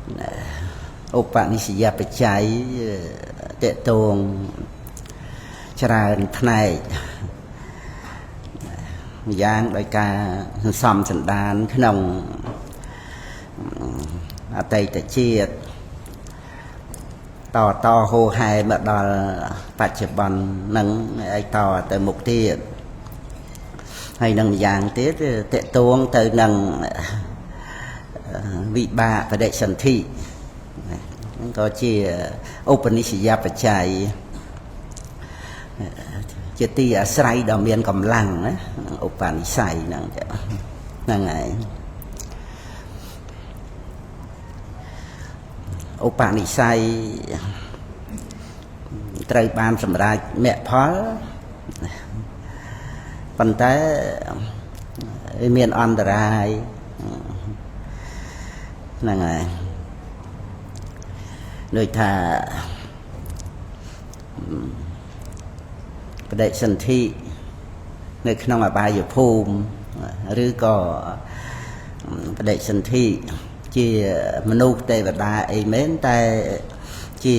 ឧបនិស្សយបច្ច័យតេតងច្រើនផ្នែកយ៉ាងដោយការសន្សំសន្តានក្នុងអតីតជាតិតហូហែមកដល់បច្ចុប្បន្ននឹងឲ្យតទៅមុខទៀតហើយនឹងម្យ៉ាងទៀតតេតងទៅនឹងវិបាកបដិសន្ធិហ្នឹងក៏ជាឧបនិស្សយបច្ច័យជាទីអាស្រ័យដ៏មានកម្លាំងណាឧបនិស្ស័យហ្នឹងហ្នឹងហើយឧបនិស្ស័យត្រូវបានសម្រេចមគ្គផលប៉ុន្តែមានអន្តរាយហ្នឹងហើយដូចថាបដិសន្ធិនៅក្នុងអបាយភូមិឬក៏បដិសន្ធិជាមនុស្សទេវតាអីមែនតែជា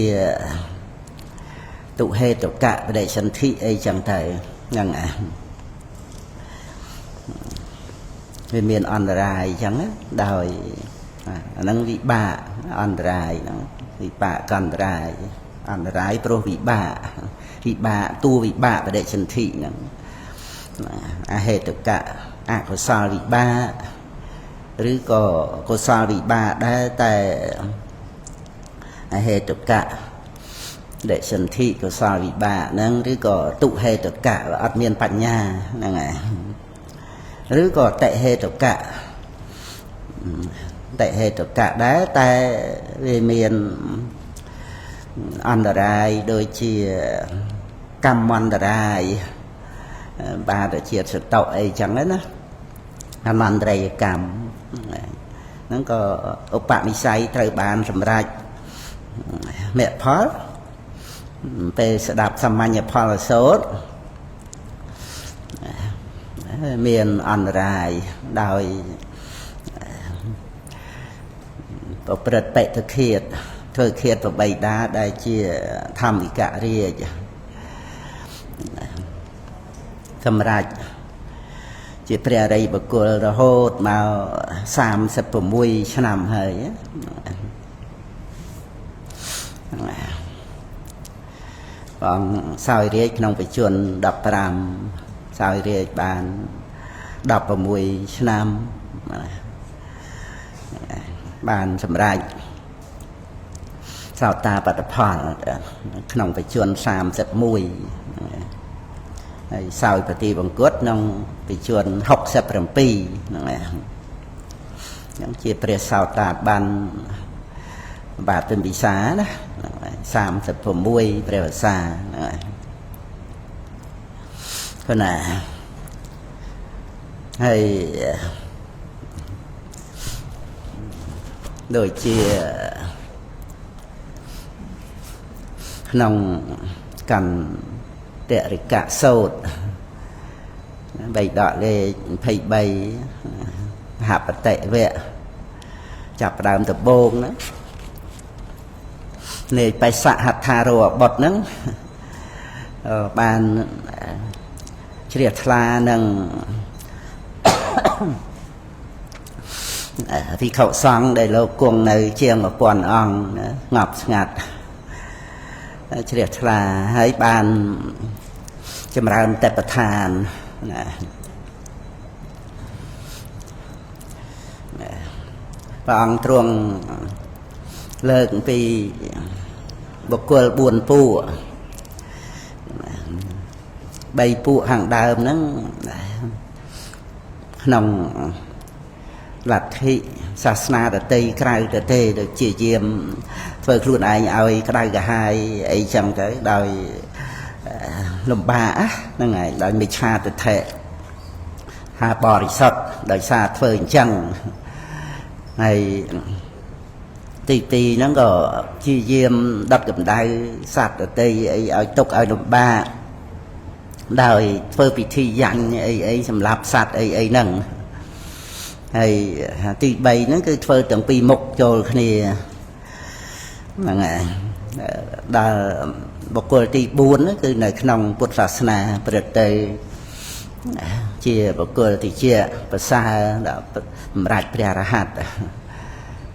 ទុហេតុកៈបដិសន្ធិអីចឹងទៅហ្នឹងវាមានអន្តរាយចឹងដោយអាហ្នឹងវិបាកអន្តរាយហ្នឹងវិបាកកន្តរាយអន្តរាយព្រោះវិបាកតួវិបាកបដិសន្ធិហ្នឹងអហេតុកៈអកុសលវិបាកឬក៏កុសលវិបាកដែរតែអហេតុកៈបដិសន្ធិកុសលវិបាកហ្នឹងឬក៏ទុហេតុកៈអត់មានបញ្ញាហ្នឹងហើយឬក៏តិហេតុកៈដែរតែវាមានអន្តរាយដូចជាកម្មអន្តរាយបាទជាតិសតុអីចឹងណាអមន្តរាយកម្មហ្នឹងក៏ឧបនិស្ស័យត្រូវបានសម្រេចមគ្គផលពេលស្ដាប់សាមញ្ញផលសូត្រមានអន្តរាយដោយប្រព្រឹត្តបេតិឃាតធ្វើឃាតប្របីដាដែលជាធម្មិករាជសម្រាប់ជាព្រះអរិយបុគ្គលរហូតមក36ឆ្នាំហើយបងសោយរាជក្នុងបច្ចុប្បន្ន15សោយរាជបាន16ឆ្នាំបានសម្រេចសោតាបត្តផលក្នុងបច្ចុប្បន្ន31ហើយសោយប្រតិបង្គតក្នុងបច្ចុប្បន្ន67ហ្នឹងហើយហ្នឹងជាព្រះសោតាបានបាទទិនពិសាណា36ព្រះវស្សាហ្នឹងហើយគណាហើយដូចជាក្នុងកម្មតរិកៈសូត្របៃដកលេខ23ហបតិវៈចាប់ដើមដំបូងណាលេខបេសៈហដ្ឋារោបុត្រហ្នឹងបានជ្រះថ្លានឹងភិក្ខុសង្ឃដែលលោកគង់នៅជាង1000អង្គស្ងប់ស្ងាត់ជ្រះថ្លាហើយបានចម្រើនតេបដ្ឋានណាព្រះអង្គទ្រង់លើកពីបុគ្គល4ពួក3ពួកខាងដើមហ្នឹងក្នុងលទ្ធិសាសនាដតីក្រៅទៅទេដូចជាយាមធ្វើខ្លួនឯងឲ្យក្តៅក្រហាយអីចឹងទៅដោយលំបាកហ្នឹងហើយដោយមិច្ឆាទិដ្ឋិថាបរិសុទ្ធដោយសារធ្វើអញ្ចឹងហើយទីហ្នឹងក៏ជាយាមដុតកម្ដៅសត្វដតីអីឲ្យទុកឲ្យលំបាកដោយធ្វើពិធីយ៉ាញ់អីសម្រាប់សត្វអីហ្នឹងហើយទី3ហ្នឹងគឺធ្វើទាំងពីរមុខចូលគ្នា ngày đã một cô đi buôn cứ này nòng bột sạt na bật tây chia một cô thì chia và xa đã rạch bè ra hạt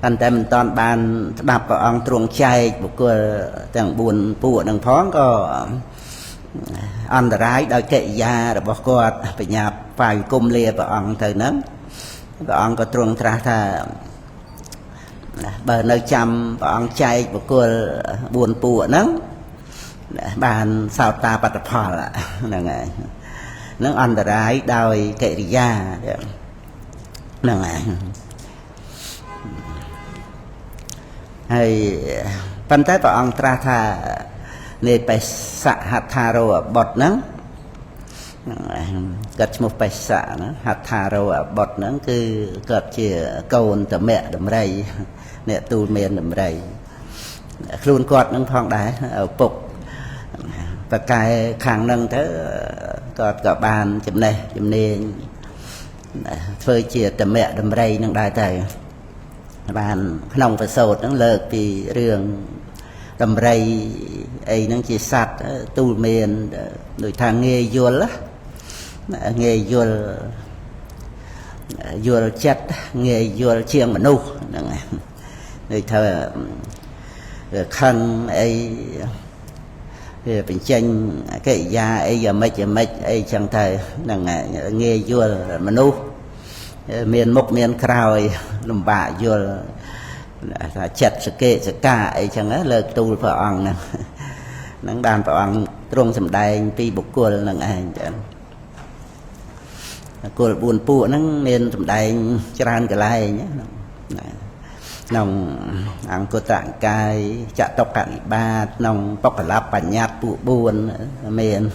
anh ta mình toàn bàn đạp vào ông truồng chay một cô tầng buồn phụ đằng phó có ăn rái đôi kệ da rồi bỏ cô phải nhà phải cung lia vào ông thời nắng và ông có truồng tra thà bờ nơi chăm và ông chay một cô buồn phụ nắng bàn sao ta bắt phò là ngày nó ăn rái đôi kệ da là ngày hay phân tích vào ông tra tha nên phải xạ hạt thà rồi bọt nắng gật một phải xạ hạt thà rồi bọt nắng cứ gật chỉ cầu từ mẹ đầm rầy mẹ tu miền đầm rầy luôn quạt nắng phong đá ở phục và cái khang nâng thế gật cả bàn chấm này chấm nên phơi chia từ mẹ đầm rầy nâng đai thầy bàn nông phải sốt nó lợt vì rường đầm rầy ấy nó chỉ sạch tu miền rồi thằng nghề vuông á nghề vuông chất nghề vuông chiêng mà nu rồi thờ khăn ấy bình tranh cái da ấy giờ mấy ấy chẳng thầy nghề vuông mà nu miền mục miền cào lùm bạ vô chặt sự kệ sự cả ấy chẳng á lời tu vào ông nè nắng đàn vào ông trung sầm đai pi bục cua là ngày cua buồn pu nắng miền sầm đai tràn cái lai nhé nòng ăn cô tạng cai chặt tóc cạn ba nòng bóc cả láp bản nhát pu buồn miền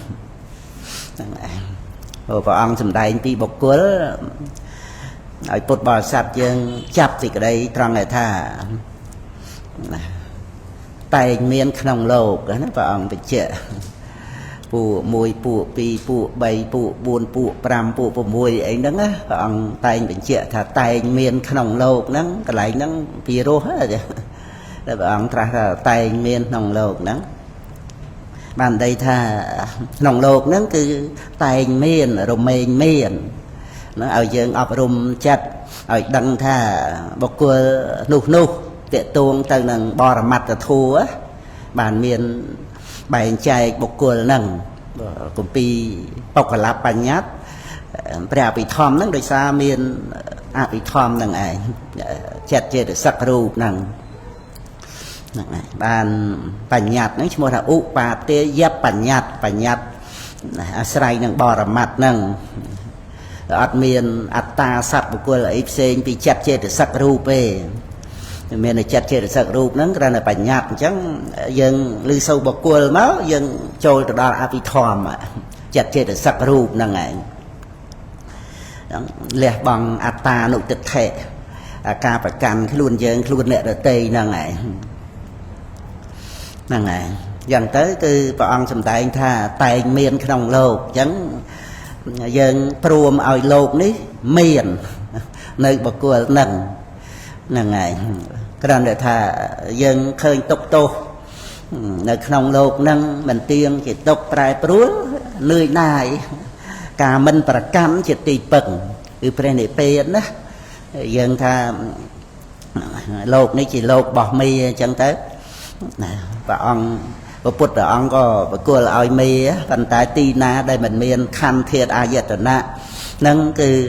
rồi vào ông sầm đai pi bục cua ở bột bò sạp dương chắp thì cái đây trong này thà tay miên khăn lầu cái nó vào ông bị chệ phụ mùi phụ pi phụ bay phụ buồn phụ pram phụ mùi ấy nắng á vào ông tay bị chệ thà tay miên khăn lầu nắng cái lại nắng pi rô hết rồi để vào ông thà tay miên khăn lầu nắng bàn đây thà khăn lầu nắng cứ tay miên rồi miên nó ở dương ấp rùm chặt ở đằng thà bọc cua nụ tiện tuông từ nằng bò ra mặt là thua á bàn miền bài chai bọc cua nằng cũng pi bọc cả lạp bàn nhát bèo bị thòm nằng đời xa miền bị thòm nằng ấy chặt chơi được sắc rùm nằng bàn bàn nhát nó chỉ một là ụ bà tê dép bàn nhát sài nằng bò ra mặt nằng ắt miền ắt ta sập của là ít sen bị chặt chết được sắc rup ấy miền này chặt chết được sắc rup nắng ra là bành nhạt chẳng dân lư sâu bọc cua máu dân trôi từ đó bị thòm chặt chết được sắc rup năng này lẹ bằng ắt ta nội tịch thể ca phải can cái luôn dân luôn lẹ ở tây năng này dần tới từ vào ông sầm tay tha tay miền không lâu chẳng dân prom ao lột ní miền nơi bậc cua nằng ngày cái để thà dân khơi tốc tô nơi không lột nằng mình tiên chỉ tốc trai prúa nơi này cả mình phải cắm chỉ tì bẩn từ bên này bên đó dân thà lột ní chỉ lột bỏ mi chẳng tới và ông và bút là ông có và cô là oi mì á phần tại tì na đây mình miền khăn thiệt ai vậy rồi nè nâng cái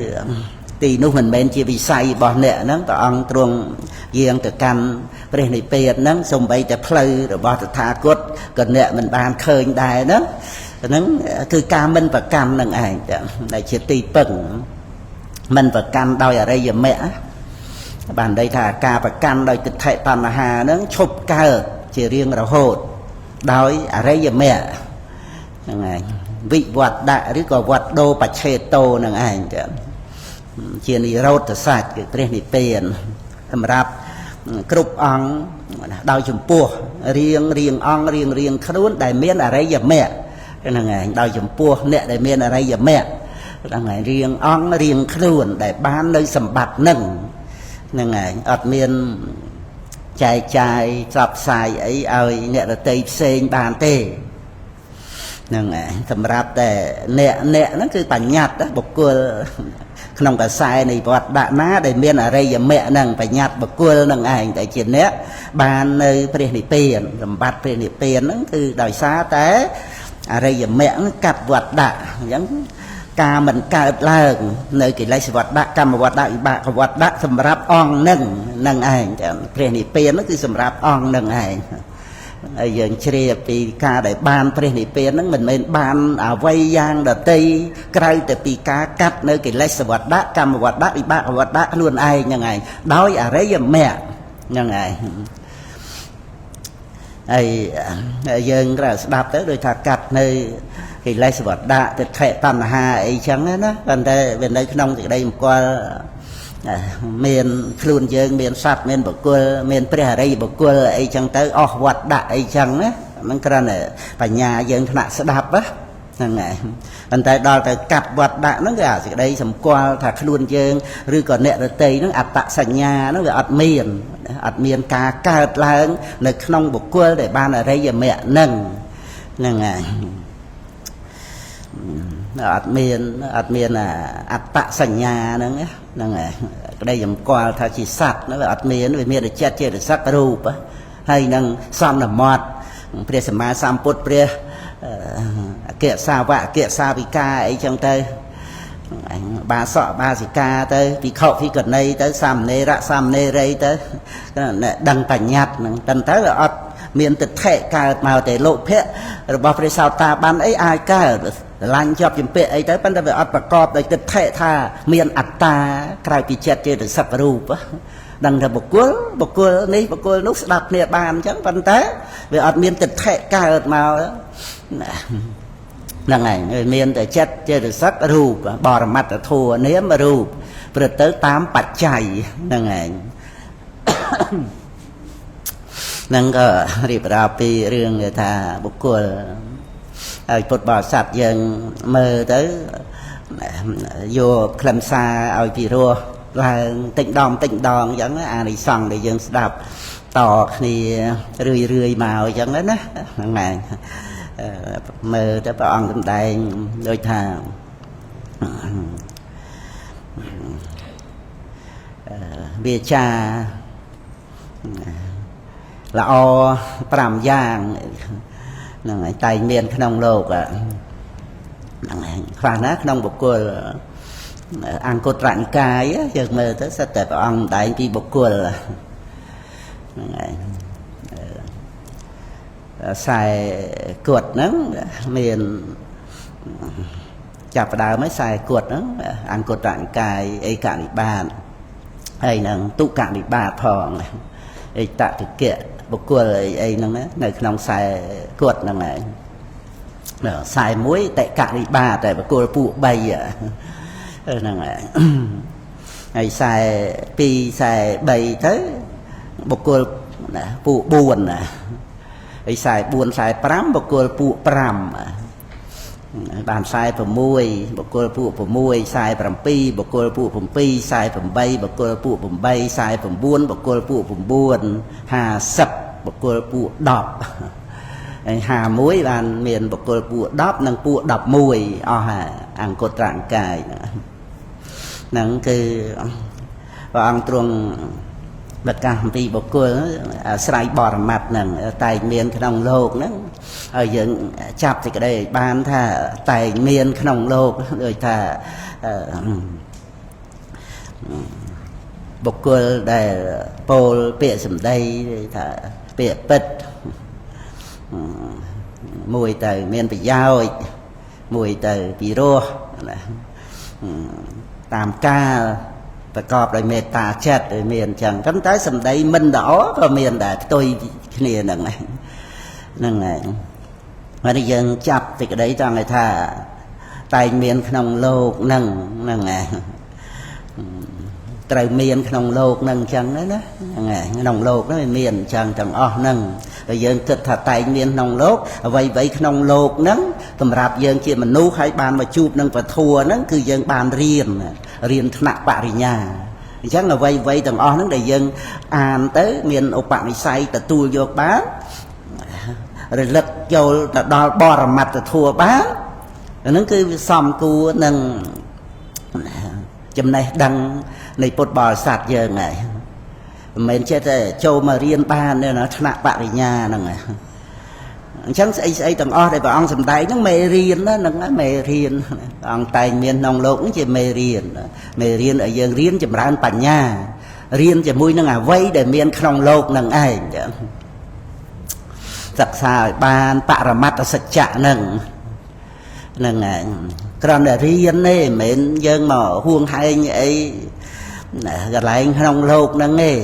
tì nu mình bên chỉ bị say bỏ nè nâng và ông truồng giang từ căn bên này bên nâng xong bây giờ play rồi bỏ từ thả cốt còn nè mình bàn khơi đài đó nâng cứ cam mình và cam nâng ảnh này chỉ tì bẩn mình và cam đòi ở đây giờ mẹ bàn đây thà ca và cam đòi tịch thệ toàn là hà nâng chụp ca chỉ riêng là hột đói ở đây giờ mẹ vị vật đạiឬក៏វត្តដូបច្ឆេតោនឹងឯងជានិរោធសាស្ត្រគឺព្រះនិព្វានសម្រាប់គ្រប់អង្គដោយចម្ពោះរៀងអង្គរៀងខ្លួនដែលមានអរិយមគ្គហ្នឹងឯងដោយចម្ពោះអ្នកដែលមានអរិយមគ្គហ្នឹងឯងរៀងអង្គរៀងខ្លួនដែលបាននៅសម្បត្តិហ្នឹងឯងអត់មាន ចែកចាយផ្សព្វផ្សាយអីឲ្យអ្នកដទៃផ្សេងបានទេហ្នឹងឯងសម្រាប់តែអ្នកហ្នឹងគឺបញ្ញត្តិបុគ្គលក្នុងកសែនៃវត្តដាក់ណាដែលមានអរិយមគ្គហ្នឹងបញ្ញត្តិបុគ្គលហ្នឹងឯងតែជាអ្នកបាននៅព្រះនិព្វានសម្បត្តិព្រះនិព្វានហ្នឹងគឺដោយសារតែអរិយមគ្គហ្នឹងកាត់វត្តដាក់អញ្ចឹងការមិនកើតឡើងនៅកិលេសវត្តដាក់កម្មវត្តដាក់វិបាកវត្តដាក់សម្រាប់អង្គនឹងឯងព្រះនិព្វានហ្នឹងគឺសម្រាប់អង្គនឹងឯងហើយយើងជ្រាបពីការដែលបានព្រះនិព្វានហ្នឹងមិនមែនបានអ្វីយ៉ាងដទៃក្រៅតែពីការកាត់នៅកិលេសវត្តដាក់កម្មវត្តដាក់វិបាកវត្តដាក់ខ្លួនឯងហ្នឹងឯងដោយអរិយមគ្គហ្នឹងឯងហើយយើងត្រូវស្ដាប់ទៅដូចថាកាត់នៅកិលេសវត្តដាក់ទិដ្ឋិតណ្ហាអីចឹងណាប៉ុន្តែវានៅក្នុងសេចក្តីសម្គាល់មានខ្លួនយើងមានសត្វមានបុគ្គលមានព្រះអរិយបុគ្គលអីចឹងទៅអស់វត្តដាក់អីចឹងណាហ្នឹងគ្រាន់តែបញ្ញាយើងថ្នាក់ស្ដាប់ហ្នឹងហើយប៉ុន្តែដល់ទៅកាត់វត្តដាក់ហ្នឹងគឺអាសេចក្តីសម្គាល់ថាខ្លួនយើងឬក៏អ្នកដទៃហ្នឹងអត្តសញ្ញាហ្នឹងវាអត់មានការកើតឡើងនៅក្នុងបុគ្គលដែលបានអរិយមគ្គហ្នឹងហើយអត់មានអត្តសញ្ញាហ្នឹងហើយក្តីសម្គាល់ថាជាសត្វហ្នឹងវាអត់មានវាមានតែចិត្តចេតសិករូបហើយនឹងសំណមត់ព្រះសម្មាសម្ពុទ្ធព្រះអគ្គសាវកអគ្គសាវិកាអីចឹងទៅបាសកបាសិកាទៅភិក្ខុភិក្ខុនីទៅសាមណេរសាមណេរីទៅដឹងបញ្ញត្តិហ្នឹងតែទៅវាអត់មានទិដ្ឋិកើតមកតែលោភៈរបស់ព្រះសោតាបានអីអាចកើតឡាញ់ជាប់ចម្ពាក់អីទៅប៉ុន្តែវាអត់ប្រកបដោយទិដ្ឋិថាមានអត្តាក្រៅពីចិត្តចេតសិករូបដឹងថាបុគ្គលនេះបុគ្គលនោះស្ដាប់គ្នាបានអញ្ចឹងប៉ុន្តែវាអត់មានទិដ្ឋិកើតមកហ្នឹងហើយមានតែចិត្តចេតសិករូបបរមត្តធัวនាមរូបព្រឹត្តទៅតាមបច្ច័យហ្នឹងហើយនឹងក៏រៀបរាប់ពីរឿងថាបុគ្គលហើយពុទ្ធបរិស័ទយើងមើលទៅយកខ្លឹមសារឲ្យពិរោះឡើងតិចដងអញ្ចឹងអានិសង្ឃដែលយើងស្ដាប់តគ្នារឿយមកអញ្ចឹងណាហ្នឹងហើយមើលទៅព្រះអង្គសម្ដែងដូចថាវាចាល្អ5យ៉ាងហ្នឹងហើយតែមានក្នុងលោកហ្នឹងហើយខ្លះណាក្នុងបុគ្គលអង្គត្រនិកាយយើងមើលទៅសិតតែព្រះអង្គម្ដែងពីបុគ្គលហ្នឹងហើយខ្សែគត់ហ្នឹងមានចាប់ផ្ដើមហើយខ្សែគត់ហ្នឹងអង្គត្រនិកាយឯកនិបាតហើយនឹងទុក្កនិបាតផងឯកតិកៈបុគ្គលអីហ្នឹងនៅក្នុងខ្សែគត់ហ្នឹងឯងខ្សែមួយតេកនិបាតតែបុគ្គលពួក3ហ្នឹងឯងហើយខ្សែ2ខ្សែ3ទៅបុគ្គលពួក4ណាហើយខ្សែ4ខ្សែ5បុគ្គលពួក5បានខ្សែ6បុគ្គលពួក6ខ្សែ7បុគ្គលពួក7ខ្សែ8បុគ្គលពួក8ខ្សែ9បុគ្គលពួក9 50បុគ្គលពួក10ហើយ51បានមានបុគ្គលពួក10និងពួក11អស់ហើយអង្គត្រនិកាយហ្នឹងគឺព្រះអង្គទ្រង់ប្រកាសអំពីបុគ្គលអាស្រ័យបរមត្តហ្នឹងតែមានក្នុងលោកហ្នឹងហើយយើងចាប់សេចក្តីឲ្យបានថាតែមានក្នុងលោកដូចថាបុគ្គលដែលពោលពាក្យសម្ដីថាពាក្យពិតមួយទៅមានប្រយោជន៍មួយទៅពីរោះណាតាមកាលប្រកបដោយមេត្តាចិត្តឲ្យមានអញ្ចឹងប៉ុន្តែសម្ដីមិនល្អក៏មានដែរផ្ទុយគ្នាហ្នឹងហើយហើយយើងចាប់សេចក្តីចង់ឲ្យថាតែងមានក្នុងលោកហ្នឹងហើយត្រូវមានក្នុងលោកហ្នឹងអញ្ចឹងណាហ្នឹងហើយក្នុងលោកហ្នឹងមានអញ្ចឹងទាំងអស់ហ្នឹងហើយយើងគិតថាតែងមានក្នុងលោកអ្វីៗក្នុងលោកហ្នឹងសម្រាប់យើងជាមនុស្សហើយបានមកជួបនឹងពធហ្នឹងគឺយើងបានរៀនថ្នាក់បរិញ្ញា chẳng là vay tầng o nó để dân an tới miền ốc bạn say ta tua vô bán rồi lực vô là đo bò ra mặt là thua bán nó cứ xòm cu nâng chùm này đăng này bột bò sạt giờ này mình chết châu mà riêng ban nên nó nặng bạc nhà nè chẳng ấy tầng o đây bà ông sầm đáy nó mê riêng đó nó mê riêng ông tay miền nông lộc cũng chỉ mê riêng ở dân riêng chùm ra bản nhà riêng chỉ mũi nó vây để miền nông lộc nè ai giặc xài ban bạc ra mặt sạch chạ nè còn để riêng này mình dân mà huông hai như ấy gần lại nông lộc nè nghe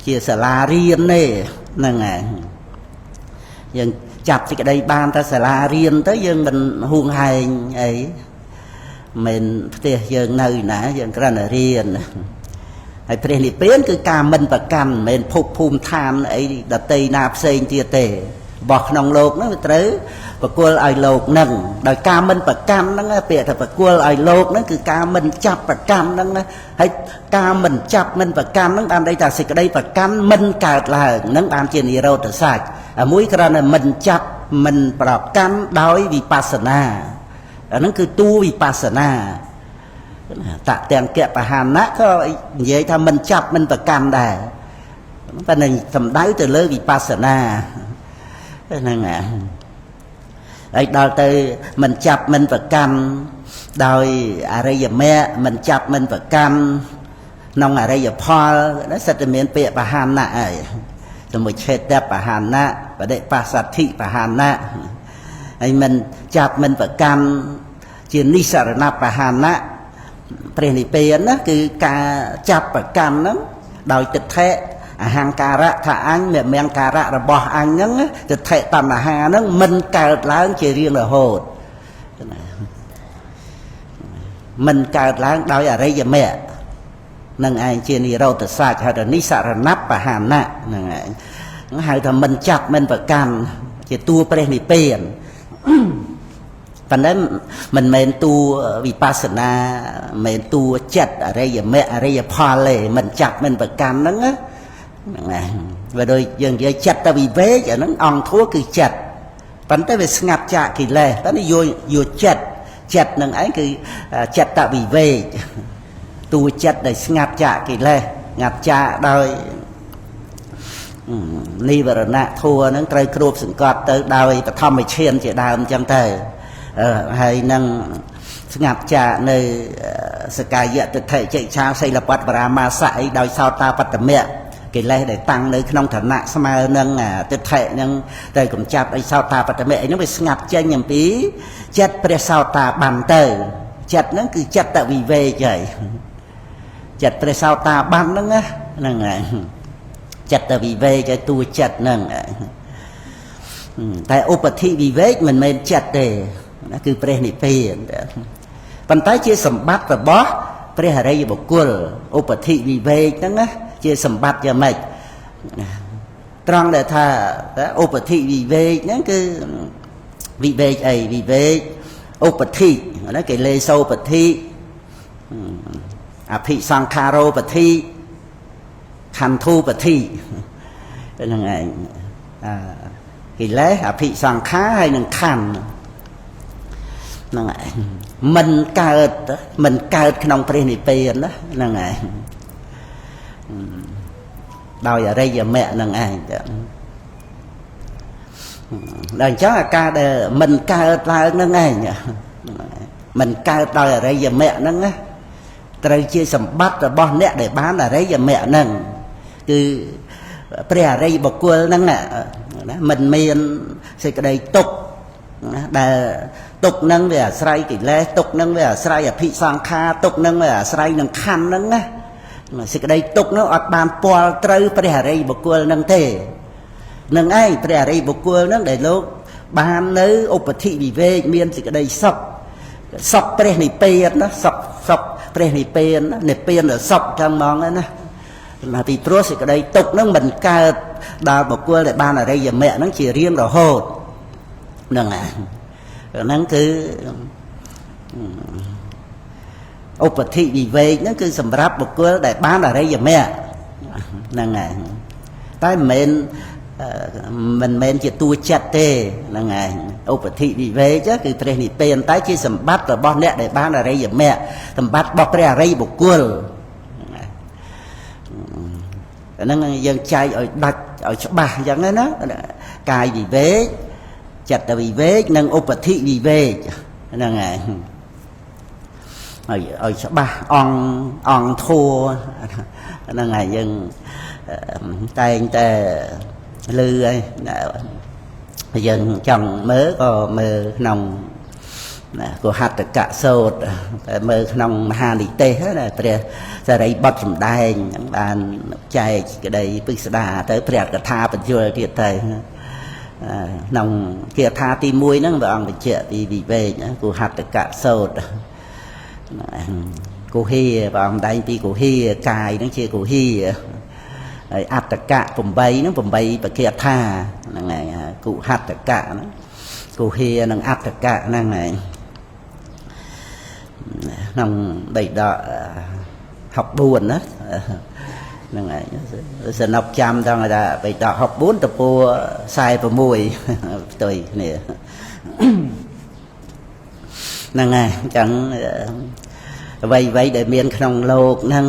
chia sẻ la riêng này nè dân chặt cái đây ban ta sẽ la riêng tới dân mình huông hai ấy mình tiền dân nơi nãy dân cái là riêng hay tiền thì biến cứ ca mình và cằn mình phục phum than ấy đặt tây nạp xây chia tề bọc nòng lột nó tới và cô ai lột nâng đòi ca mình và cằn nó bịa thật và cô ai lột nó cứ ca mình chặt và cằn nó hay ca mình chặt mình và cằn nó đang đây ta xịt cái đây và cằn mình cạt là nó đang trên đi đâu tự sạch ở mũi cái là mình chặt mình bọc cằn đói vipassana nó cứ tu vipassana tạ tiền kẹp và hàn nát có vậy thôi mình chặt mình và cằn đà cái này tầm đáy từ lơ vipassana nên nè ấy đào từ mình chặt mình và cằn đòi ở đây giờ mẹ mình chặt mình và cằn nông ở đây giờ Paul nó sẽ miền bệ và hàn nạ rồi một chết đẹp và hàn nạ và đệ passathi và hàn nạ ấy mình chặt mình và cằn chuyện nisarana và hàn nạ Prenipen đó cứ cả chặt và cằn đó đòi tịch thế hàng cà rạ thả anh mẹ men cà rạ rồi bỏ anh nhẫn tịch thế tầm là hà nó mình cà láng chỉ riêng là hồn mình cà láng đòi ở đây giờ mẹ nâng anh chia đi đâu tự sạch hay là nisa là nắp và hàn nạ hay là mình chặt mình và cằn chỉ tu Prenipen phần đấy mình tu vipassana mình tu chặt ở đây giờ mẹ ở đây giờ Pale mình chặt mình và cằn nó và đôi dần dần chặt ta bị vế cho nó on thua cứ chặt phần đấy về ngặt chạ kỳ lệ đó là vô chặt nâng ấy cứ chặt ta bị vế tu chặt để ngặt chạ kỳ lệ ngặt chạ đôi ni và nạ thua nó trời cướp sừng cọt tới đôi ta thăm mày chiên chỉ đào trong thời hay năng ngặt chạ nơi sky dạ thực thể chạy trao xây lập bát và ma sải đòi sao ta bắt tầm mẹ cái này để tăng nơi không thần nạ mà nâng thực thể nâng đời cũng chặt đòi sao ta bắt tầm mẹ nó bị ngặt chân nhầm tí chặt pre sao ta bàn tờ chặt nó cứ chặt tại vì về trời chặt pre sao ta bàn nó á nâng chặt tại vì về cho tu chặt nâng tại upati vì về mình chặt để nó cứ Prenipen bàn tay chia sầm bát và bó Prehari bộc cul upati vì về đó chia sầm bát cho mày tròn để thà upati vì về nó cứ vì về ấy vì về upati nó cái lê sâu upati api sankharo upati khantu upati cái là ngày cái lễ api sankha hay là khan mình cài trong Prenipen đó là ngày đòi ở đây giờ mẹ là ngày lần cháu là ca để mình cài lại nó ngày mình cài đòi ở đây giờ mẹ nó á trời chia sầm bắt rồi bon nè để bán ở đây giờ mẹ nâng cứ Prehari bộc cul nâng nè mình miền xây cái đây tục để tục nâng về sài kỷ lệ tục nâng về sài ở thị sang kha tục nâng về sài nâng khăn nâng á mà cái đây tục nó ở bàn poa trâu Prehari bộc cul nâng thế nâng ai Prehari bộc cul nâng để lúc bàn nữ upati vì về miền cái đây sọc Prenipen nó sọc Prenipen Nepen là sọc trong món đó là vì pro cái đây tục nó mình ca đào bộc cul để bàn ở đây giờ mẹ nó chỉ riêng rồi hồn nâng à nó cứ ឧបធិវិវេកហ្នឹងគឺសម្រាប់បុគ្គលដែលបានអរិយមគ្គហ្នឹងហើយតែមិនមែនជាតួចិត្តទេហ្នឹងហើយឧបធិវិវេកគឺព្រះនិព្វានតែជាសម្បត្តិរបស់អ្នកដែលបានអរិយមគ្គសម្បត្តិរបស់ព្រះអរិយបុគ្គលហ្នឹងយើងចែកឲ្យដាច់ឲ្យច្បាស់អញ្ចឹងណាកាយវិវេកចិត្តវិវេកនិងឧបធិវិវេកហ្នឹងហើយឲ្យច្បាស់អង្គធัวហ្នឹងហើយយើងតែងតែលឺហើយយើងចង់មើលក៏មើលក្នុងកុហត្តកសូត្រតែមើលក្នុងមហានិទេសណាព្រះសារីបុត្រសម្ដែងបានចែកក្តីពិស្ដារទៅព្រះកថាបញ្យលទៀតទៅក្នុងគាថាទី1ហ្នឹងព្រះអង្គបញ្ជាក់ពីវិវេកកុហត្តកសូត្រគុហាព្រះអង្គដែងពីគុហាកាយហ្នឹងជាគុហាហើយអត្តកៈ8ហ្នឹង8បកាថាហ្នឹងហើយគុហត្តកៈហ្នឹងគុហានិងអត្តកៈហ្នឹងហើយក្នុងបៃដក64ណាហ្នឹងហើយសនុកចាំដល់ថាបៃដក64តពួរ46ផ្ទុយគ្នាហ្នឹងហើយអញ្ចឹងអ្វីដែលមានក្នុងលោកហ្នឹង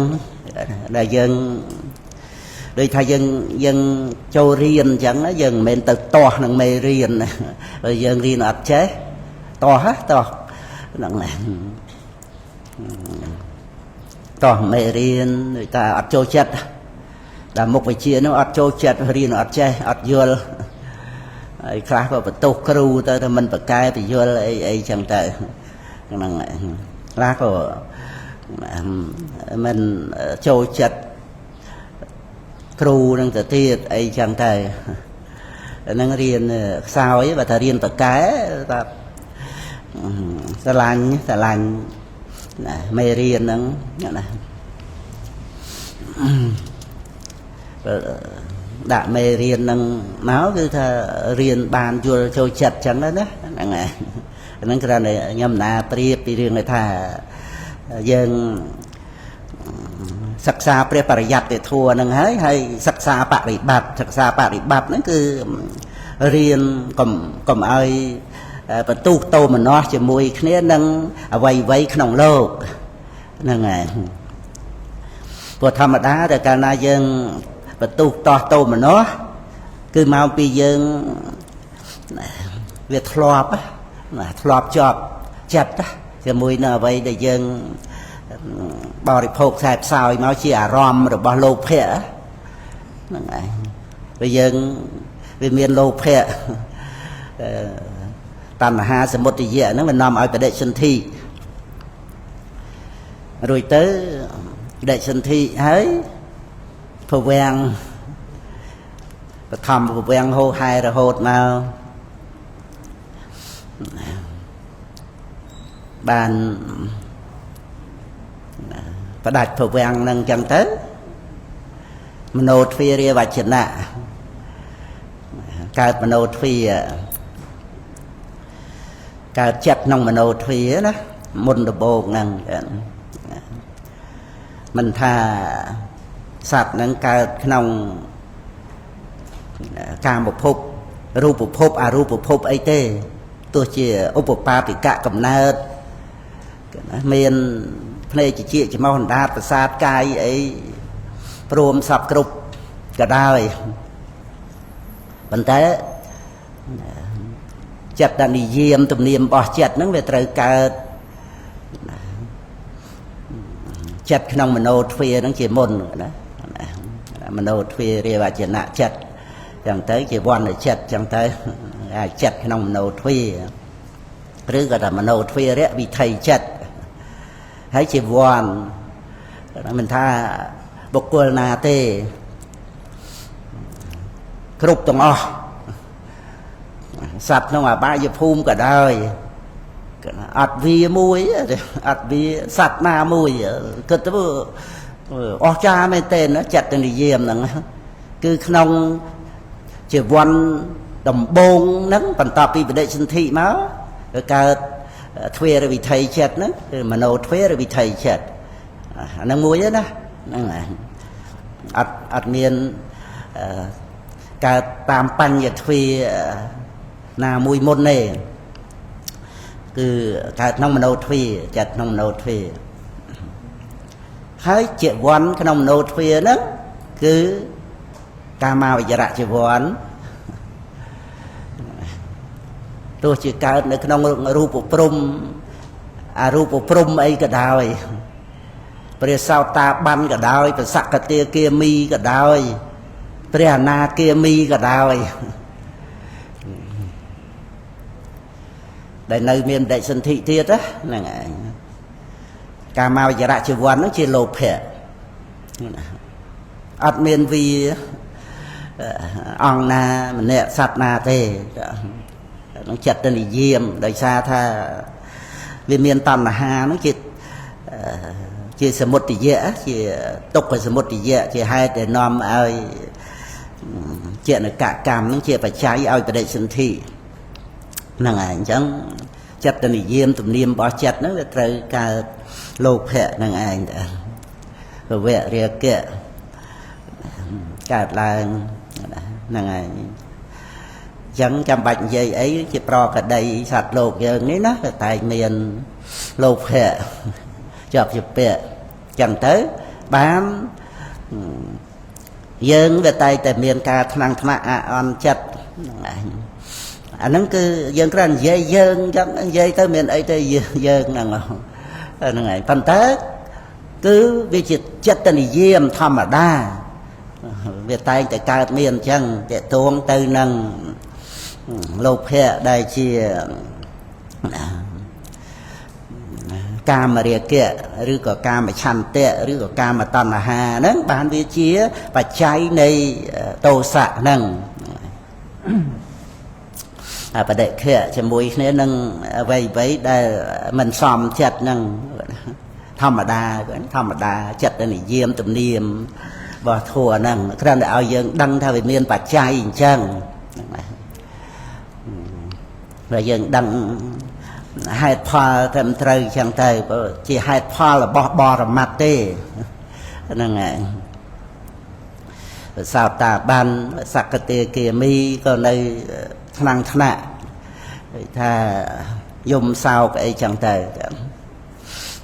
ដែលយើងដូចថាយើងចូលរៀនអញ្ចឹងយើងមិនមែនទៅតោះនឹងមេរៀនបើយើងរៀនអត់ចេះតោះហ្នឹងណាតោះមេរៀនដូចថាអត់ចូលចិត្តដល់មុខវិជ្ជានោះអត់ចូលចិត្តរៀនអត់ចេះអត់យល់ហើយខ្លះក៏បន្ទោសគ្រូទៅថាមិនប្រកែពយល់អីចឹងទៅហ្នឹងខ្លះក៏មិនចូលចិត្តគ្រូនឹងទៅទៀតអីចឹងទៅហ្នឹងរៀនខ្សោយបើថារៀនប្រកែថាស្រឡាញ់ណាមេរៀនហ្នឹងណាដាក់មេរៀនហ្នឹងមកគឺថារៀនបានយល់ចូលចិត្តចឹងណាហ្នឹងហើយហ្នឹងគ្រាន់តែខ្ញុំណាប្រៀបពីរឿងថាយើងសិក្សាព្រះបរិយត្តិធម៌ហ្នឹងហើយសិក្សាបរិបត្តិហ្នឹងគឺរៀនកុំឲ្យបន្ទុះតោមនស្សជាមួយគ្នានឹងអ្វីក្នុងលោកហ្នឹងហើយព្រោះធម្មតាតែកាលណាយើងបន្ទុះតោមនស្សគឺមកពីយើងវាធ្លាប់ជាប់ចិត្តជាមួយនឹងអ្វីដែលយើងបរិភោគខ្សែផ្សោយមកជាអារម្មណ៍របស់លោភៈហ្នឹងឯងពេលយើងវាមានលោភៈតណ្ហាសមុទយៈហ្នឹងវានាំឲ្យបដិសន្ធិរួចទៅបដិសន្ធិហើយភវាំងបឋមភវាំងហូរហែរហូតមកបានផ្ដាច់ភវាំងហ្នឹងអញ្ចឹងទៅមโนទ្វារាវចនៈកើតមโนទ្វាកើតចិត្តក្នុងមโนទ្វាណាមុនដំបូងហ្នឹងមិនថាសត្វហ្នឹងកើតក្នុងកាមភពរូបភពអរូបភពអីទេទោះជាឧបបាតិកៈកំណើតមានភ្នែកជាច្រមុះអណ្ដាតប្រសាទកាយអីព្រមសពគ្រប់ក៏ដោយប៉ុន្តែចិត្តនិយាមទំនៀមរបស់ចិត្តហ្នឹងវាត្រូវកើតចិត្តក្នុងមโนទ្វាហ្នឹងជាមុនណាមโนទ្វារាវចនៈចិត្តចឹងទៅជាវណ្ណចិត្តចឹងទៅអាចចិត្តក្នុងមโนទ្វាឬក៏ថាមโนទ្វារៈវិថីចិត្តហើយជាវណ្ណមិនថាបុគ្គលណាទេគ្រប់ទាំងអស់សត្វក្នុងអបាយភូមិក៏ដោយអត់វាមួយអត់វាសត្វណាមួយគិតទៅអស្ចារ្យមែនទេចិត្តនិយាមហ្នឹងគឺក្នុងជាវណ្ណដំបងហ្នឹងបន្តពីបដិសន្ធិមកកើត ទ្វេរវិថីចិត្តហ្នឹងគឺមโนទ្វេរវិថីចិត្តអាហ្នឹងមួយណាហ្នឹងហើយអត់មានកើតតាមបញ្ញទ្វេណាមួយមុនទេគឺកើតក្នុងមโนទ្វេចិត្តក្នុងមโนទ្វេហើយជីវ័នក្នុងមโนទ្វេហ្នឹងគឺកាមាវចរៈជីវ័នទោះជាកើតនៅក្នុងរូបព្រំអរូបព្រំអីក៏ដោយព្រះសោតាបានក៏ដោយព្រះសក្កទាគាមីក៏ដោយព្រះអនាគាមីក៏ដោយដែលនៅមានបដិសន្ធិទៀតហ្នឹងឯងកាមាវចរៈជីវ័នហ្នឹងជាលោភៈអត់មានវាអង្គណាម្នាក់សត្វណាទេក្នុងចិត្តនិយាមដោយសារថាវាមានតណ្ហាហ្នឹងជាសមុទយៈជាទុក្ខសមុទយៈជាហេតុដែលនាំឲ្យចេតនកកម្មហ្នឹងជាបច្ច័យឲ្យបដិសន្ធិហ្នឹងហើយអញ្ចឹងចិត្តនិយាមទំនៀមរបស់ចិត្តហ្នឹងវាត្រូវកើតលោភៈហ្នឹងឯងដែរវៈរាគៈកើតឡើងហ្នឹងហើយអញ្ចឹងចាំបាច់និយាយអីជាប្រកដីសត្វលោកយើងនេះណាតែមានលោភៈជាប់ជាពាក់អញ្ចឹងទៅបានយើងវាតែមានការថ្នាំងថ្នាក់អន់ចិត្តហ្នឹងឯងអាហ្នឹងគឺយើងគ្រាន់និយាយយើងអញ្ចឹងនិយាយទៅមានអីទៅយើងហ្នឹងហ្នឹងហើយប៉ុន្តែគឺវាជាចិត្តនិយាមធម្មតាវាតែងតែកើតមានអញ្ចឹងតេតួងទៅនឹងលោភៈដែលជាកាមរាគៈឬក៏កាមឆន្ទៈឬក៏កាមតណ្ហាហ្នឹងបានវាជាបច្ច័យនៃទោសៈហ្នឹងបដិខៈជាមួយគ្នានឹងអ្វីដែលមិនសមចិត្តហ្នឹងធម្មតាចិត្តនិយាមទំនៀមរបស់ធัวហ្នឹងគ្រាន់តែឲ្យយើងដឹងថាវាមានបច្ច័យអញ្ចឹងបើយើងដឹងហេតុផលត្រឹមត្រូវអញ្ចឹងទៅជាហេតុផលរបស់បរមត្តទេហ្នឹងហើយសោតាបានសក្កទាគាមីក៏នៅថ្នាំងថ្នាក់ថាយំសោកអីចឹងទៅ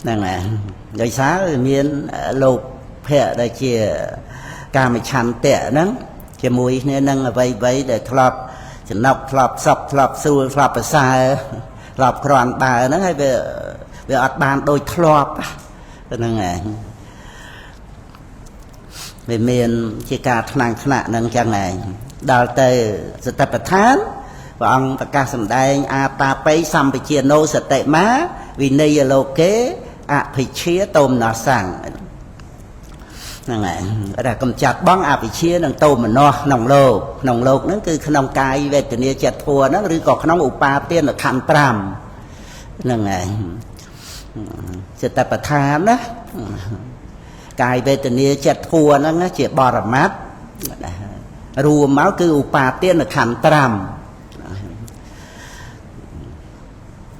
ហ្នឹងហើយដោយសារមានលោភៈដែលជាកាមឆន្ទៈហ្នឹងជាមួយគ្នានឹងអ្វីដែលធ្លាប់ចំណុកធ្លាប់សក់ធ្លាប់ស្រួលធ្លាប់ប្រសើរធ្លាប់ក្រាន់បើហ្នឹងហើយវាអត់បានដូចធ្លាប់ហ្នឹងហើយវាមានជាការថ្នាំងថ្នាក់ហ្នឹងចឹងឯងដល់ទៅសតិប្បដ្ឋានព្រះអង្គប្រកាសសម្ដែងអាតាបិសម្បជាណោសតិមាវិន័យលោកេអភិជាតោមនសੰហ្នឹងហើយតែកំចាត់បងអភិជានិងតោមនសក្នុងលោកហ្នឹងគឺក្នុងកាយវេទនាចិត្តធัวហ្នឹងឬក៏ក្នុងឧបាទានខណ្ឌ5ហ្នឹងហើយសតិប្បដ្ឋានណាកាយវេទនាចិត្តធัวហ្នឹងជាបរមត្តរួមមកគឺឧបាទានខណ្ឌ5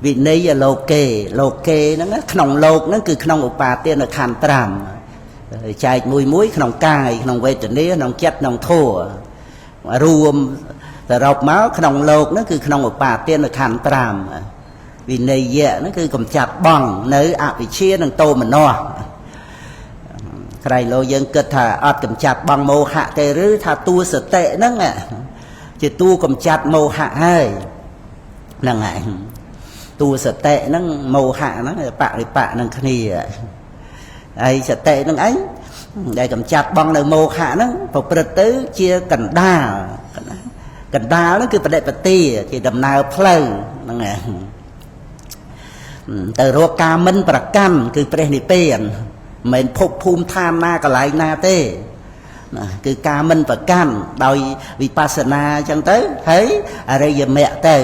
វិន័យលោកេហ្នឹងក្នុងលោកហ្នឹងគឺក្នុងឧបាទានខណ្ឌ5ចែកមួយក្នុងកាយក្នុងវេទនាក្នុងចិត្តក្នុងធัวរួមសរុបមកក្នុងលោកហ្នឹងគឺក្នុងឧបាទានខណ្ឌ5វិន័យហ្នឹងគឺកំចាត់បងនៅអវិជ្ជានិងតោមនស្សក្រៃលោយើងគិតថាអត់កំចាត់បងមោហៈទេឬថាតួសតិហ្នឹងជាតួកំចាត់មោហៈហើយហ្នឹងហើយតួសតិហ្នឹងមោហៈហ្នឹងបរិបៈនឹងគ្នាហើយសតិហ្នឹងឯងដែលកំចាត់បងនៅមោហៈហ្នឹងប្រព្រឹត្តទៅជាកណ្ដាលហ្នឹងគឺបដិបទាជាដំណើរផ្លូវហ្នឹងឯងទៅរកការមិនប្រកាន់គឺព្រះនិព្វានមិនមែនភពភូមិឋានណាកន្លែងណាទេណាគឺការមិនប្រកាន់ដោយវិបស្សនាអញ្ចឹងទៅហើយអរិយមគ្គទៅ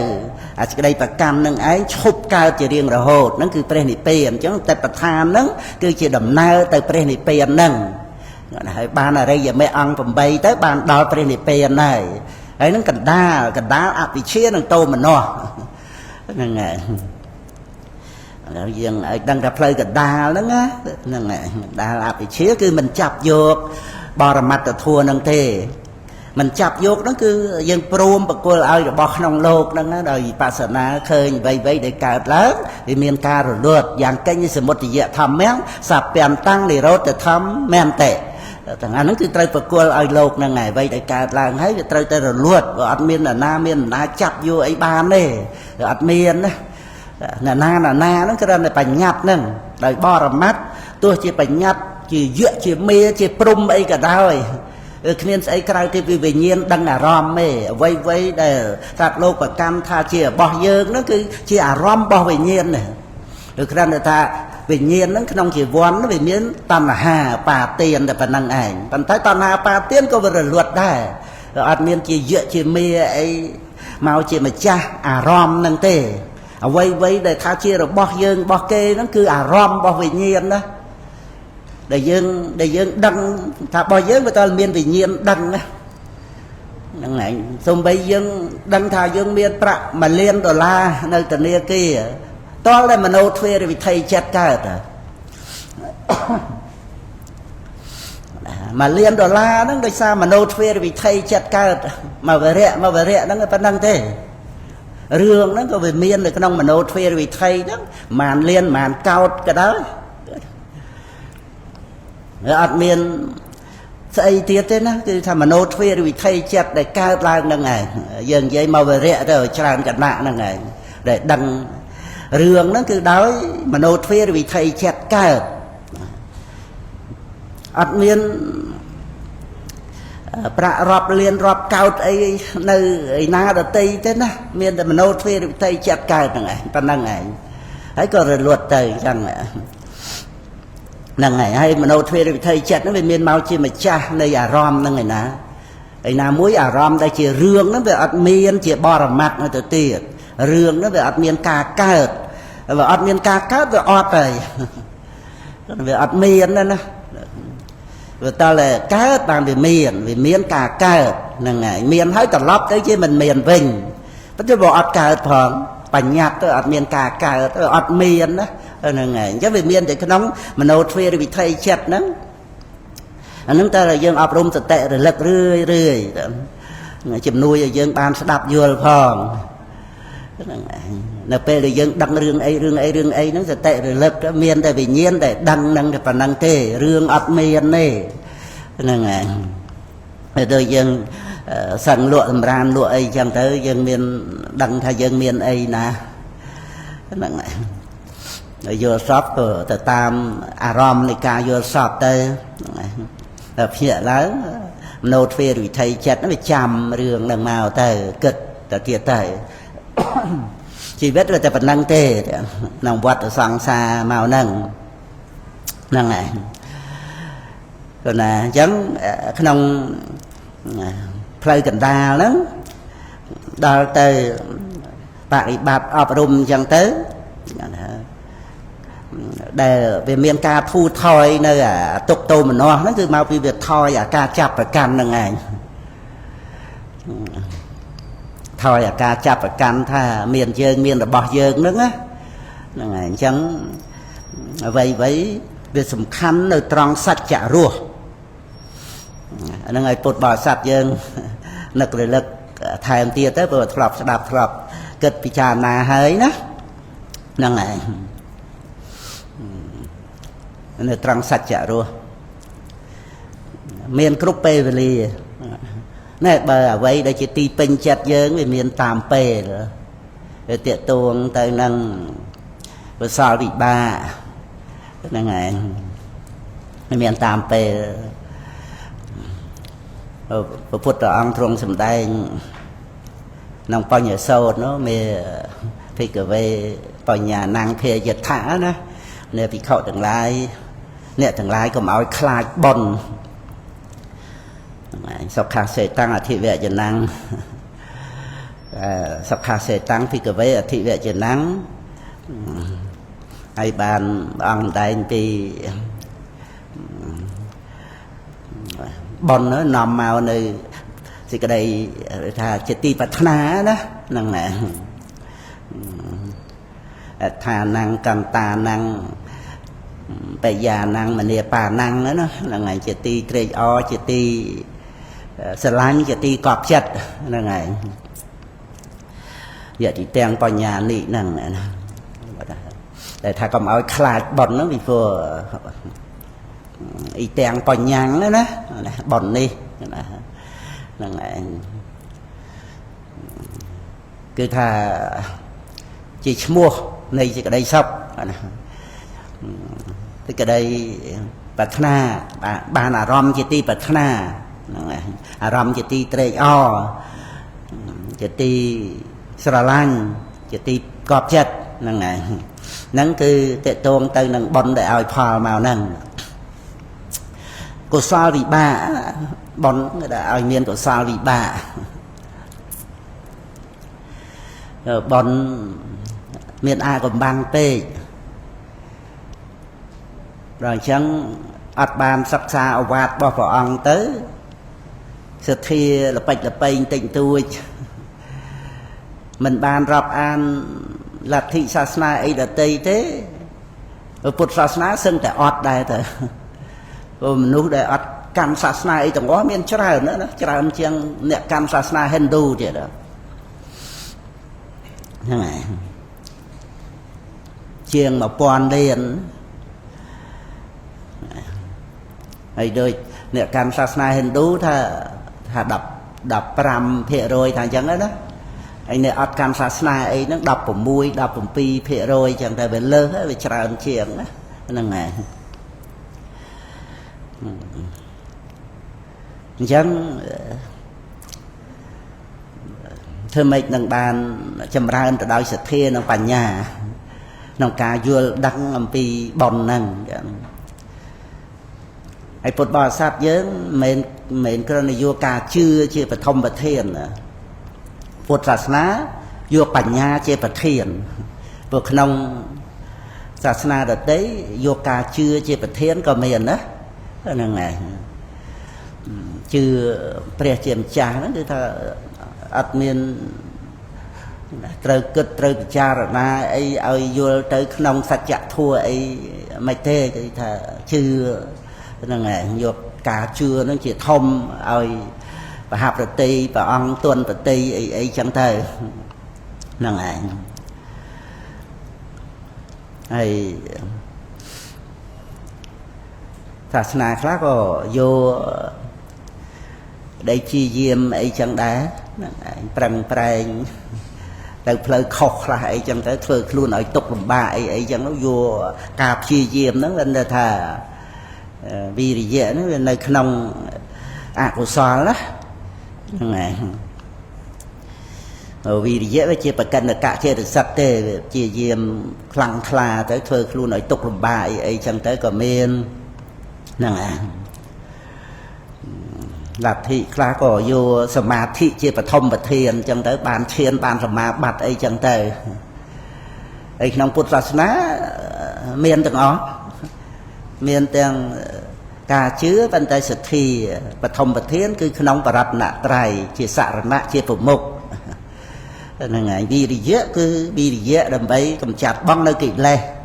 អាសេចក្តីប្រកាន់នឹងឯងឈប់កើតជារៀងរហូតហ្នឹងគឺព្រះនិព្វានអញ្ចឹងតែប្រឋានហ្នឹងគឺជាដំណើរទៅព្រះនិព្វានហ្នឹងហើយបានអរិយមគ្គអង្គ8ទៅបានដល់ព្រះនិព្វានហើយហ្នឹងកណ្ដាលអវិជ្ជានិងតោមនស្សហ្នឹងហើយ យើងឲ្យដឹងថាផ្លូវកណ្ដាលហ្នឹងណាហ្នឹងដាលអភិជាគឺមិនចាប់យកបរមត្តធัวហ្នឹងទេមិនចាប់យកហ្នឹងគឺយើងព្រមបកគលឲ្យរបស់ក្នុងលោកហ្នឹងណាដោយវិបស្សនាឃើញអ្វីៗដែលកើតឡើងវាមានការរលត់យ៉ាងកេញសមុទយៈធម្មសព្យន្តੰនិរោធធម្មមែនទេទាំងអាហ្នឹងគឺត្រូវបកគលឲ្យលោកហ្នឹងហើយអ្វីដែលកើតឡើងហើយវាត្រូវតែរលត់វាអត់មាននរណាមានអំណាចចាប់យកអីបានទេវាអត់មានណាណាហ្នឹងគ្រាន់តែបញ្ញត្តិហ្នឹងដោយបរមត្តទោះជាបញ្ញត្តិជាយៈជាមេជាព្រំអីក៏ដោយគ្មានស្អីក្រៅពីវិញ្ញាណដឹងអារម្មណ៍ទេអ្វីដែលសត្វលោកប្រកាន់ថាជារបស់យើងហ្នឹងគឺជាអារម្មណ៍របស់វិញ្ញាណនេះឬគ្រាន់តែថាវិញ្ញាណហ្នឹងក្នុងជីវ័នវាមានតណ្ហាបាទានតែប៉ុណ្្នឹងឯងប៉ុន្តែតណ្ហាបាទានក៏វារលត់ដែរអត់មានជាយៈជាមេអីមកជាម្ចាស់អារម្មណ៍ហ្នឹងទេអ្វីដែលថាជារបស់យើងរបស់គេហ្នឹងគឺអារម្មណ៍របស់វិញ្ញាណណាដែលយើងដឹងថារបស់យើងវាតើមានវិញ្ញាណដឹងណាហ្នឹងឯងសូម្បីយើងដឹងថាយើងមានប្រាក់$1 លាននៅធនាគារតលតែមโนទ្វេរវិធ័យចិត្តកើត$1 លានហ្នឹងដោយសារមโนទ្វេរវិធ័យចិត្តកើតមកវរៈហ្នឹងប៉ុណ្្នឹងទេរឿងហ្នឹងក៏វាមាននៅក្នុងមโนទ្វេរវិធ័យហ្នឹង1 លាន1កោតក៏ដោយអត់មានស្អីទៀតទេណាគឺថាមโนទ្វេរវិធ័យចិត្តដែលកើតឡើងហ្នឹងឯងយើងនិយាយមកវរៈទៅច្រើនគណៈហ្នឹងឯងដែលដឹងរឿងហ្នឹងគឺដោយមโนទ្វេរវិធ័យចិត្តកើតអត់មានប្រាក់រាប់លានរាប់កោតអីនៅឯណាដតីទេណាមានតែមโนទ្វេរវិធ័យចិត្តកើតហ្នឹងឯងប៉ុណ្ណឹងឯងហើយក៏រលត់ទៅអញ្ចឹងហ្នឹងហើយមโนទ្វេរវិធ័យចិត្តហ្នឹងវាមានមកជាម្ចាស់នៃអារម្មណ៍ហ្នឹងឯណាមួយអារម្មណ៍ដែលជារឿងហ្នឹងវាអត់មានជាបរមត្តនៅទៅទៀតរឿងហ្នឹងវាអត់មានការកើតវាអត់មានការកើតវាអត់ហើយវាអត់មានណាវាតើកើតបានវាមានការកើតហ្នឹងហើយមានហើយត្រឡប់ទៅជាមិនមានវិញប៉ុន្តែវាអត់កើតផងបញ្ញត្តិទៅអត់មានការកើតអត់មានណាហ្នឹងហើយអញ្ចឹងវាមានតែក្នុងមโนទ្វេរវិធ័យចិត្តហ្នឹងអាហ្នឹងតែយើងអប់រំសតិរលឹករឿយជំនួយឲ្យយើងបានស្ដាប់យល់ផងហ្នឹងឯងនៅពេលដែលយើងដឹងរឿងអីហ្នឹងសតិរលឹកមានតែវិញ្ញាណដែលដឹងហ្នឹងតែប៉ុណ្្នឹងទេរឿងអត់មានទេហ្នឹងឯងហើយទៅយើងសឹងលក់សម្រានលក់អីចឹងទៅយើងមានដឹងថាយើងមានអីណាហ្នឹងឯងយល់សពក៏ទៅតាមអារម្មណ៍នៃការយល់សពទៅតែភ្ញាក់ឡើងមโนទ្វេរវិធ័យចិត្តហ្នឹងវាចាំរឿងហ្នឹងមកទៅគិតទៅទៀតទៅជីវិតវាតែប៉ុណ្្នឹងទេក្នុងវដ្តសង្សារមកហ្នឹងឯងព្រោះណាអញ្ចឹងក្នុងផ្លូវកណ្ដាលហ្នឹងដល់ទៅបរិបត្តិអប់រំអញ្ចឹងទៅដែលវាមានការធូរថយនៅទុក្ខទោមនស្សហ្នឹងគឺមកពីវាថយអាការចាប់ប្រកាន់ហ្នឹងឯងថយអាការចាប់ប្រកាន់ថាមានយើងមានរបស់យើងហ្នឹងណាហ្នឹងហើយអញ្ចឹងអ្វីវាសំខាន់នៅត្រង់សច្ចៈរស់ហ្នឹងហើយពុទ្ធបរិស័ទយើងនឹករលឹកថែមទៀតទៅព្រោះធ្លាប់ស្ដាប់ធ្លាប់គិតពិចារណាហើយណាហ្នឹងហើយនៅត្រង់សច្ចៈរស់មានគ្រប់ពេលវេលាណែបើអ្វីដែលជាទីពេញចិត្តយើងវាមានតាមពេលវាតាកតួងទៅនឹងកុសលវិបាកហ្នឹងឯងវាមានតាមពេលព្រះពុទ្ធអង្គទ្រង់សម្ដែងក្នុងបញ្ញសោតនោះមេភិក្ខវេបញ្ញាណੰភេយថាណាអ្នកភិក្ខុទាំងឡាយអ្នកទាំងឡាយកុំឲ្យខ្លាចបុណ្យសុខាសេតាំងអធិវចនੰសុខាសេតាំងភិក្ខវេអធិវចនੰហើយបានព្រះអង្គសម្ដែងពីបុណ្យនាំមកនៅសេចក្តីថាជាទីប្រាថ្នាណាហ្នឹងណា thà năng cầm tà năng bây giờ năng mà nia bà năng đó là ngày chỉ ti trade o chỉ ti sờ lanh chỉ ti cọp chật là ngày giờ thì tiền bao nhà nị năng này để thà cầm áo khai bẩn nó vì vừa ý tiền bao nhang đó đó bẩn đi là ngày cứ thà chỉ mua này chỉ cái đây sắp thì cái đây bát na ban à rom chỉ ti bát na à rom chỉ ti trade o chỉ ti sờ lanh chỉ ti cọp chật năng này nắng cứ tệ tôn từ năng bồn để ao phò màu năng của sao vì ba bồn đã ao miên của sao vì ba bồn miền ai còn băng tê rồi chẳng ắt ban sắc xa ở vạt bỏ phỏ ông tới sự thi là bạch tịnh tôi mình ban rập an là thị sa sna ấy là tây thế ở Phật sa sna xưng tại ọt đây thôi rồi mình nuôi để ọt cam sa sna ấy tổng có miền chợ nữa đó chợ chiang nè cam sa sna Hindu vậy đó thế này chiang mà quan đền ấy đôi nè cam sa sna Hindu thà đập pram phệ rồi thằng chẳng đó anh này ọt cam sa sna ấy nó đập vào mũi đập vào pi phệ rồi chẳng thể bên lơ hết về chợ chiang đó năng này chẳng thưa mấy năng bàn chầm ra từ đôi sự thiên năng bàn nhà năng cá vua đăng làm pi bòn năng ai Phật bảo sát giới mình cái này vua cá chưa chia phải thông bậc thiên Phật sát ná vua bàn nhà chia bậc thiên vượt nông sát ná được đấy vua cá chưa chia bậc thiên có miền đó năng này chưa pre chiêm cha đó thì ta admin trời cực trời cha rồi na ấy ai vô tới nông sạch chặt thua ấy mày tê thì thà chưa là ngày vô cả chưa nó chỉ thông ai và hạp rồi tì và ăn tuần và tì ấy chẳng thời là ngày ấy thà sna khác có vô đây chi diêm ấy chẳng đá prang prang từ phơi khóc là ấy chẳng tới phơi luôn ở tục làm ba ấy chẳng nó vô cà chi diêm nó lên là thà vì dễ nó lên nơi nông của xoa đó này vì dễ với chia bạc cân là cả chia được sạch tê chia diêm lăng khla tới phơi luôn ở tục làm ba ấy chẳng tới có miền này là thị khá có vô sơ ma thị chia và thông và thiền chẳng tới bàn thiên bàn sơ ma bạch ấy chẳng tới ấy nông Phật sát ná miền từng ó miền từng ca chứa văn tay sự thi và thông và thiền cứ nông và rạp nạ trài chia xạ rạp nạ chia phục mục nên ngày vì dễ cứ vì dễ đầm bấy cầm chặt băng nơi kỵ lê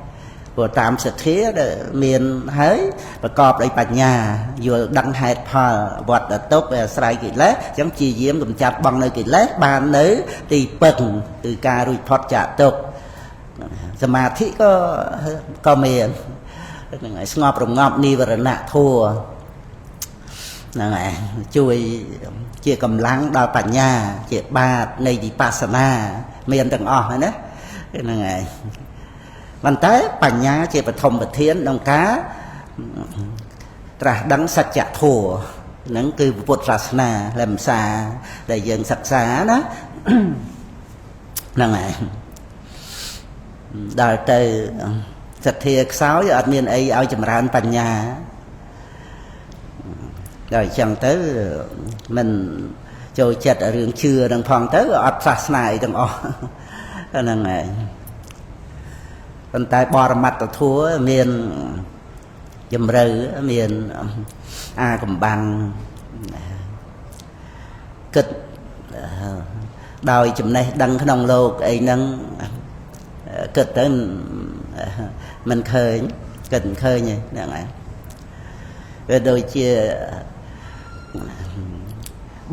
của tạm sự thế để miền hới và cọp đây bạch nhà vừa đăng hạt phà vọt đã tốt về sài kỹ lẽ giống chi diễm cầm chặt bằng nơi kỹ lẽ bàn nữ thì bận từ ca rồi phật trả tục mà thị có miền ngày ngọt đồng ngọt ni và nạ thua này chui chia cầm láng đào bạch nhà chia ba này thì pasana miền tầng o nữa này bàn tới bành nhá chỉ phải thông bậc thiên đồng cá trả đắng sạch chạ thua nắng cứ Phật sát na làm xa để dần sạch xá đó là này đời từ sạch thiệt sáu giờ admin ấy ao chầm ran bành nhà rồi chẳng tới mình trôi chật ở đường chưa đang phong tới ở sát này đang o là này tay bò mặt thua miền dầm rư miền cầm bằng kịch đòi chùm này đăng cái nông lô ấy nâng គិតទៅមិនឃើញគិតមិនឃើញទេហ្នឹងហើយវាដូចជា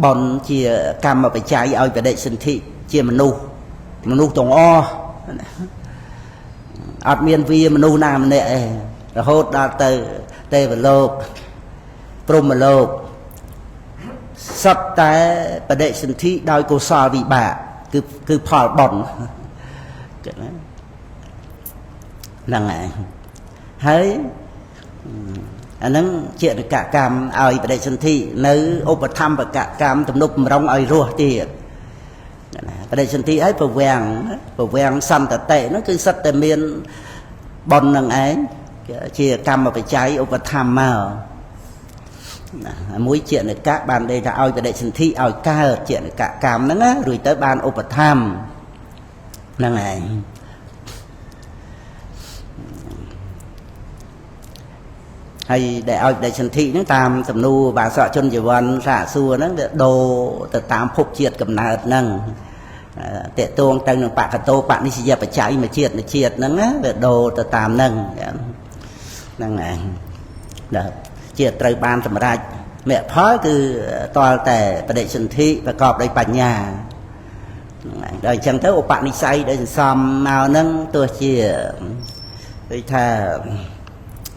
បនជាកម្មបច្ច័យឲ្យបដិសន្ធិជាមនុស្សទាំងអស់អត់មានវាមនុស្សណាម្នាក់ឯងរហូតដល់ទៅទេវលោកព្រហ្មលោកសត្វតែបដិសន្ធិដោយកុសលវិបាកគឺផលបុណ្យហ្នឹងហើយអាហ្នឹងជាកកម្មឲ្យបដិសន្ធិនៅឧបធម្មបកកម្មទំនុកបំរុងឲ្យរស់ទៀតបដិសន្ធិឲ្យប្រវាំងសន្តតិហ្នឹងគឺសិតតែមានបុណ្យនឹងឯងជាកម្មបច្ច័យឧបធម្មមកមួយជានិកៈបានដេកថាឲ្យបដិសន្ធិឲ្យកើតជានិកៈកម្មហ្នឹងណារួចទៅបានឧបធម្មហ្នឹងឯងហើយដែលឲ្យបដិសន្ធិហ្នឹងតាមសំណួរបាសកជនជីវ័នសាសួរហ្នឹងវាដូរទៅតាមភពជាតិកំណើតហ្នឹងតេតួងទៅនឹងបកតោបនិស្សយបច្ច័យមួយជាតិហ្នឹងណាវាដូរទៅតាមហ្នឹងហ្នឹងឯងដែលជាត្រូវបានសម្រេចមគ្គផលគឺតលតែបដិសន្ធិប្រកបដោយបញ្ញាដល់អញ្ចឹងទៅឧបនិស្ស័យដែលសន្សំមកហ្នឹងទោះជាដូចថា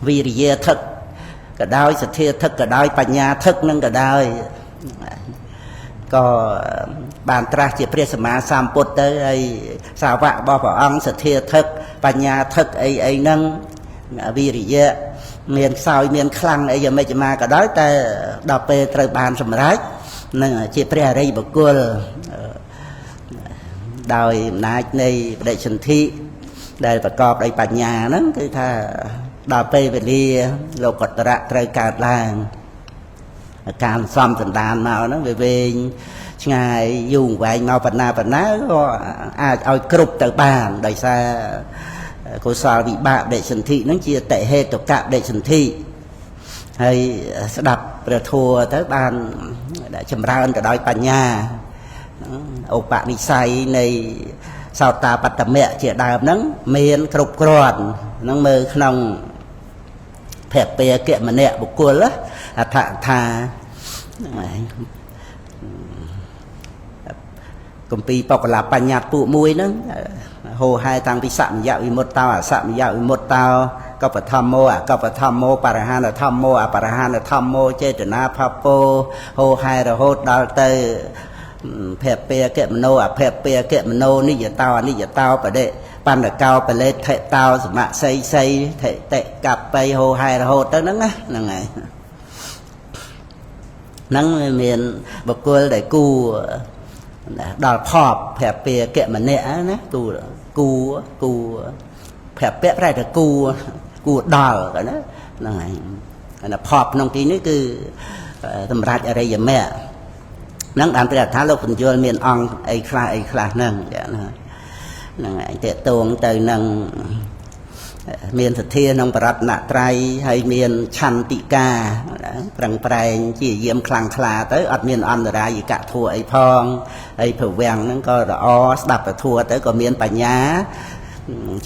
វិរិយាធិកក៏ដោយសទ្ធាធិកក៏ដោយបញ្ញាធិកហ្នឹងក៏ដោយក៏បានត្រាស់ជាព្រះសម្មាសម្ពុទ្ធទៅហើយសាវករបស់ព្រះអង្គសទ្ធាធិកបញ្ញាធិកអីហ្នឹងវិរិយៈមានខ្សោយមានខ្លាំងអីយ៉ាងម៉េចមកក៏ដោយតែដល់ពេលត្រូវបានសម្រេចនឹងជាព្រះអរិយបុគ្គលដោយអំណាចនៃបដិសន្ធិដែលប្រកបដោយបញ្ញាហ្នឹងគឺថាដល់ពេលវេលាលោកតរៈត្រូវកើតឡើងការសំសន្តានមកហ្នឹងវាវែងឆ្ងាយយូរវែងមកបណ្ណាក៏អាចឲ្យគ្រប់ទៅបានដោយសារកុសលវិបាកបដិសន្ធិហ្នឹងជាតិហេតុកៈបដិសន្ធិហើយស្ដាប់ព្រះធម៌ទៅបានចម្រើនទៅដោយបញ្ញាឧបនិស្ស័យនៃសោតាបត្តមៈជាដើមហ្នឹងមានគ្រប់គ្រាន់ហ្នឹងមើលក្នុងភពៈគមនៈបុគ្គលអដ្ឋថាគម្ពីរបកលបញ្ញត្តិពួកមួយហ្នឹងហោហែតាំងពីសមយវិមុតតោអសមយវិមុតតោកបធម្មោអកបធម្មោបរហានធម្មោអបរហានធម្មោចេតនាផពោហោហែរហូតដល់ទៅភពៈគមនោអភពៈគមនោនិយតោអនិយតោបដិបណ្ឌកោបលេថិតោសមស័យស័យថិតិកបៃហោហែរហូតទៅហ្នឹងណាហ្នឹងហើយហ្នឹងមានបុគ្គលដែលគូដល់ផប់ភពៈគមនៈណាគូភពៈប្រែថាគូដល់ណាហ្នឹងហើយអាផប់ក្នុងទីនេះគឺសម្រាប់អរិយមគ្គហ្នឹងបានព្រះថាលោកបញ្យលមានអង្គអីខ្លះហ្នឹងហ្នឹងឯងតេតួងទៅនឹងមានសទ្ធាក្នុងបរតនត្រ័យហើយមានឆន្តិកាប្រឹងប្រែងជាយាមខ្លាំងក្លាទៅអត់មានអន្តរាយិកធัวអីផងហើយប្រវាំងហ្នឹងក៏ល្អស្ដាប់ពធัวទៅក៏មានបញ្ញា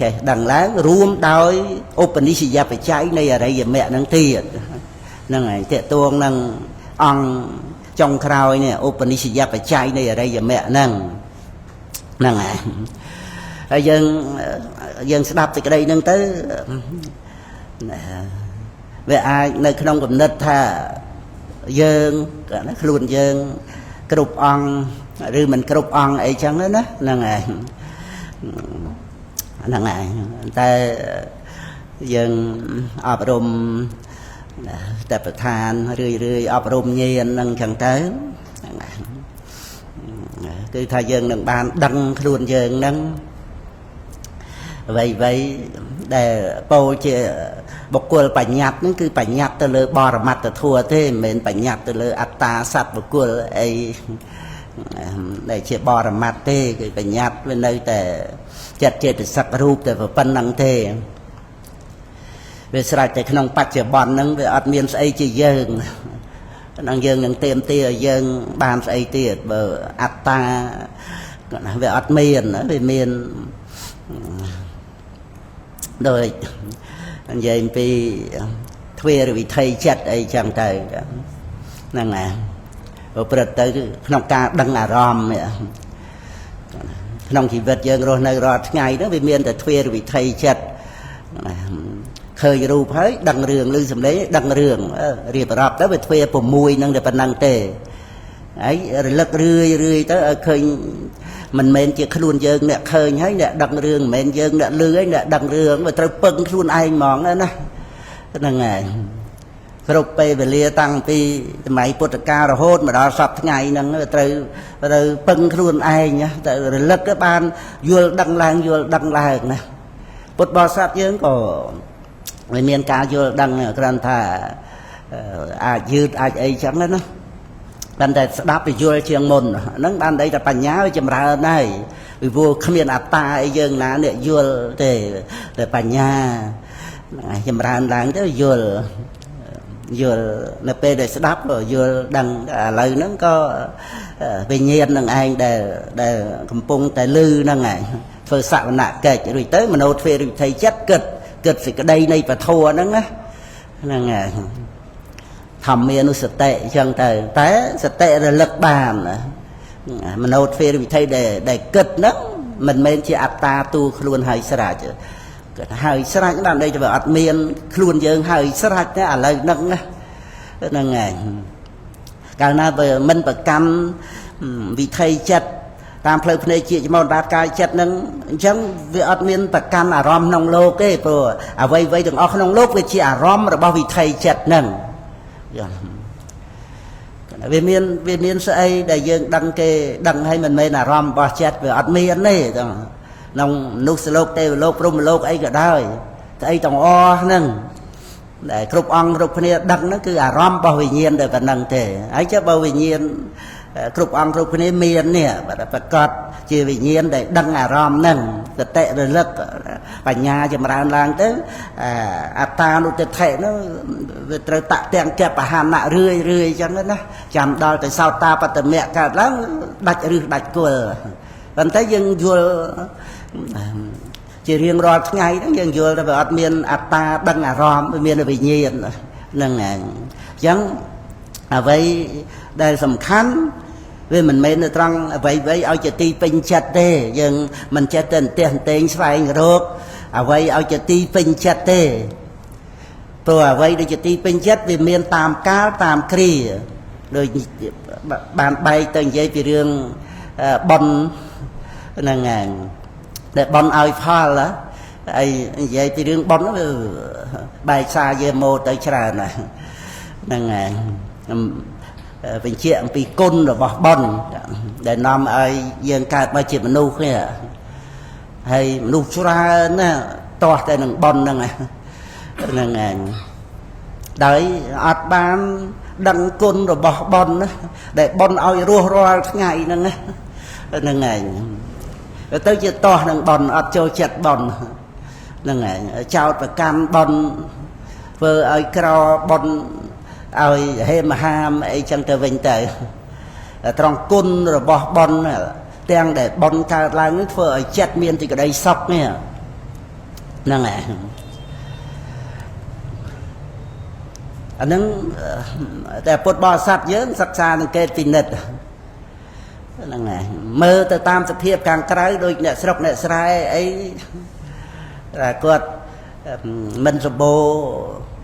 ចេះដឹងឡើងរួមដោយឧបនិស្សយបច្ច័យនៃអរិយមគ្គហ្នឹងទៀតហ្នឹងហើយតេតួងនឹងអង្គចុងក្រោយនេះឧបនិស្សយបច្ច័យនៃអរិយមគ្គហ្នឹងហើយហើយយើងស្ដាប់សេចក្តីហ្នឹងទៅវាអាចនៅក្នុងគំនិតថាយើងខ្លួនយើងគ្រប់អង្គឬមិនគ្រប់អង្គអីចឹងណាហ្នឹងហើយតែយើងអប់រំតែប្រធានរឿយអប់រំញាណហ្នឹងចឹងទៅគឺថាយើងនឹងបានដឹងខ្លួនយើងហ្នឹងអ្វីដែលពោលជាបុគ្គលបញ្ញត្តិហ្នឹងគឺបញ្ញត្តិទៅលើបរមត្តធัวទេមិនមែនបញ្ញត្តិទៅលើអត្តាសត្វបុគ្គលអីដែលជាបរមត្តទេគឺបញ្ញត្តិវានៅតែចិត្តចេតសិករូបតែប៉ុណ្្នឹងទេវាស្រេចតែក្នុងបច្ចុប្បន្នហ្នឹងវាអត់មានស្អីជាយើងហ្នឹងយើងនឹងเตรียมទាឲ្យយើងបានស្អីទៀតបើអត្តាវាអត់មានវាមាន rồi vậy vì thuê rồi bị thầy chết ấy chẳng tới năng nè rồi bật tới nông ca đăng à rom nông chỉ vật dân rồi nơi rồi ngày đó vì miền tại thuê rồi bị thầy chết khơi rùa thấy đăng rường lư sầm đấy đăng rường riệp rập đó về thuê bùm mùi năng để phần năng tề ấy rồi lật rươi tới khơi mình men chỉ luôn dân nè khơi thấy nè đăng rường men dân nè lư ấy nè đăng rường mà tôi pưng luôn ai mòn đó nè năng ngày rồi về lia tăng pi máy bột ca rồi hốt mà đó sập ngày năng rồi pưng luôn ai nhá rồi lật cái ban vô đăng làng nè bột bò sát dương có người miền ca vô đăng gran thà dư ấy chẳng đó nó ban đây đáp về vô trường môn nó ban đây là bản nhá với chấm ra này vì vua không miền ta ấy dương ná để vô để bản nhá chấm ra làng tới vô là pe để đáp rồi vô đăng lời nó có về nhiên đằng anh để cầm pung tại lư đằng này phơi sạo nạ kẹt rồi tới mà nốt phê rồi thầy chết cực thì cái đây này và thua nó á là thầm miên nó sệt tệ chân trời té sệt tệ rồi lực bàn mà nốt phê rồi thầy để cực nó mình men chỉ áp ta tu luôn hay sạch hơi sạch các bạn đây cho vợ miên luôn dương hơi sạch á lời nâng á nâng ngày càng na về mình bậc cam vì thầy chết tam phơi phơi chị mòn đạt cài chết nâng chẳng vì ở miền bậc cam à rom nông lô cái rồi vây đừng ở nông lô với chị à rom rồi bao vì thầy chết nâng về miền sẽ đại dương đăng hay mình mới là rom bao chết về ở miền này nông nút lô tê lô prom lô ấy cả đời ấy tổng o nâng để cướp ăn cướp này đăng nó cứ à rom bao vì nhiên để vận năng thể ấy chứ bao vì nhiên cướp ăn cướp này miền nè và cọt chỉ vì nhiên để đăng à rom nâng cái tệ rồi lực và nhà chỉ mà làm tới ta nó thể nó từ tạ tiền kẹp và hàn nạ rươi cho nó chạm đo tại sao ta bắt từ mẹ cả lắm đạch của còn thấy dân vua chỉ riêng rồi ngày đó dân vua là ở miền ta đăng à rom miền là vì nhiên nâng này chẳng vậy đây tầm khán vì mình mới được rằng vậy ao chỉ ti pin chặt thế nhưng mình chặt tiền xoay rồi vậy ao chỉ ti pin chặt thế rồi vậy để chỉ ti pin chặt vì miền tam cá tam kri rồi bàn bay từng dây vì riêng bòn nâng ngàn để bòn ao pha là ai vậy vì riêng bòn nó bài xa về mô tới trà này nâng ngàn vì chuyện vì côn rồi bỏ bòn để nằm ai dân cả ba chuyện mà nụ kia hay nụ ra nè to cái nằng bòn nằng đấy ạt ban đăng côn rồi bỏ bòn để bòn ai rùa ngày nằng ngày tới chuyện to nằng bòn ạt cho chặt bòn nằng ngày chào và cam bòn vừa ai cào bòn ai hem ham ấy chẳng trở về tới trong côn rồi bỏ bòn đang để bòn cả lại nước phở chết miên thì cái đây sọc nè năng này anh nângแต่ปวดบ่อสัตว์เยอะสักษาหนึ่งเกตตินิดnăng này mơ từ tamสภาพcàng cái đôi nè sọc nè sài ấy là quật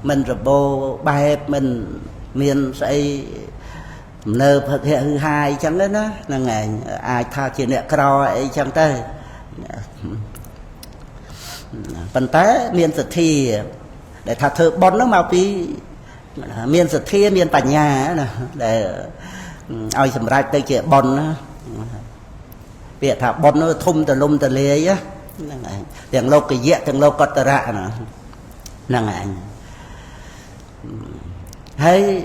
mình rồi bố bài mình miền xây nợ thực hiện hai chẳng đấy đó là ngày ai tha chuyện nè cò ấy chẳng tới phần té miền sật thi để thà thợ bón nó màu tí miền sật thi miền bản nhà nè để ai sầm ra tới chuyện bón việc thà bón nó thum từ lum từ lê á tiền lâu cái dẹ tiền lâu có tờ rạ nè là ngày hay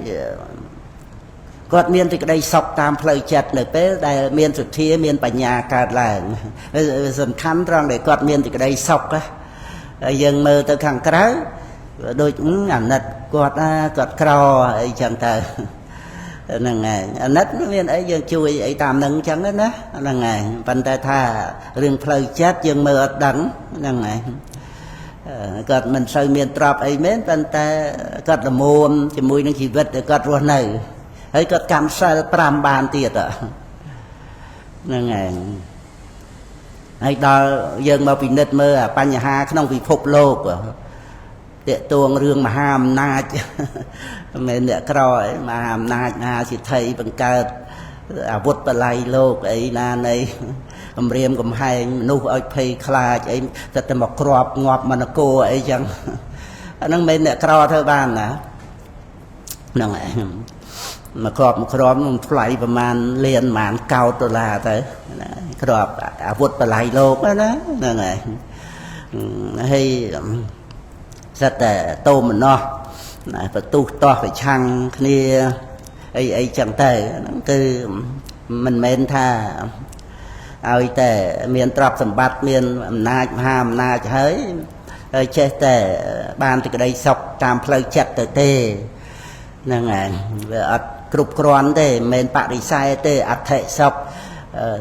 còn miền thì cái đây sọc tam phơi chặt này bé đây miềnสุดที่miền bản nhà cả là dần khăn rằng để còn miền thì cái đây sọc á dần mơ từ hàng cái đôi cũng ảnh nật quạt cò ấy chẳng tới là ngày nết miền ấy dần chui ấy tam nâng chẳng đó là ngày bàn tay tha riêng phơi chặt dần mơ đắng là ngày គាត់មិនសូវមានទ្រព្យអីមែនប៉ុន្តែគាត់ល្មមជាមួយនឹងជីវិតដែលគាត់រស់នៅហើយគាត់កម្មសិល5បានទៀតហ្នឹងហើយដល់យើងមកពិនិត្យមើលបញ្ហាក្នុងពិភពលោកតាក់ទងរឿងមហាអំណាចមិនមែនអ្នកក្រអីមហាអំណាចមហាសិទ្ធិបង្កើតអាវុធបល័យលោកអីណានៃគម្រាមកំហែងមនុស្សឲ្យភ័យខ្លាចអីតែតែមកគ្រាប់ងាប់មនគរអីចឹងអាហ្នឹងមិនអ្នកក្រធ្វើបានណាហ្នឹងឯងមកគ្រាប់មកគ្រាប់នឹងថ្លៃប្រហែលលានប្រហែលកោដុល្លារទៅគ្រាប់អាវុធបល័យលោកណាហ្នឹងឯងហើយសិតតែតោមនោះបន្ទុះតោះប្រឆាំងគ្នាអីចឹងទៅហ្នឹងគឺមិនមែនថាឲ្យតែមានទ្រព្យសម្បត្តិមានអំណាចមហាអំណាចហើយចេះតែបានសេចក្តីសុខតាមផ្លូវចិត្តទៅទេហ្នឹងហើយវាអត់គ្រប់គ្រាន់ទេមិនមែនបរិស័យទេអត្ថិសុខ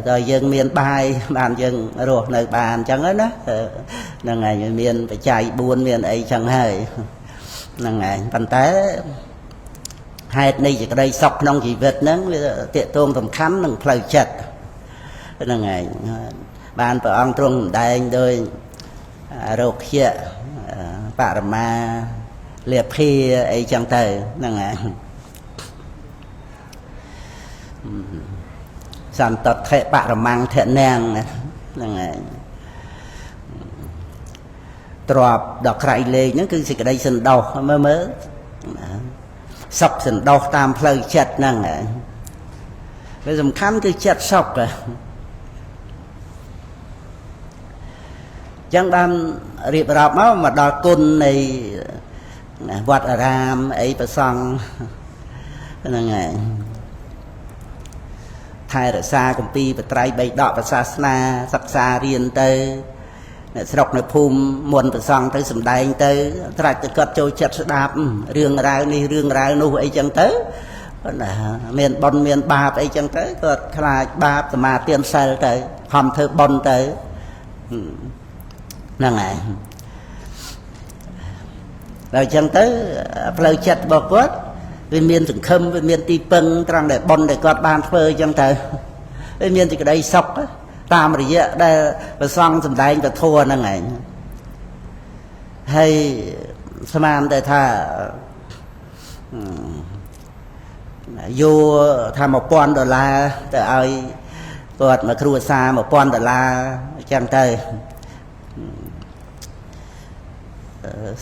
ដល់យើងមានបាយបានយើងរស់នៅបានអញ្ចឹងណាហ្នឹងហើយមានបច្ច័យ4មានអីចឹងហើយហ្នឹងហើយប៉ុន្តែហេតុនៃសេចក្តីសុខក្នុងជីវិតហ្នឹងវាទាក់ទងសំខាន់នឹងផ្លូវចិត្តហ្នឹងហើយបានព្រះអង្គទ្រង់សម្ដែងដោយរោគៈបរមាលាភាអីចឹងទៅហ្នឹងហើយសន្តតិបរមង្គធនាងហ្នឹងហើយទ្របដល់ក្រៃលែងហ្នឹងគឺសេចក្តីសន្តោសមើលសុខសន្តោសតាមផ្លូវចិត្តហ្នឹងហើយវាសំខាន់គឺចិត្តសុខចឹងបានរៀបរាប់មកដល់គុណនៃវត្តអារាមអីប្រសង់ហ្នឹងហើយថែរក្សាគម្ពីរបត្រៃបិដកសាសនាសិក្សារៀនទៅអ្នកស្រុកនៅភូមិមុនប្រសង់ទៅសំដែងទៅត្រាច់ទៅគាត់ចូលចិត្តស្ដាប់រឿងរ៉ាវនេះរឿងរ៉ាវនោះអីចឹងទៅមានបុណ្យមានបាបអីចឹងទៅគាត់ខ្លាចបាបសមាទានសិលទៅខំធ្វើបុណ្យទៅហ្នឹងហើយដល់ចឹងទៅផ្លូវចិត្តរបស់គាត់វាមានសង្ឃឹមវាមានទីពឹងត្រង់ដែលបុណ្យដែលគាត់បានធ្វើចឹងទៅវាមានសេចក្តីសុខតាមរយៈដែលព្រះសង្ឃសម្ដែងពធហ្នឹងឯងហើយស្មានតែថាយកថា$1000ទៅឲ្យគាត់មកគ្រួសារ$1000អញ្ចឹងទៅ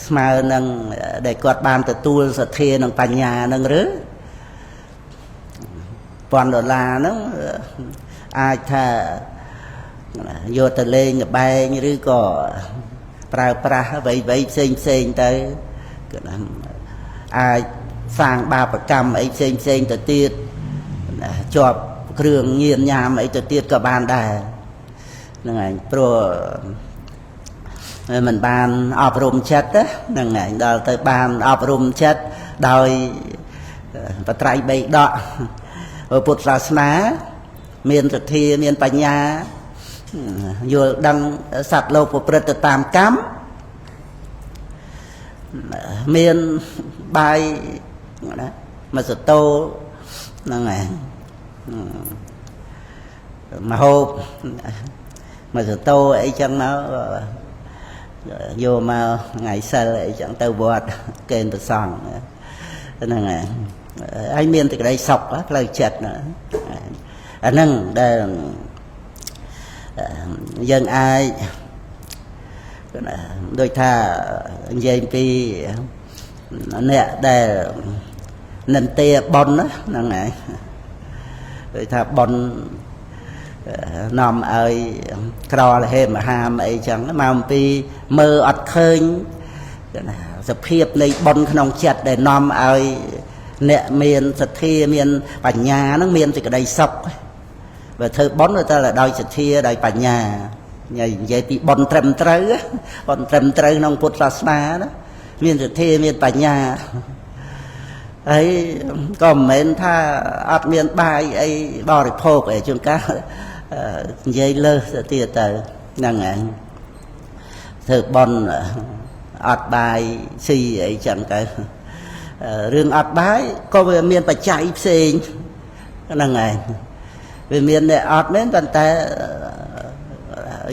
ស្មើនឹងដែលគាត់បានទទួលសទ្ធានិងបញ្ញានឹងឬ$1000ហ្នឹងអាចថាយកទៅលេងល្បែងឬក៏ប្រើប្រាស់អ្វីៗផ្សេងទៅគឺអាចសាងបាបកម្មអីផ្សេងទៅទៀតជាប់គ្រឿងញៀនញ៉ាំអីទៅទៀតក៏បានដែរហ្នឹងហើយព្រោះមិនបានអប់រំចិត្តហ្នឹងហើយដល់ទៅបានអប់រំចិត្តដោយបត្រៃបិដកពុទ្ធសាសនាមានសទ្ធាមានបញ្ញាយល់ដឹងសត្វលោកប្រព្រឹត្តទៅតាមកម្មមានបាយណាមកសតោហ្នឹងហើយមហូបមកសតោអីចឹងមកយកមកថ្ងៃសិលអីចឹងទៅវត្តកេណ្ឌប្រសង់ហ្នឹងហើយមានតែក្តីសុខផ្លូវចិត្តអាហ្នឹងដែលយើងអាចដូចថានិយាយពីអ្នកដែលនិន្ទាបុណ្យហ្នឹងហើយដូចថាបុណ្យនាំឲ្យក្រលហេមហាមអីចឹងមកអំពីមើលអត់ឃើញសភាពនៃបុណ្យក្នុងចិត្តដែលនាំឲ្យអ្នកមានសទ្ធាមានបញ្ញាហ្នឹងមានសេចក្តីសុខបើធ្វើបុណ្យទៅតែដោយសទ្ធាដោយបញ្ញានិយាយពីបុណ្យត្រឹមត្រូវបុណ្យត្រឹមត្រូវក្នុងពុទ្ធសាសនាណាមានសទ្ធាមានបញ្ញាហើយក៏មិនមែនថាអត់មានបាយអីបរិភោគអីជួនកាលនិយាយលើសទៅទៀតទៅហ្នឹងហើយធ្វើបុណ្យ អត់បាយស៊ីអីចឹងទៅរឿងអត់បាយក៏វាមានបច្ច័យផ្សេងហ្នឹងហើយវាមានអ្នកអត់មែនប៉ុន្តែ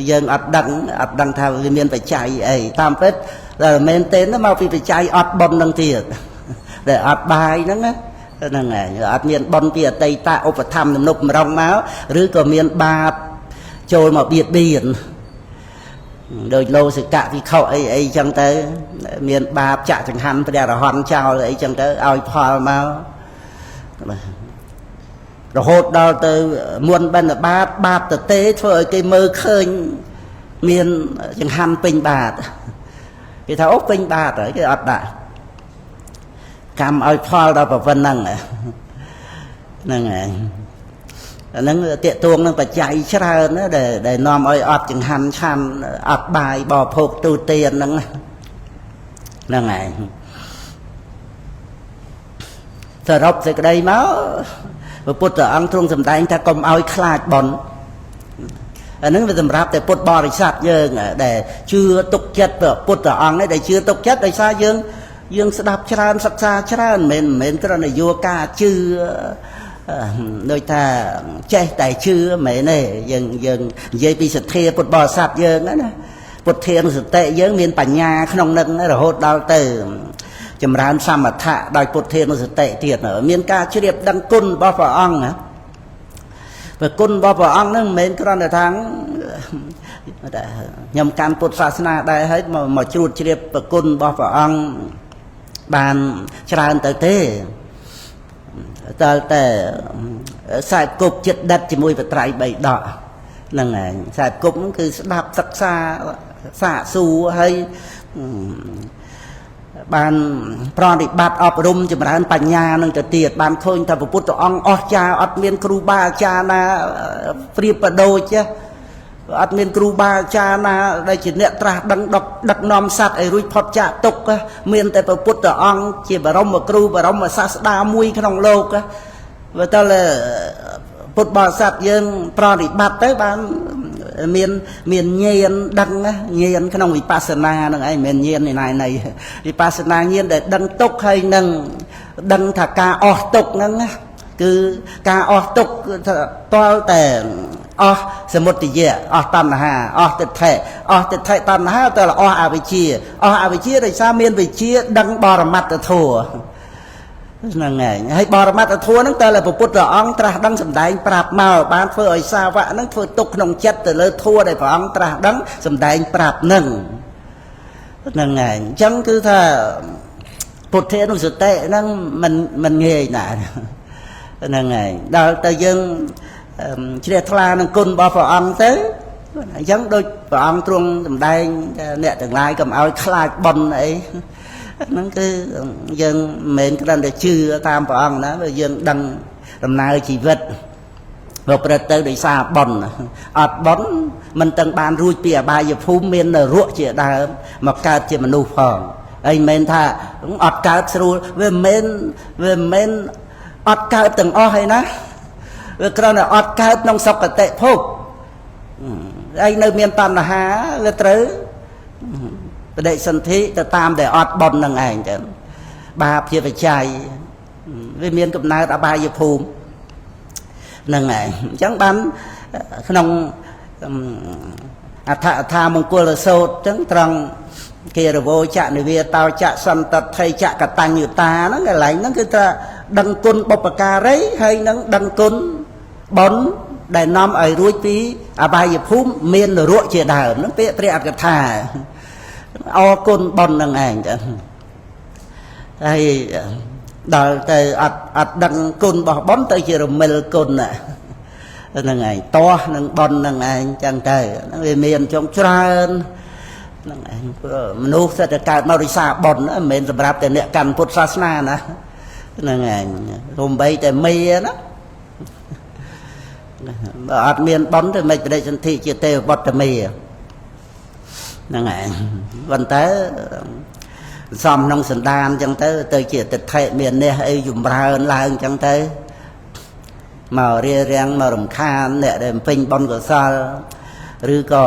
យើងអត់ដឹងថាវាមានបច្ច័យអីតាមពិតតែមែនទេមកពីបច្ច័យអត់ប៉ុននឹងទៀតដែលអត់បាយហ្នឹងហ្នឹងហើយអត់មានប៉ុនពីអតីតឧបត្ថម្ភទំនុកម្រងមកឬក៏មានបាបចូលមកបៀតបៀនដោយលោសិកៈវិខុអីចឹងទៅមានបាបចាក់ចង្ហាន់ព្រះរហន្តចោលអីចឹងទៅឲ្យផលមករហូតដល់ទៅមុនបណ្ឌបាបទៅទេធ្វើឲ្យគេមើលឃើញមានចង្ហាន់ពេញបាតគេថាអូពេញបាតហើយគេអត់ដាក់កម្មឲ្យផលដល់ប៉ុណ្ណឹងហ្នឹងហើយអាហ្នឹងតាកទួងនឹងបច្ច័យច្រើនណាដែលនាំឲ្យអត់ចង្ហាន់ឆាន់អត់បាយបរិភោគទូទានហ្នឹងហ្នឹងហើយសរុបសេចក្តីមកព្រះពុទ្ធអង្គទ្រង់សម្ដែងថាកុំឲ្យខ្លាចបន់អាហ្នឹងវាសម្រាប់តែពុទ្ធបរិស័ទយើងដែលជឿទុកចិត្តព្រះពុទ្ធអង្គនេះដែលជឿទុកចិត្តដោយសារយើងស្ដាប់ច្រើនសិក្សាច្រើនមិនមែនគ្រាន់តែយកការជឿដោយថាចេះតែជឿមែនទេយើងនិយាយពីសទ្ធាពុទ្ធបរិស័ទយើងណាពុទ្ធានុសតិយើងមានបញ្ញាក្នុងនឹងរហូតដល់ទៅចម្រើនសមថៈដោយពុទ្ធានុសតិទៀតមានការជ្រាបដឹងគុណរបស់ព្រះអង្គណាព្រះគុណរបស់ព្រះអង្គហ្នឹងមិនមែនគ្រាន់តែថាខ្ញុំកាន់ពុទ្ធសាសនាដែរហើយមកជ្រួតជ្រាបព្រះគុណរបស់ព្រះអង្គបានច្រើនទៅទេតែខ្សែគប់ចិត្តដិតជាមួយបត្រៃបីដកហ្នឹងហើយខ្សែគប់ហ្នឹងគឺស្ដាប់សិក្សាសាកសួរហើយបានប្រតិបត្តិអប់រំចម្រើនបញ្ញានឹងទៅទៀតបានឃើញថាព្រះពុទ្ធអង្គអស្ចារ្យអត់មានគ្រូបាអាចារ្យណាប្រៀបប្រដូចទេអត់មានគ្រូបាអាចារ្យណាដែលជាអ្នកត្រាស់ដឹងដឹកនាំសត្វឲ្យរួចផុតចាកទុក្ខមានតែព្រះពុទ្ធអង្គជាបរមគ្រូបរមសាស្តាមួយក្នុងលោកបើតើពុទ្ធបរិស័ទយើងប្រតិបត្តិទៅបានមានញាណដឹងញាណក្នុងវិបស្សនាហ្នឹងឯងមិនមែនញាណនៃណៃវិបស្សនាញាណដែលដឹងទុក្ខហើយនឹងដឹងថាការអស់ទុក្ខហ្នឹងគឺការអស់ទុក្ខតលតែអស់សមុទយៈអស់តណ្ហាអស់ទិដ្ឋិតណ្ហាទៅអស់អវិជ្ជាដោយសារមានវិជ្ជាដឹងបរមត្តធម៌ហ្នឹងហើយបរមត្តធម៌ហ្នឹងតើព្រះពុទ្ធអង្គត្រាស់ដឹងសម្ដែងប្រាប់មកបានធ្វើឲ្យសាវកហ្នឹងធ្វើទុកក្នុងចិត្តទៅលើធម៌ដែលព្រះអង្គត្រាស់ដឹងសម្ដែងប្រាប់ហ្នឹងហ្នឹងហើយអញ្ចឹងគឺថាពុទ្ធានុសតិហ្នឹងមិនងាយណាស់ហ្នឹងហើយដល់ទៅយើងជ្រះថ្លានឹងគុណរបស់ព្រះអង្គទៅអញ្ចឹងដូចព្រះអង្គទ្រង់សម្ដែងអ្នកទាំងឡាយកុំឲ្យខ្លាចបុណ្យអីហ្នឹងគឺយើងមិនមែនគ្រាន់តែជឿតាមព្រះអង្គណាបើយើងដឹងដំណើរជីវិតប្រព្រឹត្តទៅដោយសារបុណ្យអត់បុណ្យមិនទាំងបានរួចពីអបាយភូមិមាននរកជាដើមមកកើតជាមនុស្សផងហើយមិនមែនថាអត់កើតស្រួលវាមិនមែនអត់កើតទាំងអស់ហើយណាវាគ្រាន់តែអត់កើតក្នុងសុគតិភពហើយនៅមានតណ្ហាវាត្រូវបដិសន្ធិទៅតាមដែលអត់បុណ្យនឹងឯងចឹងបាបជាបច្ច័យវាមានកំណើតអបាយភូមិនឹងឯងអញ្ចឹងបានក្នុងអដ្ឋមង្គលសោតចឹងត្រង់គេរវោចនិវាតោចសន្តថៃចកតញ្ញុតាហ្នឹងកន្លែងហ្នឹងគឺថាដឹងគុណបុព្វការីហើយនឹងដឹងគុណបុណ្យដែលនាំឲ្យរួចពីអបាយភូមិមាននរកជាដើមហ្នឹងពាក្យព្រះអក្សថាអរគុណបុណ្យនឹងឯងចឹងហើយដល់ទៅអត់ដឹងគុណរបស់បុណ្យទៅជារមិលគុណហ្នឹងឯងតោះនឹងបុណ្យនឹងឯងចឹងទៅហ្នឹងវាមានចុងច្រើនហ្នឹងឯងមនុស្សសិតតែកើតមកដោយសារបុណ្យមិនមែនសម្រាប់តែអ្នកកាន់ពុទ្ធសាសនាណាហ្នឹងឯងរំបីតែមេណាបើអត់មានបុណ្យទៅមិនបដិសន្ធិជាទេវបុត្រមេហ្នឹងឯងប៉ុន្តែសំក្នុងសន្តានអញ្ចឹងទៅជាទិដ្ឋិមាននេះអីចម្រើនឡើងអញ្ចឹងទៅមករារាំងមករំខានអ្នកដែលពេញបុណ្យកុសលឬក៏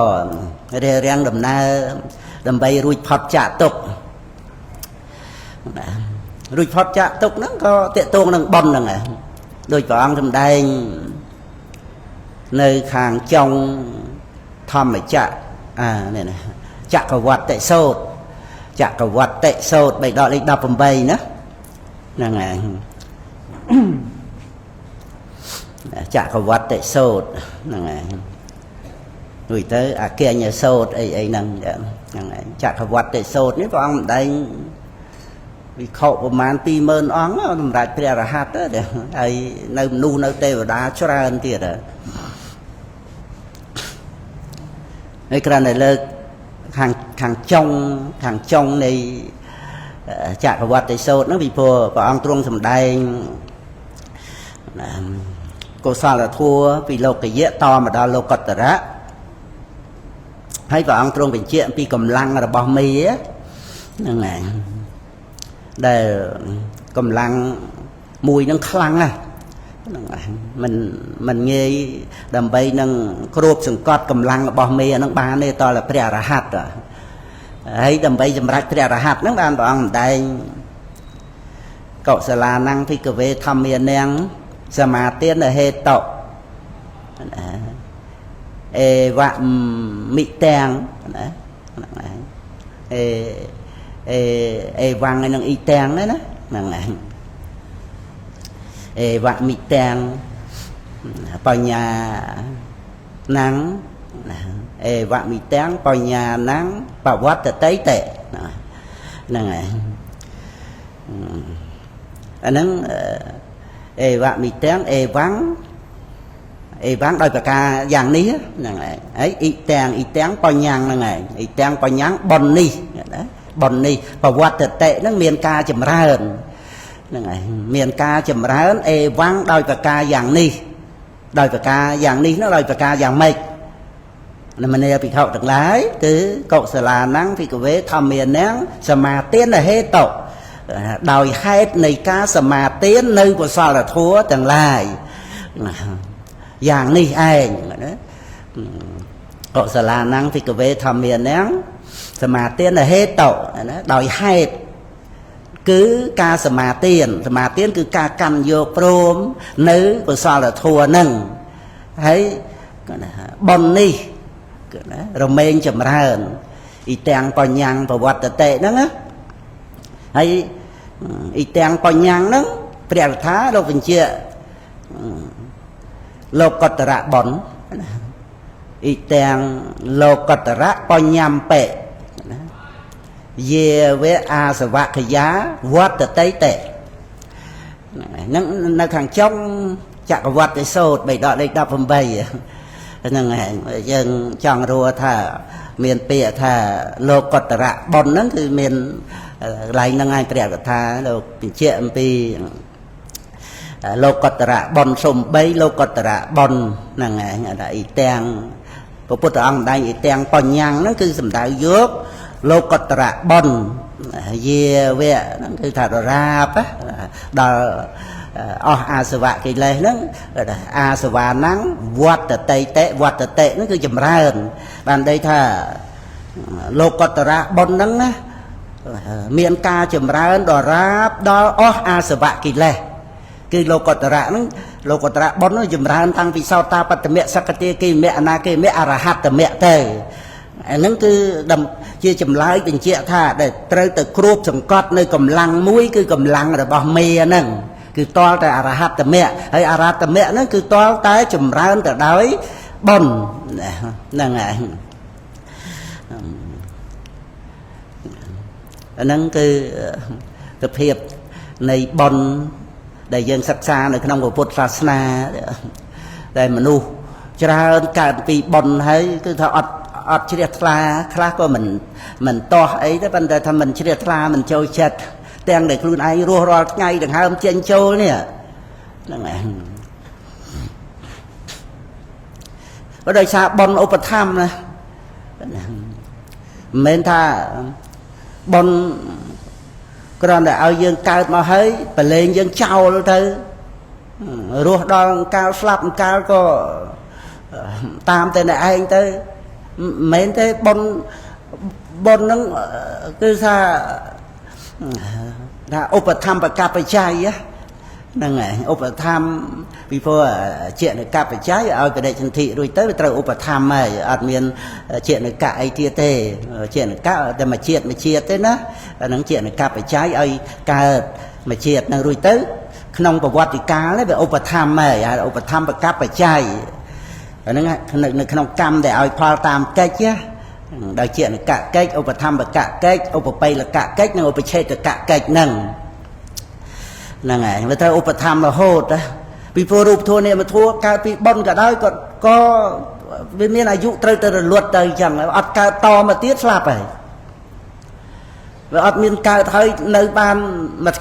រារាំងដំណើរ đầm bay ruồi phật chạ tục ruồi phật chạ tục nó có tiện tuông nâng bòn nâng à đôi vợ ông trong đây nơi khang trong thăm phải chạ này này chạ cầu vật tệ sốt chạ cầu vật tệ sốt bày đọ lịch đọc phẩm bày nữa nè này chạ cầu vật tệ sốt nè này người tới kia nhà sốt ấy nâng chạ cầu vật tệ sốt nếu vợ ông đây vì khổ của màn tì mơn óng nó rạch bia ra hạt đó để ai nơi nu nơi tê và đá cho ra hơn tiệt cái cái này là hàng trong này chả có vật để sốt nó bị phô và ông trung sầm đây cô sao là thua vì lô cái dễ to mà đó lô cật ra hay và ông trung bị chuyện vì cầm lăng là bao mì á này để cầm lăng mùi nó khăng à mình nghe đầm bay nâng cướp sừng cọt cầm lăng bỏ mì nó ba này to là bia ra hạt rồi ấy đầm bay chầm rạch bia ra hạt nó ban bọn đây cậu sẽ là năng phi cơ về thăm miền neng sẽ mà tiến là hệ tộc vạn mị tang vang cái năng y tang đấy đó vạn mị tang bao nhà nắng vạn mị tang bao nhà nắng bảo vắt là tế tệ này anh nắng vạn mị tang vắng đôi ca giang ní ấy y tang bao nhang này y tang bao nhang bon ni bảo vắt là tệ nó miền ca chầm ra hơn miền ca chầm ra hơn vắng đôi ca giang ní đôi ca giang ní nó đôi ca giang mệt là mình bị hậu được lái cứ cậu sẽ là nắng thì có vế thầm miền nén sẽ mà tiến là hết tộc đòi hết này ca sẽ mà tiến nơi của sao là thua chẳng lại giang ní ai cậu sẽ là nắng thì có vế thầm miền nén sẽ mà tiến là hết tộc đòi hết cứ ca sẽ mà tiến cứ ca căn vô prom nữ của sao là thua nâng thấy bon ni rồi men chầm ra hơn y tang bao nhang và vật tệ đó á hay y tang bao nhang đó bèo thá đâu bình chia lô cọt rạ bẩn y tang lô cọt rạ bao nham pệ về với a sờ vạ cái giá vật tệ tệ nó thằng trong chả có vật để sốt bày đọ đây đọc phẩm bày nên dân chọn rùa thà miền bìa thà lô cọt rạ bòn nó thì miền lại năng ai bèo thà lô chuyện pi lô cọt rạ bòn sùng bay lô cọt rạ bòn năng ai tang bộ phật ông đây tang bòn nhang nó cứ sầm đại dước lô cọt rạ bòn về về nó cứ thà rạp á đò a sờ vạ cái lê nó a sờ vạ nắng vót tệ nó cứ chầm ra hơn bàn đây thà lô cọt ra bon nắng á miền ca chầm ra hơn đò ráp đò a sờ vạ cái lê cái lô cọt ra bon nó chầm ra hơn tăng vì sao ta bắt mẹ sakati cái mẹ arahat mẹ tề nó cứ đầm chia chầm lái tình chia thà để tới từ cướp sừng cọt nơi cầm lăng mũi cứ cầm lăng rồi bỏ mì nâng cứ to tại arahat mẹ hay arahat mẹ nó cứ to tái chùm ra từ đói bồn nè nâng cứ tập hiệp này bồn để dân sắc xa này trong của Phật Pháp na để mà nu cho ra cả vì bồn hay cứ thọ ọt chia la khác của mình to ấy đó vấn đề thằng mình chia la mình chơi chết tiền để luôn ai rùa rò ngay đừng hai ông trên châu nè ở đây xa bon ốp tham nè mình tha bon còn để ao dương cao mà thấy phải lên dương trâu luôn thôi rùa đo cao flap cao có tam tên này anh tới mấy thế bon bon nâng cứ sa là ốp tham và cà phê chay á nâng này ốp tham before chuyện này cà phê chay ở cái đại chân thị rồi tới từ ốp tham này admin chuyện này cả ai tia tê chuyện này cả để mà chia tới nó nâng chuyện này cà phê chay ai cả mà chia nâng rồi tới không có vật thì cá lấy về ốp tham này ốp tham và cà phê chay nâng không cam để ai pha tam cái chứ đại chuyện là cả cách ông tham và cả cách ông bay là cả cách nhưng ông chơi là cả cách nâng này người ta ông tham là hốt á vì phô rụp thua này mà thua cả vì bon cả đó còn có bên miền ai dụ từ luật từ chẳng là cả to mà tiết slap này và ở miền cao thấy nơi ban mà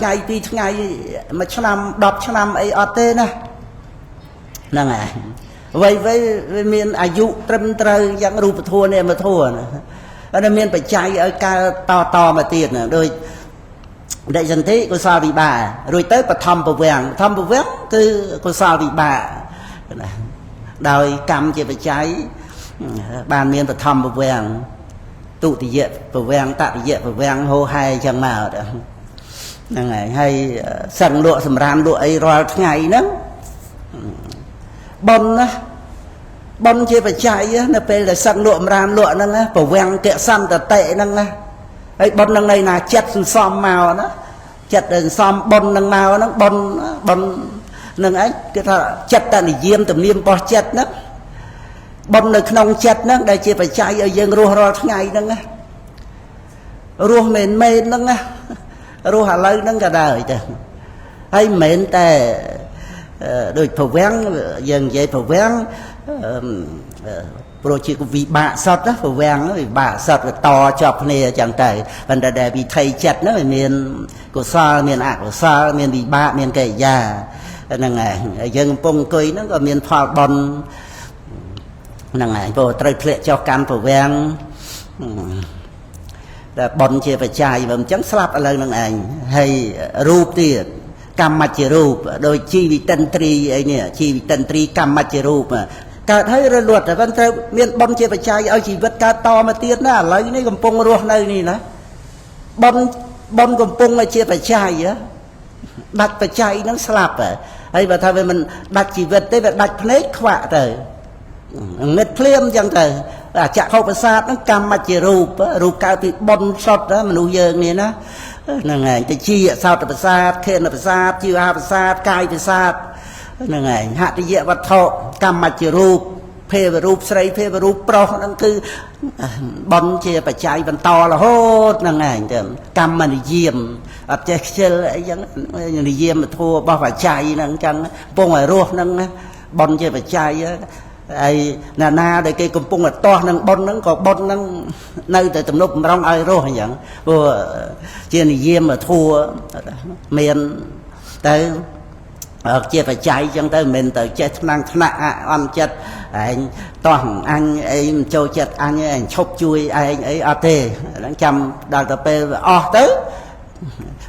ngày mà năm đọc năm ấy ở tên nè này vậy với miền ai dụ trâm trời chẳng rụp thua này mà thua ở miền phải chạy ở ca to mà tiền rồi đại dân thế có sao bị bà rồi tới và thăm bờ vàng cứ có sao bị bà đòi cầm chỉ phải chạy bàn miền phải thăm bờ vàng tụ thì dẹp bờ vàng tạ thì dẹp bờ vàng hô hai chẳng nào đó này hay sẵn lụa sầm ran lụa ấy rồi ngày đó bon chia phải chạy á nó về là sẵn lụa ran lụa nâng á bờ vàng kẹo xăm tờ tệ nâng á ấy bon nâng này là chặt xóm màu đó chặt đền xóm bon nâng màu nó bon nâng ấy cái thà chặt ta để diêm tầm niêm bò chặt đó bon nơi không chặt đó đây chia phải chạy ở dân rùa rồi ngày nâng á rùa mền nâng á rùa hà lây nâng cả đời chứ hay mền tè đôi phổ vang dần dậy phổ vang rồi chỉ có vì bạ sọt đó phổ vang nó vì bạ sọt là to chọc này chẳng trời vấn đề để bị thầy chặt nó miền của sa miền ạc của sa miền bị bạ miền kẻ già năng này dân pông cây nó có miền phò bon năng này vô trời lệ cho can phổ vang bon chia phải chạy và chẳng slap ở lần năng này hay rụp tiền cam mạch rụp đôi chi bị tân tri ấy nè chi bị tân tri cam mạch rụp mà cả thấy rồi luật là vẫn theo miền bon chia phải chạy ở chỉ vật cá to mà tiền đó lấy cái cầm pông ruột nơi này nè bon cầm pông là chia phải chạy á đặt phải chạy nó slap à hay và thay vì mình đặt chỉ vật tới đặt plate khỏa rồi mệt phèm chẳng trời chả không phải sát nó cam mạch rụp cao thì bon sọt đó mình nuôi dường này nó này cái chi sao phải sát khen là phải sát chưa phải sát cai phải sát này hạ cái dễ vật thọ cam mạch rụp phê và rụp sấy phê và rụp pro nó cứ bon chia phải chạy vẫn to là hốt này cam mà diêm ở trên chơi ấy chẳng diêm mà thua bao phải chạy nó chẳng bông ngoài ruột nó bon chia phải chạy ai na để cây cục pung là to nâng bon nâng còn bon nâng nơi từ tầm nút rong ai rồi hay chẳng vừa trên diêm mà thua miền tới chia phải chạy chẳng tới mình tới chết năng nặng ăn chết anh toàn anh ấy châu chết anh chốc chui anh ấy at đang chăm đào tập tới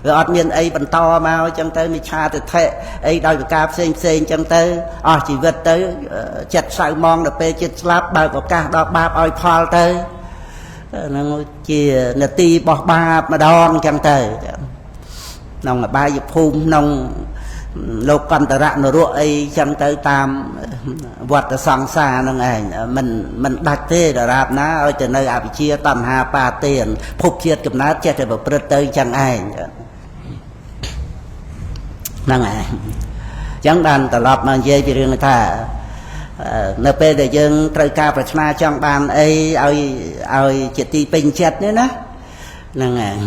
rồi ở miền ấy bận to mau chẳng tới mi cha từ thệ ấy đòi cà xên chẳng tới chỉ vật tới chặt sợi mong là pe chặt slap bao có cả đo ba oi phal tới nó chia là ti bỏ ba mà đòn chẳng tới nông là ba dịp phun nông lục con tờ rạng nó ruộng ấy chẳng tới tam vật là song xa nó này mình đặt thế là rạp ná ở trên nơi áp chia tầm hà ba tiền phục chiết cầm nát chết rồi bảo tới chẳng ai năng này chẳng đàn tờ lọt mà dây vì riêng người ta nợ bê để dân trời cao và chna trong bàn ấy ơi chỉ tì bình chết nữa đó năng này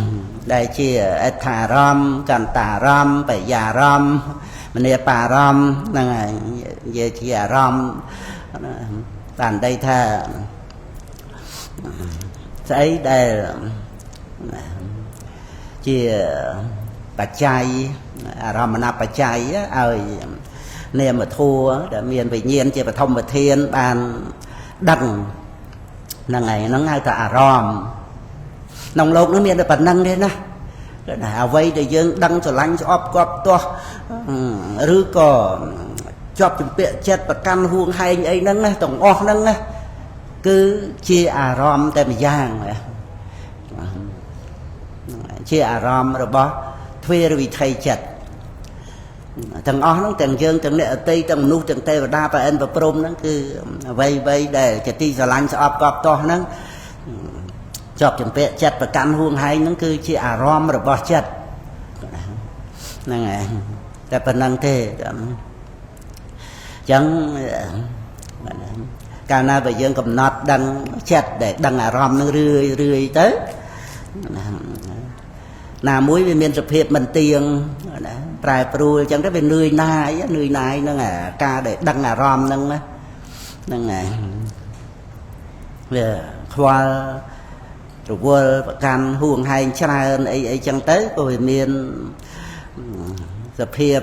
đây chia thả rom cần tả rom phải già rom mình nè bà rom năng này về chia rom tàn đây tha ấy đây chia bà chay Ramana Pachai ơi niềm mà thua để miền về nhiên chỉ phải thông về thiên bàn đằng là ngày nó ngay tại Aram nông lộc nó miền là bản năng đấy nè là vây để dân đăng cho lanh cho ốp cọp to rứ cò chọp chụp bẹ chết và căn huông hai anh ấy nâng tổng o nâng cứ chia Aram tại mà giang ជាអារម្មណ៍របស់ទ្វេរវិថីចិត្តទាំងអស់ហ្នឹងទាំងយើងទាំងអ្នកអតីតទាំងមនុស្សទាំងទេវតាប្រអិនប្រព្រំហ្នឹងគឺអ្វីដែលជាទីស្រឡាញ់ស្អប់កប់តោះហ្នឹងជាប់ចម្ពាក់ចិត្តប្រកាន់ហួងហែងហ្នឹងគឺជាអារម្មណ៍របស់ចិត្តហ្នឹងហើយតែប៉ុណ្្នឹងទេអញ្ចឹងកាលណាបើយើងកំណត់ដឹងចិត្តដែលដឹងអារម្មណ៍នឹងរឿយទៅណាមួយវាមានសភាពមិនទៀងណាប្រែប្រួលអញ្ចឹងទៅវានឿយណាយហ្នឹងការដែលដឹងអារម្មណ៍ហ្នឹងហ្នឹងហើយវាខ្វល់រវល់ប្រកាន់ហួងហែងច្រើនអីចឹងទៅក៏វាមានសភាព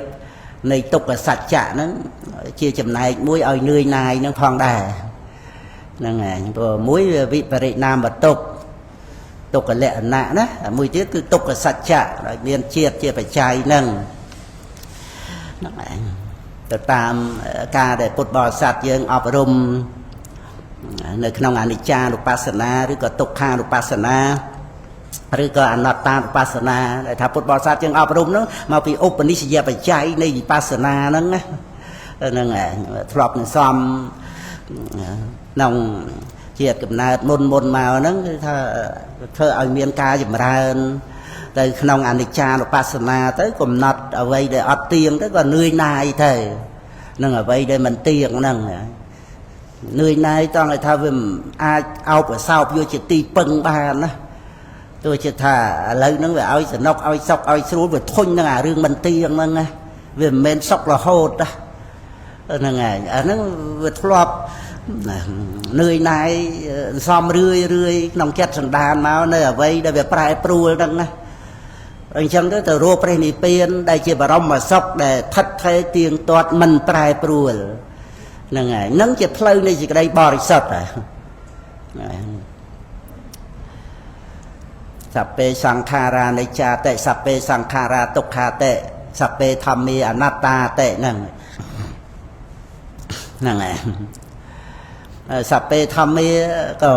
នៃទុក្ខសច្ចៈហ្នឹងជាចំណែកមួយឲ្យនឿយណាយហ្នឹងផងដែរហ្នឹងហើយព្រោះមួយវាវិបរិណាមទុក្ខទុក្ខលក្ខណៈណាមួយទៀតគឺទុក្ខសច្ចៈដែលមានជាតិជាបច្ច័យហ្នឹងហ្នឹងឯងទៅតាមការដែលពុទ្ធបរិស័ទយើងអប់រំនៅក្នុងអនិច្ចានុបស្សនាឬក៏ទុក្ខានុបស្សនាឬក៏អនត្តានុបស្សនាដែលថាពុទ្ធបរិស័ទយើងអប់រំហ្នឹងមកពីឧបនិស្សយបច្ច័យនៃវិបស្សនាហ្នឹងណាហ្នឹងឯងធ្លាប់នឹងសំក្នុងជាតិកំណើតមុនមកហ្នឹងគឺថាធ្វើឲ្យមានការចម្រើនទៅក្នុងអនិច្ចានុបស្សនាទៅកំណត់អ្វីដែលអត់ទៀងទៅក៏នឿយណាយទៅនឹងអ្វីដែលមិនទៀងហ្នឹងនឿយណាយតោះឲ្យថាវាអាចអោបសោបយកជាទីពឹងបានណាទោះជាថាឥឡូវហ្នឹងវាឲ្យសនុកឲ្យសុខឲ្យស្រួលវាធុញនឹងអារឿងមិនទៀងហ្នឹងណាវាមិនមែនសុខរហូតហ្នឹងហើយអាហ្នឹងវាធ្លាប់នឿយណាយសំរឿយក្នុងចិត្តសន្តានមកនៅអ្វីដែលវាប្រែប្រួលហ្នឹងណាអញ្ចឹងទៅរកព្រះនិព្វានដែលជាបរមសុខដែលថិតថេរទៀងទាត់មិនប្រែប្រួលហ្នឹងហើយហ្នឹងជាផ្លូវនៃសេចក្តីបរិសុទ្ធសព្ពេសង្ខារានិច្ចាតិសព្ពេសង្ខារាទុក្ខាតិសព្ពេធម្មាអនត្តាតិហ្នឹងហើយសព្ពេធម្មាក៏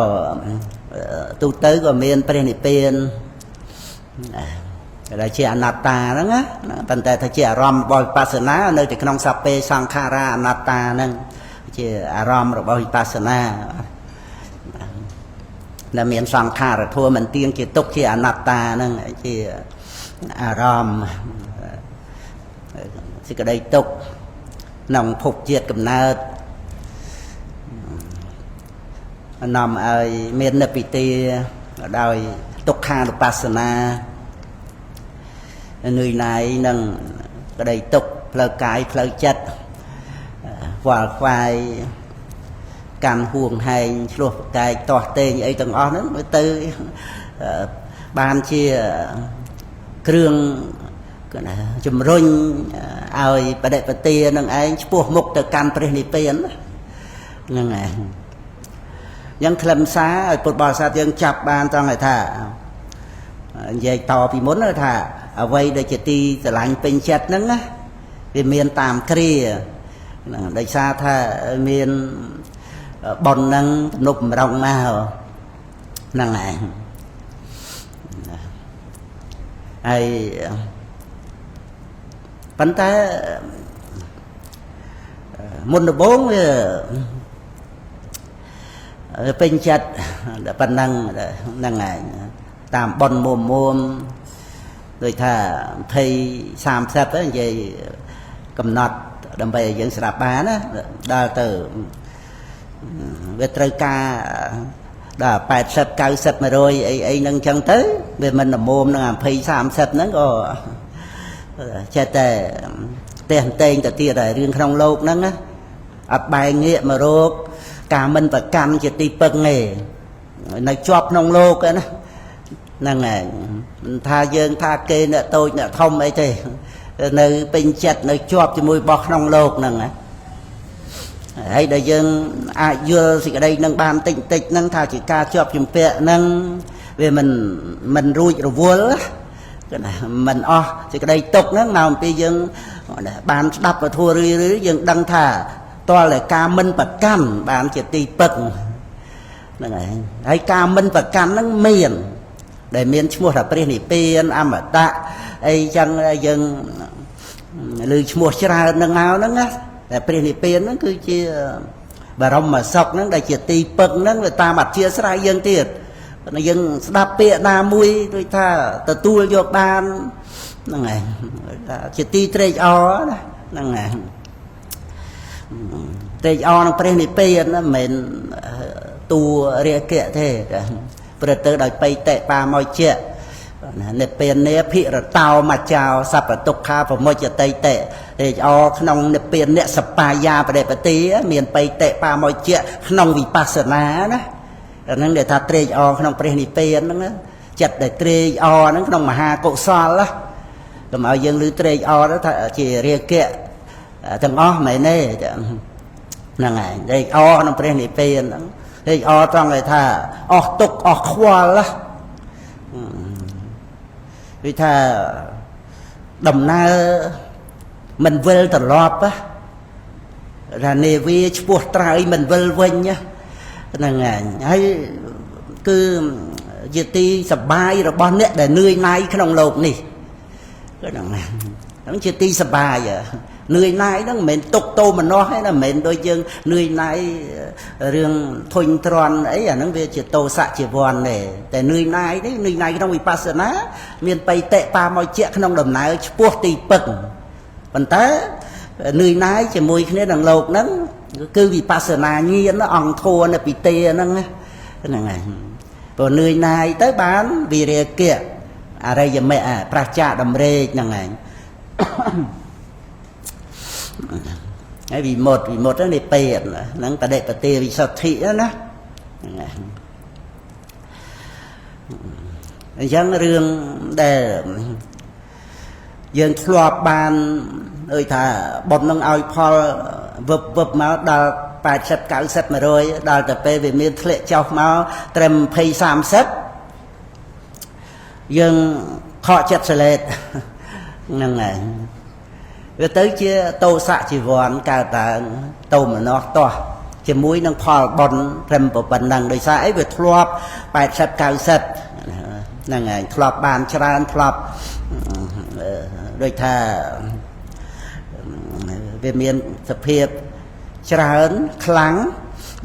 ទូទៅក៏មានព្រះនិព្វានដែលជាអនត្តាហ្នឹងណាប៉ុន្តែថាជាអារម្មណ៍របស់វិបស្សនានៅទីក្នុងសព្ពេសង្ខារាអនត្តាហ្នឹងជាអារម្មណ៍របស់វិបស្សនាដែលមានសង្ខារធម៌មិនទៀងជាទុក្ខជាអនត្តាហ្នឹងជាអារម្មណ៍សេចក្តីទុក្ខក្នុងភពជាតិកំណើតនាំឲ្យមាននិព្វាទាដោយទុក្ខានុបស្សនានឿយណាយនឹងក្តីទុក្ខផ្លូវកាយផ្លូវចិត្តខ្វល់ខ្វាយកាន់ហួងហែងឆ្លោះប្រកែកទាស់ទែងអីទាំងអស់ហ្នឹងមើលទៅបានជាគ្រឿងជំរុញឲ្យបដិបទានឹងឯងឆ្ពោះមុខទៅកាន់ព្រះនិព្វានហ្នឹងឯងយ៉ាងខ្លឹមសារឲ្យពុទ្ធបរិស័ទយើងចាប់បានត្រង់ឲ្យថានិយាយតពីមុនថាអ្វីដែលជាទីស្រឡាញ់ពេញចិត្តហ្នឹងណាវាមានតាមគ្រាដោយសារថាមានប៉ុនហ្នឹងទំនុកបំរុងមកហ្នឹងឯងហើយប៉ុន្តែមុនដំបូងវាពេញចិត្តប៉ុណ្ណឹងហ្នឹងឯងតាមប៉ុនមុំដូចថា20 30ទៅនិយាយកំណត់ដើម្បីឲ្យយើងស្ដាប់បានណាដល់ទៅវាត្រូវការដល់80 90 100អីហ្នឹងអញ្ចឹងទៅវាមិនល្មមនឹង20 30ហ្នឹងក៏ចេះតែផ្ទះតែងទៅទៀតហើយរឿងក្នុងលោកហ្នឹងណាអត់បែងងាកមករកការមិនប្រកាន់ជាទីពឹងទេនៅជាប់ក្នុងលោកណាហ្នឹងហើយមិនថាយើងថាគេអ្នកតូចអ្នកធំអីទេនៅពេញចិត្តនៅជាប់ជាមួយរបស់ក្នុងលោកហ្នឹងណាហើយដែលយើងអាចយល់សេចក្តីនឹងបានតិចហ្នឹងថាជាការជាប់ជំពាក់ហ្នឹងវាមិនរួចរវល់គឺណាមិនអស់សេចក្តីទុកហ្នឹងមកអំពីយើងបានស្ដាប់ពធរឿយយើងដឹងថាតលតែការមិនប្រកាន់បានជាទីពឹងហ្នឹងហើយការមិនប្រកាន់ហ្នឹងមាន ដែលមានឈ្មោះថាព្រះនិព្វានអមតៈអីចឹងយើងឮឈ្មោះច្រើននឹងមកហ្នឹងណាតែព្រះនិព្វានហ្នឹងគឺជាបរមសុខហ្នឹងដែលជាទីពឹងហ្នឹងវាតាមអធិស្ឋានយើងទៀតយើងស្ដាប់ពាក្យណាមួយដូចថាទទួលយកបានហ្នឹងឯងថាជាទីត្រេកអរណាហ្នឹងឯងត្រេកអរនឹងព្រះនិព្វានណាមិនមែនតួរាគៈទេព្រឹត្តទៅដោយបៃតិបាមកជានិព្វាននេភិរតោមច្ឆោសពទុក្ខាប្រមុចតិតិត្រេកអរក្នុងនិព្វានអ្នកសបាយាបដិបទាមានបៃតិបាមកជាក្នុងវិបស្សនាណាអាហ្នឹងដែលថាត្រេកអរក្នុងព្រះនិព្វានហ្នឹងចិត្តដែលត្រេកអរហ្នឹងក្នុងមហាកុសលណាកុំឲ្យយើងឮត្រេកអរថាជារាគៈទាំងអស់មែនទេហ្នឹងហើយត្រេកអរក្នុងព្រះនិព្វានហ្នឹងត្រេកអរត្រង់ដែលថាអស់ទុក្ខអស់ខ្វល់ណាវាថាដំណើរមិនវិលត្រឡប់ថានេវាឈ្មោះត្រើយមិនវិលវិញហ្នឹងហើយគឺជាទីសបាយរបស់អ្នកដែលនឿយណាយក្នុងโลกនេះហ្នឹងជាទីសបាយនឿយណាយហ្នឹងមិនមែនទុកតោមនោះទេណាមិនមែនដូចយើងនឿយណាយរឿងធុញទ្រាន់អីអាហ្នឹងវាជាតោសៈជីវ័នទេតែនឿយណាយនេះនឿយណាយក្នុងវិបស្សនាមានបៃតិបាមកជាក្នុងដំណើរឆ្ពោះទីពឹងប៉ុន្តែនឿយណាយជាមួយគ្នានឹងលោកហ្នឹងគឺវិបស្សនាញាណអង្គធัวនៅពីទេហ្នឹងហ្នឹងហើយព្រោះនឿយណាយទៅបានវិរិយៈអរិយមេប្រច្ចាដំរេកហ្នឹងហើយហើយវិមុតហ្នឹងនេះពេតហ្នឹងបដិបទាវិសុទ្ធិណាអញ្ចឹងរឿងដែលយើងធ្លាប់បានដូចថាបុណ្យនឹងឲ្យផលវឹបមកដល់80 90 100ដល់ទៅពេលវាមានធ្លាក់ចុះមកត្រឹម20 30យើងខកចិត្តសលេតហ្នឹងហើយវាទៅជាតោសៈជីវ័នកើតឡើងតោមនោះតោះជាមួយនឹងផលបុណ្យត្រឹមប៉ុណ្ណឹងដោយសារអីវាធ្លាប់80 90ហ្នឹងហើយធ្លាប់បានច្រើនធ្លាប់ដូចថាវាមានសភាពច្រើនខ្លាំង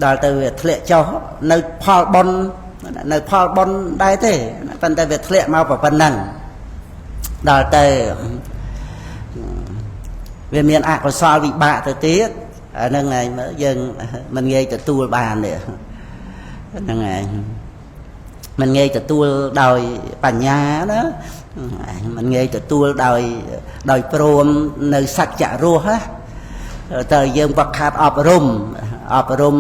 ដល់ទៅវាធ្លាក់ចុះនៅផលបុណ្យដែរទេប៉ុន្តែវាធ្លាក់មកប៉ុណ្ណឹងដល់ទៅវាមានអកុសលវិបាកទៅទៀតអាហ្នឹងឯងយើងមិនងាយទទួលបានទេហ្នឹងឯងមិនងាយទទួលដោយបញ្ញាណាមិនងាយទទួលដោយព្រមនៅសច្ចៈរស់ណាតែយើងវឹកខាត់អប់រំ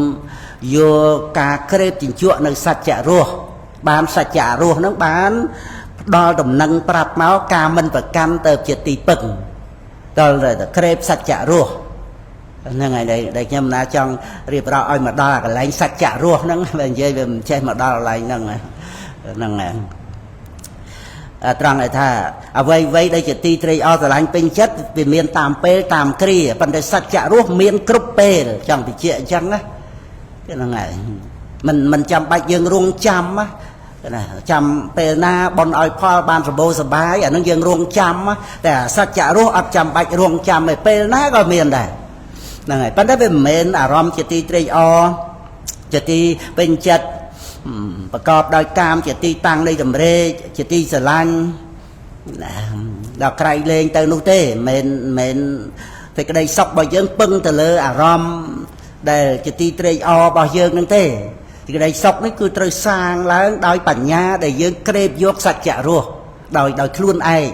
យកការក្រេបជញ្ជក់នៅសច្ចៈរស់បានសច្ចៈរស់ហ្នឹងបានផ្ដល់ដំណឹងប្រាប់មកការមិនប្រកាន់ទៅជាទីពឹងដល់តែក្រេបសច្ចៈរស់ហ្នឹងហើយដែលខ្ញុំណាចង់រៀបរាប់ឲ្យមកដល់កន្លែងសច្ចៈរស់ហ្នឹងបើនិយាយវាមិនចេះមកដល់កន្លែងហ្នឹងហ្នឹងហើយត្រង់ថាអ្វីដែលជាទីត្រេកអរស្រឡាញ់ពេញចិត្តវាមានតាមពេលតាមគ្រាប៉ុន្តែសច្ចៈរស់មានគ្រប់ពេលចង់បញ្ជាក់អញ្ចឹងណាហ្នឹងហើយមិនចាំបាច់យើងរងចាំណាចាំពេលណាបនឲ្យផលបានសម្បូរសបាយអានឹងយើងរងចាំតែសច្ចៈរស់អត់ចាំបាច់រងចាំឯពេលណាក៏មានដែរហ្នឹងហើយប៉ុន្តែវាមិនមែនអារម្មណ៍ជាទីត្រេកអរជាទីពេញចិត្តប្រកបដោយកាមជាទីតាំងនៃតម្រេកជាទីស្រឡាញ់ដល់ក្រៃលែងទៅនោះទេមិនតែក្តីសុខរបស់យើងពឹងទៅលើអារម្មណ៍ដែលជាទីត្រេកអររបស់យើងនឹងទេទីក្តីសុខនេះគឺត្រូវសាងឡើងដោយបញ្ញាដែលយើងក្រេបយកសច្ចៈរស់ដោយខ្លួនឯង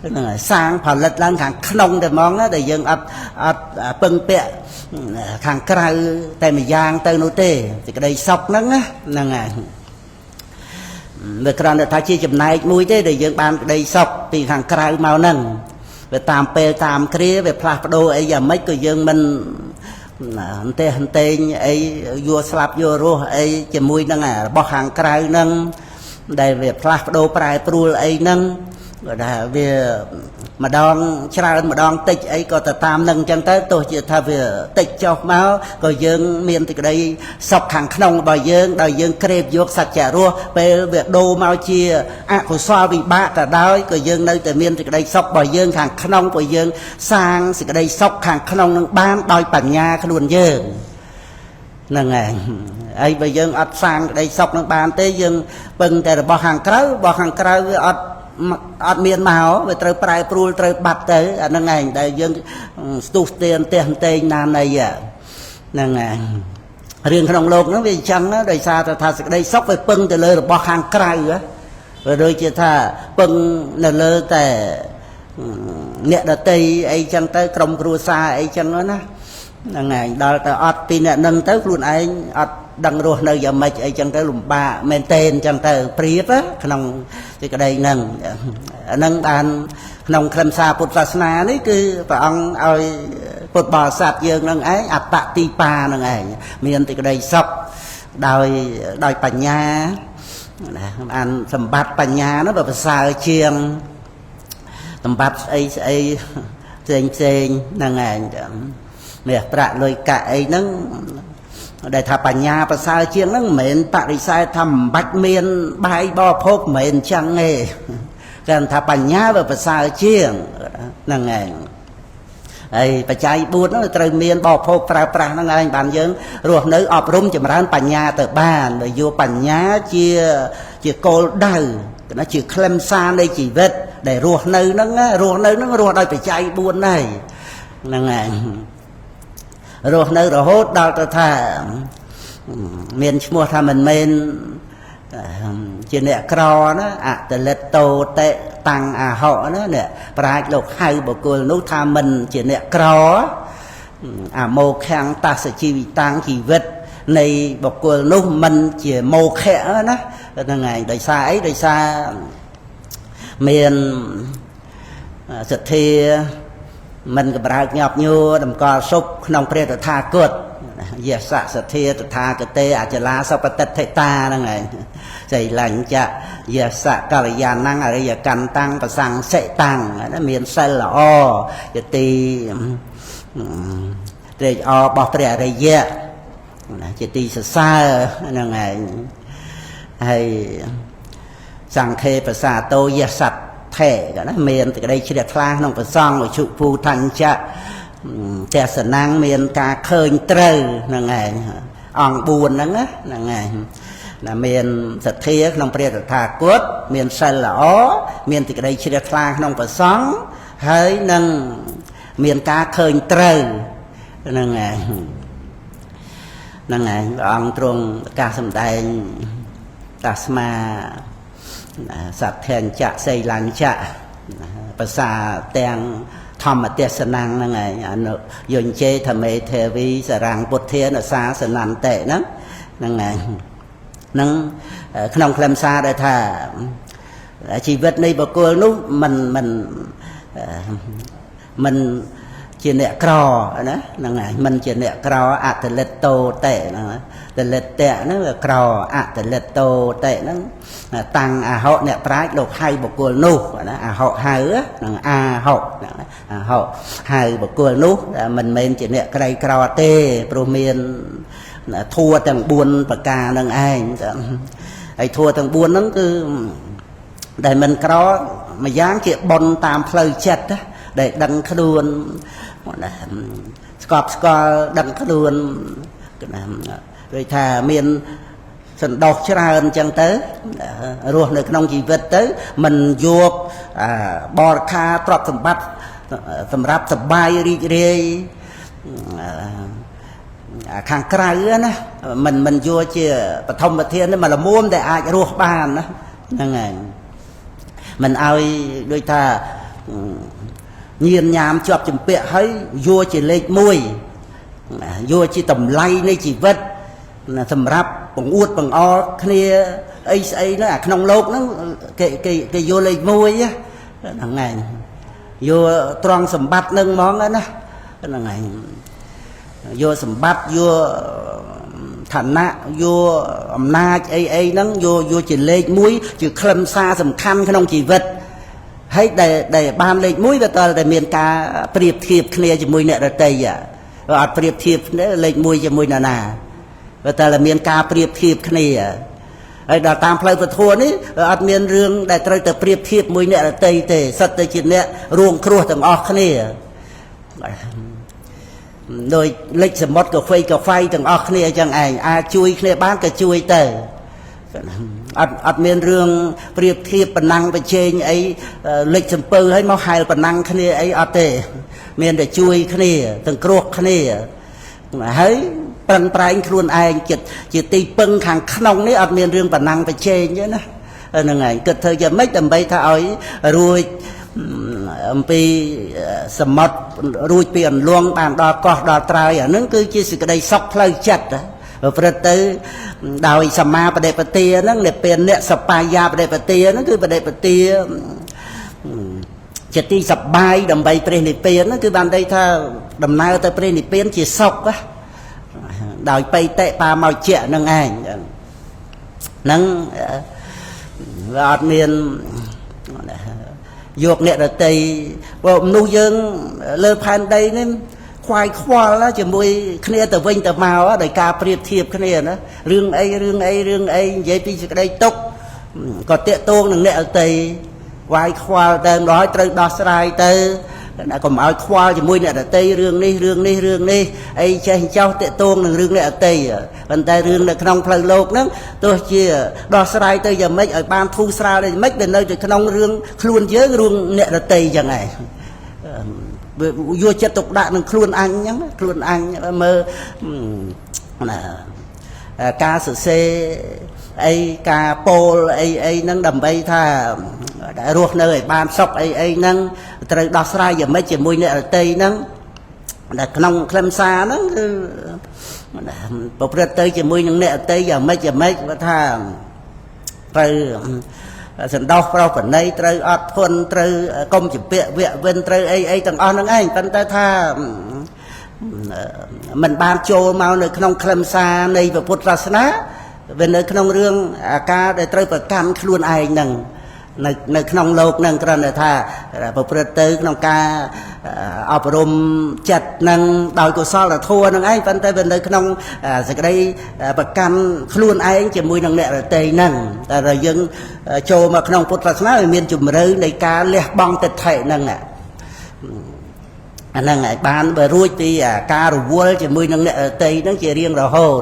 ហ្នឹងហើយសាងផលិតឡើងខាងក្នុងតែហ្មងណាដែលយើងអត់ពឹងពាក់ខាងក្រៅតែម្យ៉ាងទៅនោះទេសេចក្តីសុខហ្នឹងហ្នឹងហើយវាគ្រាន់តែថាជាចំណែកមួយទេដែលយើងបានក្តីសុខពីខាងក្រៅមកហ្នឹងវាតាមពេលតាមគ្រាវាផ្លាស់ប្ដូរអីយ៉ាងម៉េចក៏យើងមិនអន្តេងអីយកស្លាប់យករស់អីជាមួយនឹងរបស់ខាងក្រៅហ្នឹងដែលវាផ្លាស់ប្ដូរប្រែប្រួលអីហ្នឹង gọi là về mà đòn tràn mà đòn tịch ấy có thể tam nâng chân tới tôi chỉ thay về tịch cho máu rồi dương miền thì đây sọc hàng không bài dương đời dương kẹp vô sạch chả rua về việc đô mau chia của xoa bị bạ cả đói rồi dương nơi từ miền thì đây sọc bài dương hàng không của dương sang thì đây sọc hàng không nâng ban đòi bản nhà cái luôn dương nâng này ấy bây giờ ọt sang đây sọc nâng ban tế dương bưng để bỏ hàng крau ọt miền màu về trời prai prul trời bát tới nâng này đây dương tu tiền tiền nam này à nâng này riêng trong lục nó vì chăng nó đây xa ta đây sóc về bưng từ lời bỏ hàng крau á rồi đôi chia tha bưng là lơแต่nhẹ đợt tây ấy chăng tới trong cua xa ấy chăng nó nè ngày đó ta ọt pin nâng tới luôn anh ọt đằng ruột nơi giờ mấy ấy chăng tới lùm ba men tên chăng tới priết á trong cái đây nâng bàn nông khâm xa Phậtศาสนา đấy cứ phải ông ơi Phật bò sạt dương nâng ấy ạt tạ ti pa nâng ấy miền thì cái đây sọc đòiปัญญา ăn sầm bát ปัญญา nó phải xa chiêng sầm bát ấy trên nâng ấy nè bạ lôi cả ấy nâng để thà ปัญญา ภาษาเชียงนั่งเหม็นปฏิเสธทำบัดเมียนใบบ่อพกเหม็นจังเงการทาปัญญาแบบภาษาเชียงนั่งไงไอ้ปัจจัยบุญนั่นตรึงเมียนบ่อพกปลาปลานั่งไงบางยังรวมนึกอบรมจำร้านปัญญาแต่บ้านโดยโยปัญญาเชียโกลได้nó chỉ khlam xa đây chỉ vết để ruột nơi nó ruột đây phải chạy buồn này năng này ruột nơi rồi hốt đau ta thà miền mua thà mình trên nẹt cò nó từ lết tô tệ tăng họ nó nè phải lục hay bộ cô nút thà mình trên nẹt cò mô khang ta sẽ chi tăng chỉ vết này bộ cô nút mình chỉ mô khẽ nó năng này đời xa ấy đời xa miền sệt thi mìnhก็ bạc nhọc nhô đầm cò súc nông pre tự tha cột giờ sạ sệt thi tự tha cái têอาจจะลาสัพตัดเทตานั่นไงใจหลังจะgiờ sạกัลยาณังอะไรอย่ากันตั้งประสังเสตังนั่นเมียนเซลล์อ้อจะตีเตยอ้อบอกเปรียอะไรเยอะจะตีเซ่านั่นไงให้สังเคภาษาโตยสัตแท้กันนะเมียนแต่ก็ได้เฉียดคลางน้องประซองหรือชุภูทันจะแต่สนังเมียนกาเคยเตยนั่งไงอ่องบุญนั่งนะนั่งไงนะเมียนสัตเทียน้องเปรียตถากุฎเมียนเซลล์อ้อเมียนแต่ก็ได้เฉียดคลางน้องประซองให้นั่งเมียนกาเคยเตยนั่งไงนั่งไงอ่องตรงกาสมได้ตัสมาสัตว์แทนจะใส่ลันจะภาษาแตงธรรมเทศนังนั่นไงยนเจธรรมเทวีสรังปุถเทนสาสนันเตะนั้นนั่นไงนั่งขนมคลำซาได้ท่าชีวิตในบุคคลนู้มันเจเนกรอนะนั่นไงมันเจเนกรออัตเลตโตเตะนะแต่เล็ดเตะนั่นกรอแต่เล็ดโตเตะนั่นตังhọเนี่ยปลายโลกให้บุคคลนู้นะhọให้นั่งhọให้บุคคลนู้มันเมนจีเนี่ยใครกรอเตะโปรเมียนทัวต่างบุญประกาศนั่งไอ้ทัวต่างบุญนั่นคือได้มันกรอมาย่างเกี่ยบนตามเพลย์จัดได้ดังขดวนสกอดังขดวนโดยถ้าเมียนสันดอกชราอันจังเต๋อรวมในขนมชีวิตเต๋อมันโยกบอร์คาตรอกสมบัติสำหรับสบายรีเรย์ข้างไกลนะมันโยเชี่ยปฐมประเทศนี่มันละม้วนแต่อาจรวบบ้านนะนั่นไงมันเอาโดยถ้าเงียนยามจอบจำเปะให้โยเชี่ยเล็กมวยโยเชี่ยต่ำไล่ในชีวิตสำหรับปงอุดปงอเคลียไอ้นั่นขนมโลกนั่นเกโยเลยมวยอ่ะนั่งไงโยตรองสมบัตินึงมองนั่นนะนั่งไงโยสมบัติโยฐานะโยอำนาจไอ้นั่งโยจิเลกมวยจุดคลำซาสำคัญขนมชีวิต ហើយដែលបានលេខ1វាតើតែមានការប្រៀបធៀបគ្នាជាមួយអ្នកដទៃអត់ប្រៀបធៀបគ្នាលេខ1ជាមួយនរណាវាតើមានការប្រៀបធៀបគ្នាហើយដល់តាមផ្លូវពធនេះអត់មានរឿងដែលត្រូវតែប្រៀបធៀបមួយអ្នកដទៃទេសិតតែជាអ្នករួងគ្រោះទាំងអស់គ្នាដោយលេខសមុទ្រកាហ្វេទាំងអស់គ្នាអញ្ចឹងឯងអាចជួយគ្នាបានក៏ជួយទៅអត់មានរឿងប្រៀបធៀបប៉ុណ្ណឹងប្រជែងអីលេខសំពៅឲ្យមកហែលប៉ុណ្ណឹងគ្នាអីអត់ទេមានតែជួយគ្នាទាំងគ្រោះគ្នាហើយប្រឹងប្រែងខ្លួនឯងចិត្តជាទីពឹងខាងក្នុងនេះអត់មានរឿងប៉ុណ្ណឹងប្រជែងទេណាហ្នឹងហើយគិតធ្វើយ៉ាងម៉េចដើម្បីថាឲ្យរួចអំពីសមុទ្ររួចពីអន្លង់បានដល់កោះដល់ត្រើយអាហ្នឹងគឺជាសេចក្តីសុខផ្លូវចិត្តប្រព្រឹត្តទៅដោយសមាបដិបទាហ្នឹងនិព្វានអ្នកសបាយបដិបទាហ្នឹងគឺបដិបទាជាទីសបាយដើម្បីព្រះនិព្វានហ្នឹងគឺបានន័យថាដំណើរទៅព្រះនិព្វានជាសុខដោយបៃតិបាមកជានឹងឯងហ្នឹងវាអត់មានយកអ្នកដតីព្រោះមនុស្សយើងលើផែនដីនេះខ្វាយខ្វល់ជាមួយគ្នាទៅវិញទៅមកដោយការប្រៀបធៀបគ្នាណារឿងអីនិយាយពីសេចក្តីទុក្ខក៏តាកតងនឹងអ្នកដតីខ្វាយខ្វល់តែម្ដងត្រូវដោះស្រាយទៅកុំឲ្យខ្វល់ជាមួយអ្នកដតីរឿងនេះអីចេះចោះតាកតងនឹងរឿងអ្នកដតីប៉ុន្តែរឿងនៅក្នុងផ្លូវលោកហ្នឹងទោះជាដោះស្រាយទៅយ៉ាងម៉េចឲ្យបានធូរស្រាលយ៉ាងម៉េចវានៅទៅក្នុងរឿងខ្លួនយើងរឿងអ្នកដតីចឹងឯងយកចិត្តទុកដាក់នឹងខ្លួនអញអញ្ចឹងខ្លួនអញមើលការសរសេរអីការពោលអីហ្នឹងដើម្បីថារស់នៅឲ្យបានសុខអីហ្នឹងត្រូវដោះស្រាយយ៉ាងម៉េចជាមួយអ្នកដតីហ្នឹងដែលក្នុងខ្លឹមសារហ្នឹងគឺប្រព្រឹត្តទៅជាមួយនឹងអ្នកដតីយ៉ាងម៉េចគាត់ថាត្រូវសន្តោសប្រោសប្រណីត្រូវអត់ធន់ត្រូវកុំជំពាក់វគ្គវិនត្រូវអីទាំងអស់ហ្នឹងឯងប៉ុន្តែថាมันបានចូលមកនៅក្នុងខ្លឹមសារនៃពុទ្ធសាសនាវានៅក្នុងរឿងអាការដែលត្រូវប្រកាន់ខ្លួនឯងហ្នឹងនៅក្នុងលោកហ្នឹងគ្រាន់តែថាប្រព្រឹត្តទៅក្នុងការអប់រំចិត្តហ្នឹងដោយកុសលធម៌ហ្នឹងឯងប៉ុន្តែវានៅក្នុងសេចក្តីប្រកាន់ខ្លួនឯងជាមួយនឹងអ្នករតីហ្នឹងតែយើងចូលមកក្នុងពុទ្ធសាសនាវាមានជំរឿនៃការលះបង់ទិដ្ឋិហ្នឹងអាហ្នឹងឯងបានបើរួចពីការរវល់ជាមួយនឹងអ្នករតីហ្នឹងជារៀងរហូត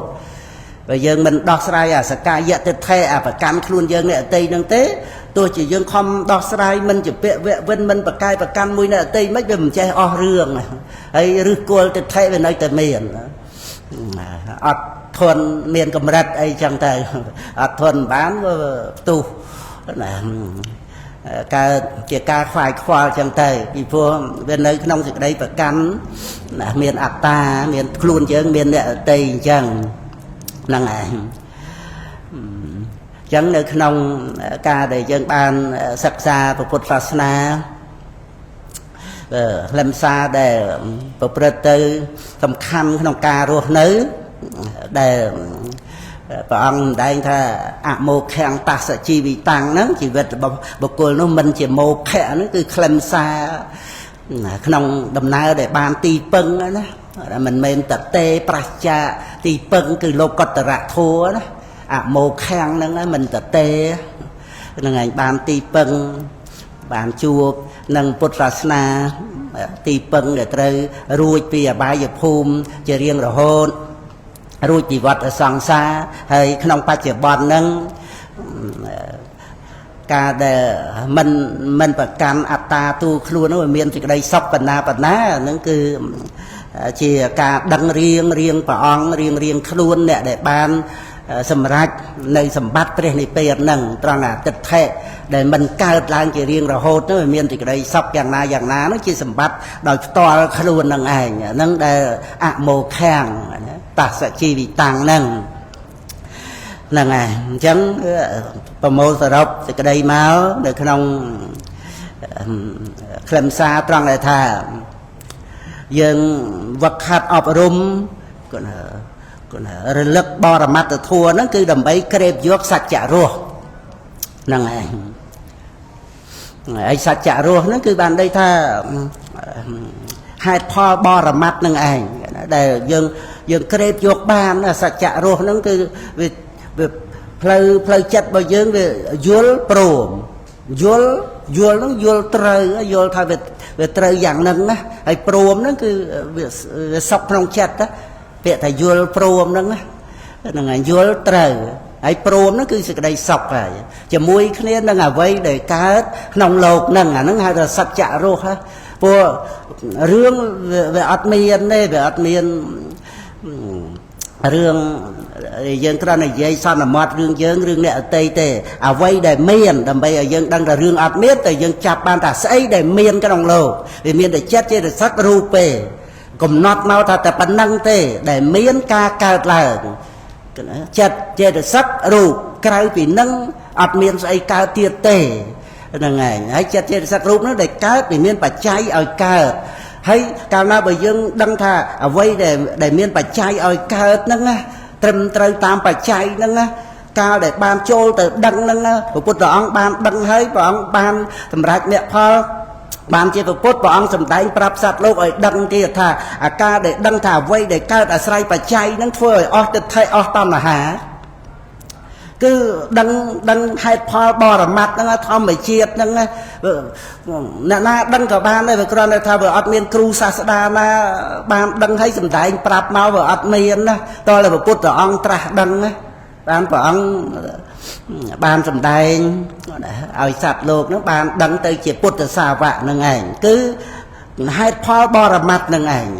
បើយើងមិនដោះស្រាយសកាយទិដ្ឋិប្រកាន់ខ្លួនយើងអ្នករតីហ្នឹងទេទោះជាយើងខំដោះស្រាយមិនជាពាក្យវគ្គវិនមិនប្រកែប្រកាន់មួយអ្នកដទៃមិនវាមិនចេះអស់រឿងហើយឫសគល់ទិដ្ឋិវានៅតែមានអត់ធន់មានកម្រិតអីចឹងទៅអត់ធន់បានផ្ទុះណាកើតជាការខ្វាយខ្វល់ចឹងទៅពីព្រោះវានៅក្នុងសេចក្តីប្រកាន់ណាមានអត្តាមានខ្លួនយើងមានអ្នកដទៃអញ្ចឹងហ្នឹងឯងចឹងនៅក្នុងការដែលយើងបានសិក្សាពុទ្ធសាសនាខ្លឹមសារដែលប្រព្រឹត្តទៅសំខាន់ក្នុងការរស់នៅដែលព្រះអង្គម្ដែងថាអមោខំតសជីវិតាំងហ្នឹងជីវិតរបស់បុគ្គលនោះមិនជាមោខៈហ្នឹងគឺខ្លឹមសារក្នុងដំណើរដែលបានទីពឹងណាមិនមែនតតេប្រាជ្ញាទីពឹងគឺលោកតរៈធัวណាអមោខំហ្នឹងមិនតទេហ្នឹងឯងបានទីពឹងបានជួបនឹងពុទ្ធសាសនាទីពឹងដែលត្រូវរួចពីអបាយភូមិជារៀងរហូតរួចពីវដ្តសង្សារហើយក្នុងបច្ចុប្បន្នហ្នឹងការដែលមិនប្រកាន់អត្តាទូខ្លួននោះមានសេចក្តីសុខបណ្ណាហ្នឹងគឺជាការដឹងរៀងព្រះអង្គរៀងខ្លួនអ្នកដែលបានសម្រាប់នៅសម្បត្តិព្រះនិព្វានហ្នឹងត្រង់អាទិដ្ឋិដែលមិនកើតឡើងជារៀងរហូតនោះមានសេចក្តីសុខយ៉ាងណានោះជាសម្បត្តិដោយផ្ទាល់ខ្លួននឹងឯងហ្នឹងដែលអមោខំតសជីវិតាំងហ្នឹងហ្នឹងហើយអញ្ចឹងប្រមូលសរុបសេចក្តីមកនៅក្នុងខ្លឹមសារត្រង់ដែលថាយើងវឹកហាត់អប់រំរលឹកបរមត្តធัวហ្នឹងគឺដើម្បីក្រេបយកសច្ចៈរស់ហ្នឹងឯង ai sạch chạ ruột nó cứ bàn đây tha hai pho bò rầm mặt nâng ảnh để dương kẹp dọc bàn là sạch chạ ruột nó cứ về phơi chặt bao dương về dul pro dul nó dul thay về trời dạng nâng á ai pro nó cứ về sọc trong chặt á về thay dul pro nó là ngày dul trời ai pro nó cứ sự đầy sọc này chỉ mũi kia nó là vây để cá nòng lột nâng nó hay là sạch chạ ruột ha vô rương về admin đây về admin rương dân cái này dây sao là mọt rương này tây tề à vây để miền đầm bây giờ dân đang là rương admin tại dân chạp ban ta xây để miền cái nòng lột để miền để chết để sắc rupe cùng nọt mau ta tập bắn năng tề để miền ca cào là chặt chê được sắc rụp cái vì nâng admin xây cao tiệt tề là ngày hãy chặt chê được sắc rụp nó để cao vì miền bạch cháy ở cao hay cao nào bởi dân đăng thà ở vây để miền bạch cháy ở cao nâng á trầm trời tam bạch cháy nâng á cao để ban trôi từ đăng nâng á của bút đoạn ban đăng hay ban thầm rạch mẹ pha ban chế phục bút bọn sầm đánh prap sát lô ở đăng kia thà ca để đăng thà vây để cao đã sai bạch cháy nâng phơi ở từ thay ở tam là hả cứ đăng hai pha bò là mặt nó thom mày chiết nó na đăng cả ban đây về con này thà về admin crew sa na ban đăng thấy sầm đại prap mau về admin đó tôi là về cốt là ông tra đăng ban của ông ban sầm đại ở sạt lột nó ban đăng tới chỉ cốt là xà vạ nương ảnh cứ hai pha bò là mặt nương ảnh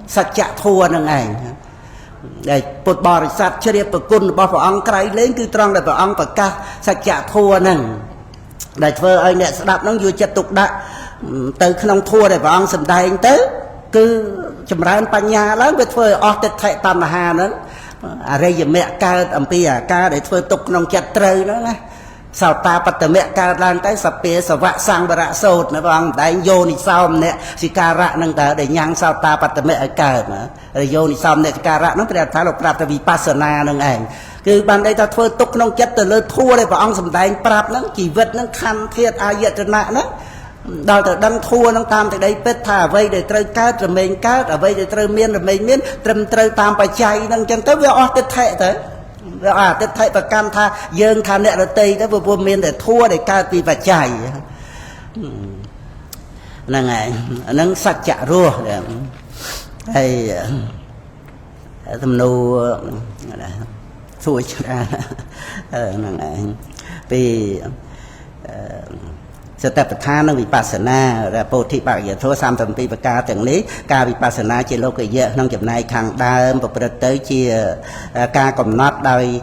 sạch chạ thua nương ảnh để bột bò sạch chơi đẹp côn bò phải ăn cái lên cứ trăng để phải ăn phải cá sạch chạ thua nằng để vợ anh nè đạp nó vui chặt tục đã từ khi nông thua để phải ăn sầm tay anh tới cứ chầm ra anh pa nhà lắm với vợ ở tết thệ tam hà nữa à đây giờ mẹ ca ẩm pi ca để vợ tục nông chặt trời đó nghe sao ta bắt từ mẹ ca lan tới sập bể sập vạ sang bờ rạ sột nữa bằng đại vô đi sao nè si ca rạ nâng ta để nhang sao ta bắt từ mẹ ca nữa để vô đi sao nè ca rạ nó phải thay lục rạp vì pasana nâng ảnh cứ ban đây ta phơi tục nông chất từ lơ thua đây vào ông sầm đại prap nó chỉ vật nó khăn thiệt ai vậy trên mạng đó đào từ đăng thua nó tam từ đây pet thả vây để trời cát rồi mình cát ở vây để trời miên rồi mình miên trầm trời tam phải chạy nâng chân tới với ở tết thệ tới tết thệ và cam tha dương tha nè là tây đó vừa miên để thua để ca vì phải chạy là ngày nâng sạch chạ rùa hay thầm nô xui ra là ngày vì sẽ tập tha nó bị pasana là bồ thị bạc giờ thua sam tầm pi bạc ca từng lý ca bị pasana chỉ lâu cái giờ nông chậm này khang đa một bữa tới chia ca cầm nát đôi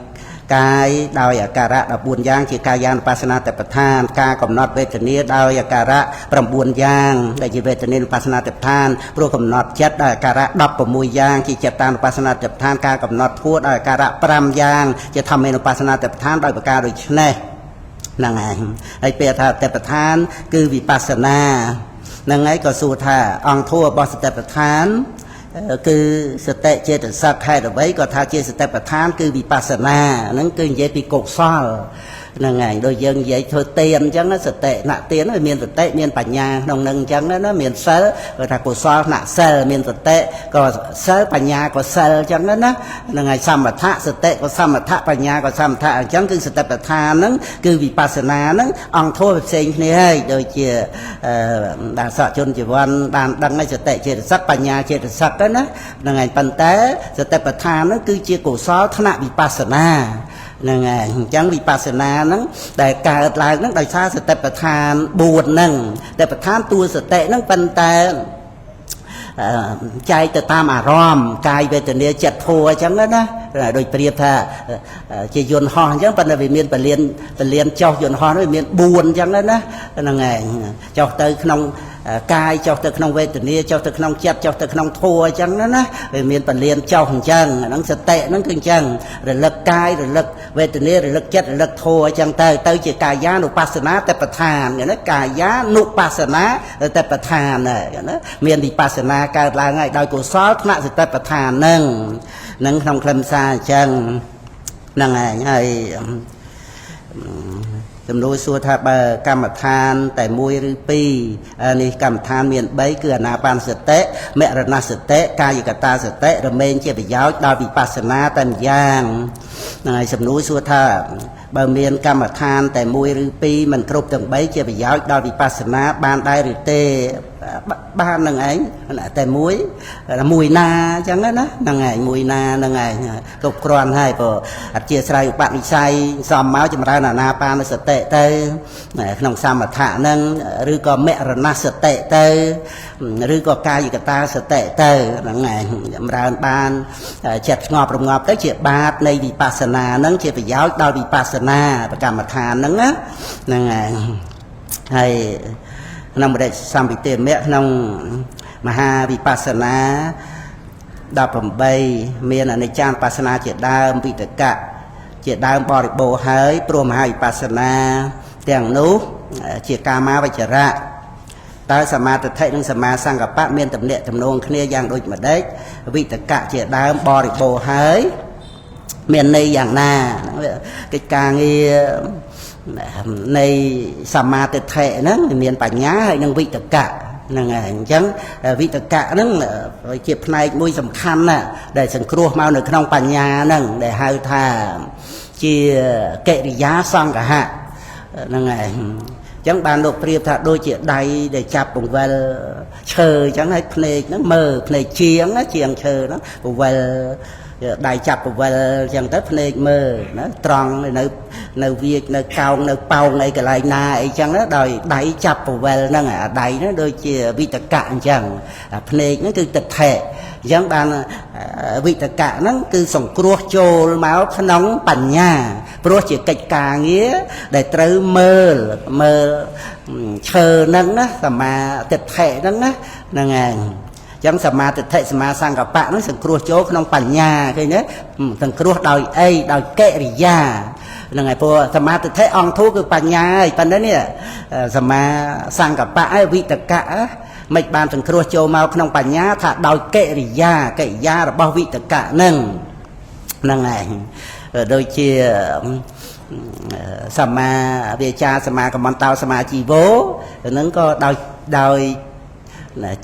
cái đôi cà rạ là buồn giang chỉ ca giang pasana tập than ca cầm nát về tình nghĩa đôi cà rạ bằng buồn giang để chỉ về tình nghĩa pasana tập than pro cầm nát chất đôi cà rạ đập vào mùi giang chỉ chặt tan pasana tập than ca cầm nát thua đôi cà rạ pram giangจะทำให้pasana tập than đôi bạc ca đôi này năng ảnhไอเปียธาแต่ประธานคือวิปัสสนานั่งไงก็สู่ธาองทั่วบอสแต่ประธานคือสเตเจตสักให้เอาไว้ก็ท่าเจสเตประธานคือวิปัสสนานั่นคือเยปิโกซอลนั่งไงโดยยังใหญ่เธอเตียนจังนะสเตะหน้าเตียนมันมีสเตะมีปัญญาน้องนั่งจังนะnóมีเซลก็ท่าโกซอลหน้าเซลมีสเตะก็เซลปัญญาก็เซลจังนะนั่งไงสัมปทะสเตะก็สัมปทะปัญญาก็สัมปทะจังคือสเตประธานนั่นคือวิปัสสนานั่นองทั่วเสียงนี่ให้โดยเจียดาสะชนจีวันดังไงสเตะเจตสักปัญญาเจตสักđóนะนั่งไงปัญเตสเตประธานนั่นคือเจียโกซอลธนะวิปัสสนานั่งไงจังวิปัสสนานั่งแต่การลายนั่งโดยชาสเตประธานบวชนั่งแต่ประธานตัวสเตนั่งปัญเตใจจะตามอารมณ์กายเวทนาจัดทัวจังนั้นนะโดยเปรียบท่าจะยนหอจังปัญญาวิเมียนไปเรียนเจ้ายนหอวิเมียนบุญจังนั้นนะนั่งไงเจ้าเตยขนมกายเจ้าเตยขนมเวทนาเจ้าเตยขนมจัดเจ้าเตยขนมทัวจังนั้นนะวิเมียนไปเรียนเจ้าของจังนั่งสเตนั่งคือจังหรือเลิกกายหรือเลิกเวทนาหรือเลิกจัดหรือเลิกทัวจังเตยจะกายานุปัสสนาแต่ประธานอย่างนั้นกายานุปัสสนาแต่ประธานเนี่ยนะเมียนวิปัสสนาการลาไงโดยกุศลธนะสเตประธานนั่งทำคลำซาจังนั่งไง សំណួរសួរថាបើកម្មដ្ឋានតែមួយឬពីរនេះកម្មដ្ឋានមាន3គឺអានាបានសតិមរណសតិកាយកតាសតិរមែងជាប្រយោជន៍ដល់វិបស្សនាតែម្យ៉ាងហ្នឹងហើយសំណួរសួរថាបើមានកម្មដ្ឋានតែមួយឬពីរមិនគ្រប់ទាំង3ជាប្រយោជន៍ដល់វិបស្សនាបានដែរឬទេបាននឹងឯងតែមួយណាអញ្ចឹងណាហ្នឹងឯងមួយណាហ្នឹងឯងគ្រប់គ្រាន់ហើយព្រោះអធិស្ស្រ័យឧបនិស្ស័យសំមកចម្រើនអាណាបានសតិទៅក្នុងសមថៈហ្នឹងឬក៏មរណសតិទៅឬក៏កាយកតាសតិទៅហ្នឹងឯងចម្រើនបានចិត្តស្ងប់រងាប់ទៅជាបាតនៃវិបស្សនាហ្នឹងជាប្រយោជន៍ដល់វិបស្សនាប្រកម្មដ្ឋានហ្នឹងណាហ្នឹងឯងហើយក្នុងបរិសម្ពិទេមៈក្នុងមហាវិបស្សនា18មានអនិច្ចានុបស្សនាជាដើមវិតកៈជាដើមបរិបូរណ៍ហើយព្រោះមហាវិបស្សនាទាំងនោះជាកាមាវចរៈតើសមាទិដ្ឋិនិងសមាសង្កបៈមានទំនាក់ទំនងគ្នាយ៉ាងដូចម្ដេចវិតកៈជាដើមបរិបូរណ៍ហើយមានន័យយ៉ាងណាកិច្ចការងារនៃសមាទិដ្ឋិហ្នឹងមានបញ្ញាហើយនឹងវិតកៈហ្នឹងហើយអញ្ចឹងវិតកៈហ្នឹងជាផ្នែកមួយសំខាន់ណាស់ដែលសង្គ្រោះមកនៅក្នុងបញ្ញាហ្នឹងដែលហៅថាជាកិរិយាសង្កហៈហ្នឹងហើយអញ្ចឹងបានលោកប្រៀបថាដូចជាដៃដែលចាប់បង្វិលឈើអញ្ចឹងហើយភ្នែកហ្នឹងមើលភ្នែកជាងឈើហ្នឹងបង្វិលដៃចាប់ពវិលអញ្ចឹងទៅភ្នែកមើលណាត្រង់នៅវាចនៅកោងនៅប៉ោងអីកន្លែងណាអីចឹងដោយដៃចាប់ពវិលហ្នឹងអាដៃហ្នឹងដូចជាវិតកៈអញ្ចឹងភ្នែកហ្នឹងគឺទិដ្ឋិអញ្ចឹងបានវិតកៈហ្នឹងគឺសង្គ្រោះចូលមកក្នុងបញ្ញាព្រោះជាកិច្ចការងារដែលត្រូវមើលឈើហ្នឹងណាសមាទិដ្ឋិហ្នឹងណាហ្នឹងហើយចឹងសមាទិដ្ឋិសមាសង្កបៈហ្នឹងសង្គ្រោះចូលក្នុងបញ្ញាឃើញទេសង្គ្រោះដោយអីដោយកិរិយាហ្នឹងហើយព្រោះសមាទិដ្ឋិអង្គធូរគឺបញ្ញាហើយប៉ុន្តែនេះសមាសង្កបៈឯវិតកៈមិនបានសង្គ្រោះចូលមកក្នុងបញ្ញាថាដោយកិរិយារបស់វិតកៈហ្នឹងឯងដូចជាសមាវាចាសមាកមន្តោសមាជីវោហ្នឹងក៏ដោយ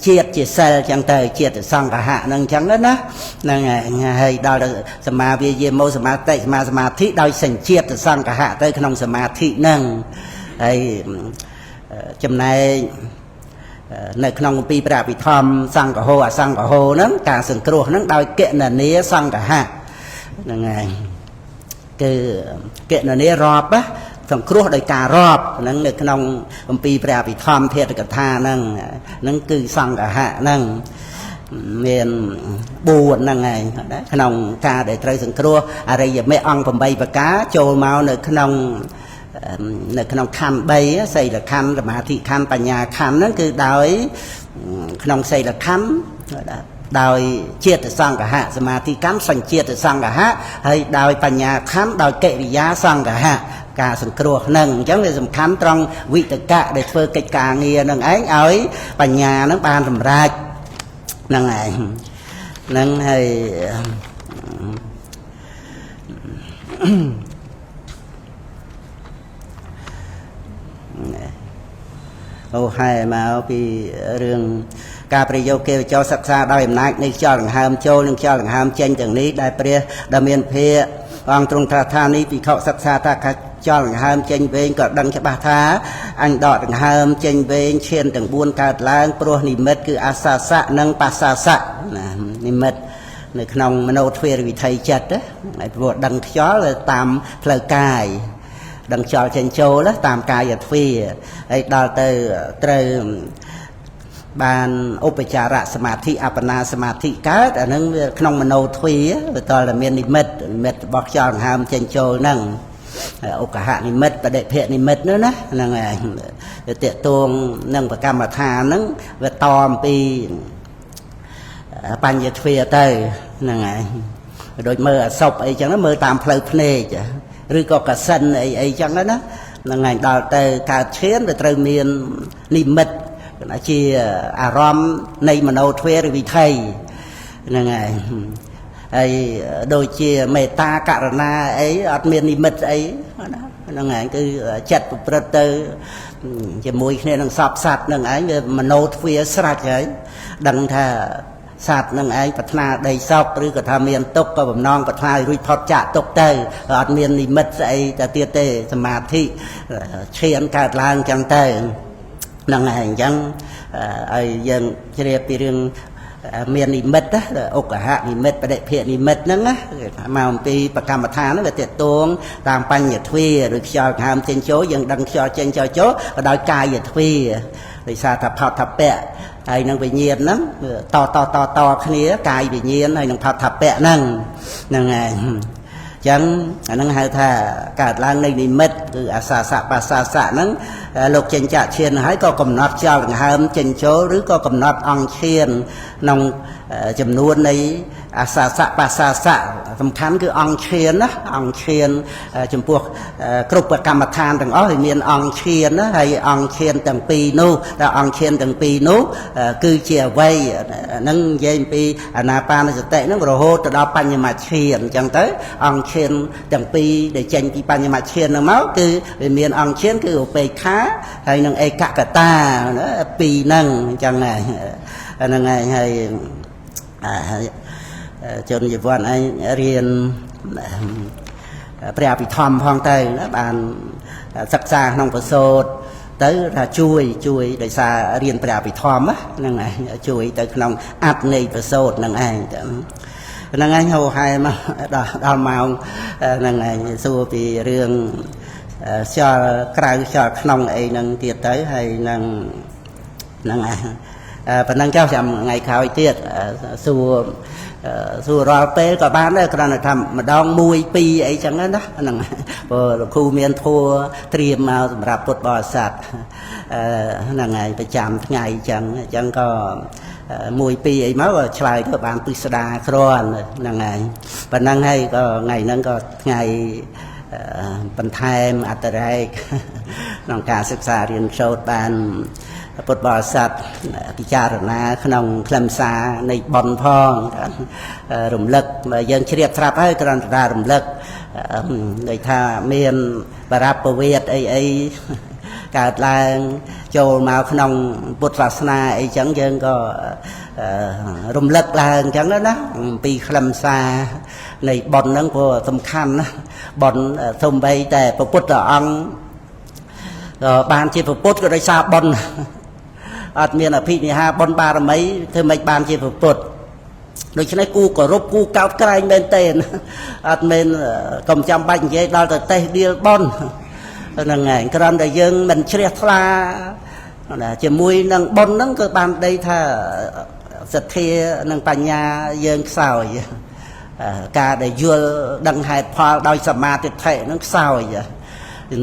ជាតិជាសិលចឹងទៅជាតិសង្កហៈហ្នឹងចឹងណាហ្នឹងហើយដល់សមាវាយាមោសមាតិសមាសមាធិដោយសញ្ជាតិសង្កហៈទៅក្នុងសមាធិហ្នឹងហើយចំណែកនៅក្នុងគម្ពីរព្រះអភិធម្មសង្កហោអសង្កហោហ្នឹងការសង្គ្រោះហ្នឹងដោយគណនាសង្កហៈហ្នឹងហើយគឺគណនារាប់ណាសង្គ្រោះដោយការរាប់ហ្នឹងនៅក្នុងគម្ពីរព្រះអភិធម្មធេរកថាហ្នឹងគឺសង្កហៈហ្នឹងមាន4ហ្នឹងឯងក្នុងការដែលត្រូវសង្គ្រោះអរិយមេអង្គ8ប្រការចូលមកនៅក្នុងខណ្ឌ3សីលខណ្ឌសមាធិខណ្ឌបញ្ញាខណ្ឌហ្នឹងគឺដោយក្នុងសីលខណ្ឌដោយជាតិសង្កហៈសមាធិកម្មសញ្ជាតិសង្កហៈហើយដោយបញ្ញាខណ្ឌដោយកិរិយាសង្កហៈការសង្គ្រោះហ្នឹងអញ្ចឹងវាសំខាន់ត្រង់វិតកៈដែលធ្វើកិច្ចការងារហ្នឹងឯងឲ្យបញ្ញាហ្នឹងបានសម្រេចហ្នឹងឯងហ្នឹងហើយអូហែមកពីរឿងការប្រយោគគេចោសិក្សាដោយអំណាចនៃខ្យល់ដង្ហើមចូលនិងខ្យល់ដង្ហើមចេញទាំងនេះដែលព្រះដែលមានភាអង្គទ្រង់ត្រាស់ថានេះភិក្ខុសិក្សាថាខ្យល់ដង្ហើមចេញវែងក៏ដឹងច្បាស់ថាអញដកដង្ហើមចេញវែងឈានទាំង4កើតឡើងព្រោះនិមិត្តគឺអាសាសៈនិងបាសាសៈណានិមិត្តនៅក្នុងមโนទ្វេរវិថីចិត្តហើយព្រោះដឹងខ្យល់តាមផ្លូវកាយដឹងខ្យល់ចេញចូលតាមកាយទ្វារហើយដល់ទៅត្រូវបានឧបចារសមាធិអបណាសមាធិកើតអានឹងវាក្នុងមโนទ្វាវាតតែមាននិមិត្តរបស់ខ្យល់ដង្ហើមចេញចូលហ្នឹងឧកហនិមិត្តបដិភៈនិមិត្តនោះណាហ្នឹងឯងវាតេតួងនឹងប្រកម្មដ្ឋានហ្នឹងវាតអំពីបញ្ញទ្វាទៅហ្នឹងឯងដូចមើលអសុបអីចឹងមើលតាមផ្លូវភ្នែកឬក៏កសិនអីចឹងណាហ្នឹងឯងដល់ទៅកើតឈានវាត្រូវមាននិមិត្តជាអារម្មណ៍នៃមโนទ្វេរវិថីហ្នឹងឯង hay đôi chia mê ta cả na ấy ở miền đi mít ấy nó ngày cứ chặt một bữa từ chỉ mùi này đang sập sạt đang ấy mà nốt phía sạch ấy đằng thà sạt đang ấy bật na đầy sọc rồi cả tham miền tốc có bầm non bật na rồi thoát chạ tốc tới ở miền đi mít ấy ta tiệt tê mà thị chiến cả làng chẳng tới năng hành chẳng ai dân chơi bị riêng miền đi mít đó ốc cả hạ đi mít và đại phiện đi mít nữa á mà bị bậc cam thán nó về tiệt tuông tam pan nhiệt thuê rồi cho ham trên chỗ dân đăng cho trên cho chỗ và đòi cài nhiệt thuê rồi sao thập học thập bẹ ai năng bị nhiệt lắm to kia cài bị nhiệt ai năng học thập bẹ năng chẳng năng hai thà cả làng này đi mít từ xa xạ nắng lục trên chợ chiên hãy có cầm nọt cho là ham trên chỗ rứ có cầm nọt ong chiên nông chùm nuôn này xa xạ tầm khán cứ ong chiên chùm buộc cục và cầm than từng ó thì miền ong chiên hay ong chiên từng pi nu là ong chiên từng pi nu cứ chia vây nâng dây pi napa nó sẽ tệ nó rồi hô từ đó pan như mà chiên chẳng tới ong chiên từng pi để tranh pi pan như mà chiên nó máu cứ miền ong chiên cứ ở bề khá hay nâng e cả ta pi nâng chẳng này nâng này hay chôn dịpวันanh riêng bèo bị thòm phong tây đó bạn sắc xa nông phật sốt tới là chui để xa riêng bèo bị thòm á năng này chui tới nông áp này phật sốt năng anh hầu hai mà đào màu năng này xua vì riêng cho cài cho nông ấy năng tiệt tới hay năng và năng cao chậm ngày khảo tiết xua rò pê có bán đấy còn là thầm mà đong mùi pi ấy chẳng đó năng khu miền thua triềm mà rạp bột bò sạt năng ngày phải chạm ngày chẳng có mùi pi ấy máu và chạy các bạn pi sada kron năng ngày và năng hay có ngày năng có ngày bần thèm ở đây năng cảศึกษา เรียน sâu ban bột bò sạtพิจารณาขนมคลำซาในบอนพองรำลึกยังเฉียบทราบให้กระดารำลึกในท่าเมียนบาราปเวทไอการลางโจมาขนมพุทธศาสนาไอจังยังก็รำลึกลางจังแล้วนะปีคลำซาในบอนนั้นก็สำคัญนะบอนสมใบแต่พระพุทธองค์บานจีพระพุทธก็ได้ทราบบอนอัดเมียนอภินิหารบนบารมีเธอไม่บานจีบปุตโดยฉะนั้นกูก็รบกูเก่าไกลเมนเตนอัดเมนกำจำบัญญัติเราแต่เตะเดียบอนนั่งไงกระนั้นแต่ยังมันเชียร์ทลาจะมวยนั่งบนนั่งก็บานได้ถ้าสัตย์นั่งปัญญายังสาวการได้ยัวดังหายพอโดยสมาธิเทนั่งสาว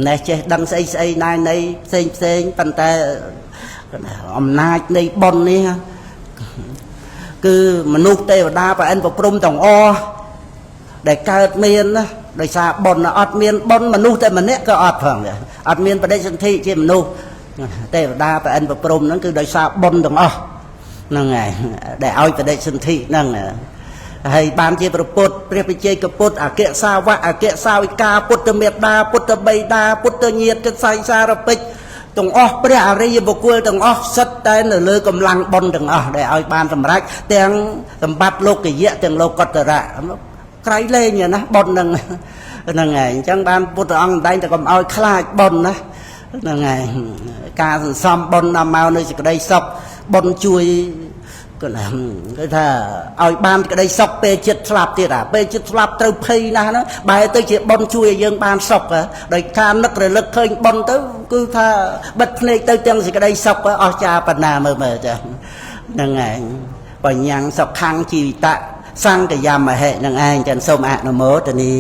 ในเจดังใส่นายในเซ็งปันแต่อำนาจในบนนี้คือมนุษย์เทวดาไปอันปรุงต่างอ้อได้เกิดเมียนนะโดยซาบนอัดเมียนบนมนุษย์แต่มันเนี้ยก็อัดฝั่งเนี่ยอัดเมียนประเด็นสันติที่มนุษย์เทวดาไปอันปรุงนั่นคือโดยซาบนต่างอ้อนั่นไงได้เอาประเด็นสันตินั่นไงให้บานเจประพุทธเปรียบเจกับพุทธอาเกศาวะอาเกศาวิกาพุทธเมตตาพุทธใบดาพุทธเนียดกันใส่สารพิษตรงอ้อพระอริยบุคคลตรงอ้อสัตย์แต่เนื้อกำลังบนตรงอ้อได้เอาบานสำรักเตียงสมบัติโลกเยอะเตียงโลกกัตระใครเล่นเนี่ยนะบนนั่งไงจังบานพุทธองค์ได้แต่ก็เอาคลาดบนนะนั่งไงการซ้อมบนนำมาในสิ่งใดซับบนช่วยก็ถ้าเอาบ้านก็ได้ซอกเปจิตสลับที่ละเปจิตสลับเติมพีนะนะใบเตยเจ็บบอลช่วยยังบ้านซอกอะโดยการนักเรียนเคยบอลเตยคือถ้าบัดในเตยจังสิก็ได้ซอกอะอาจารย์ปัญนาเมื่อจะนั่งไงปัญญังซอกค้างชีวิตสร้างแต่ยามมาเหนั่งไงจันทร์สมะนโมตนี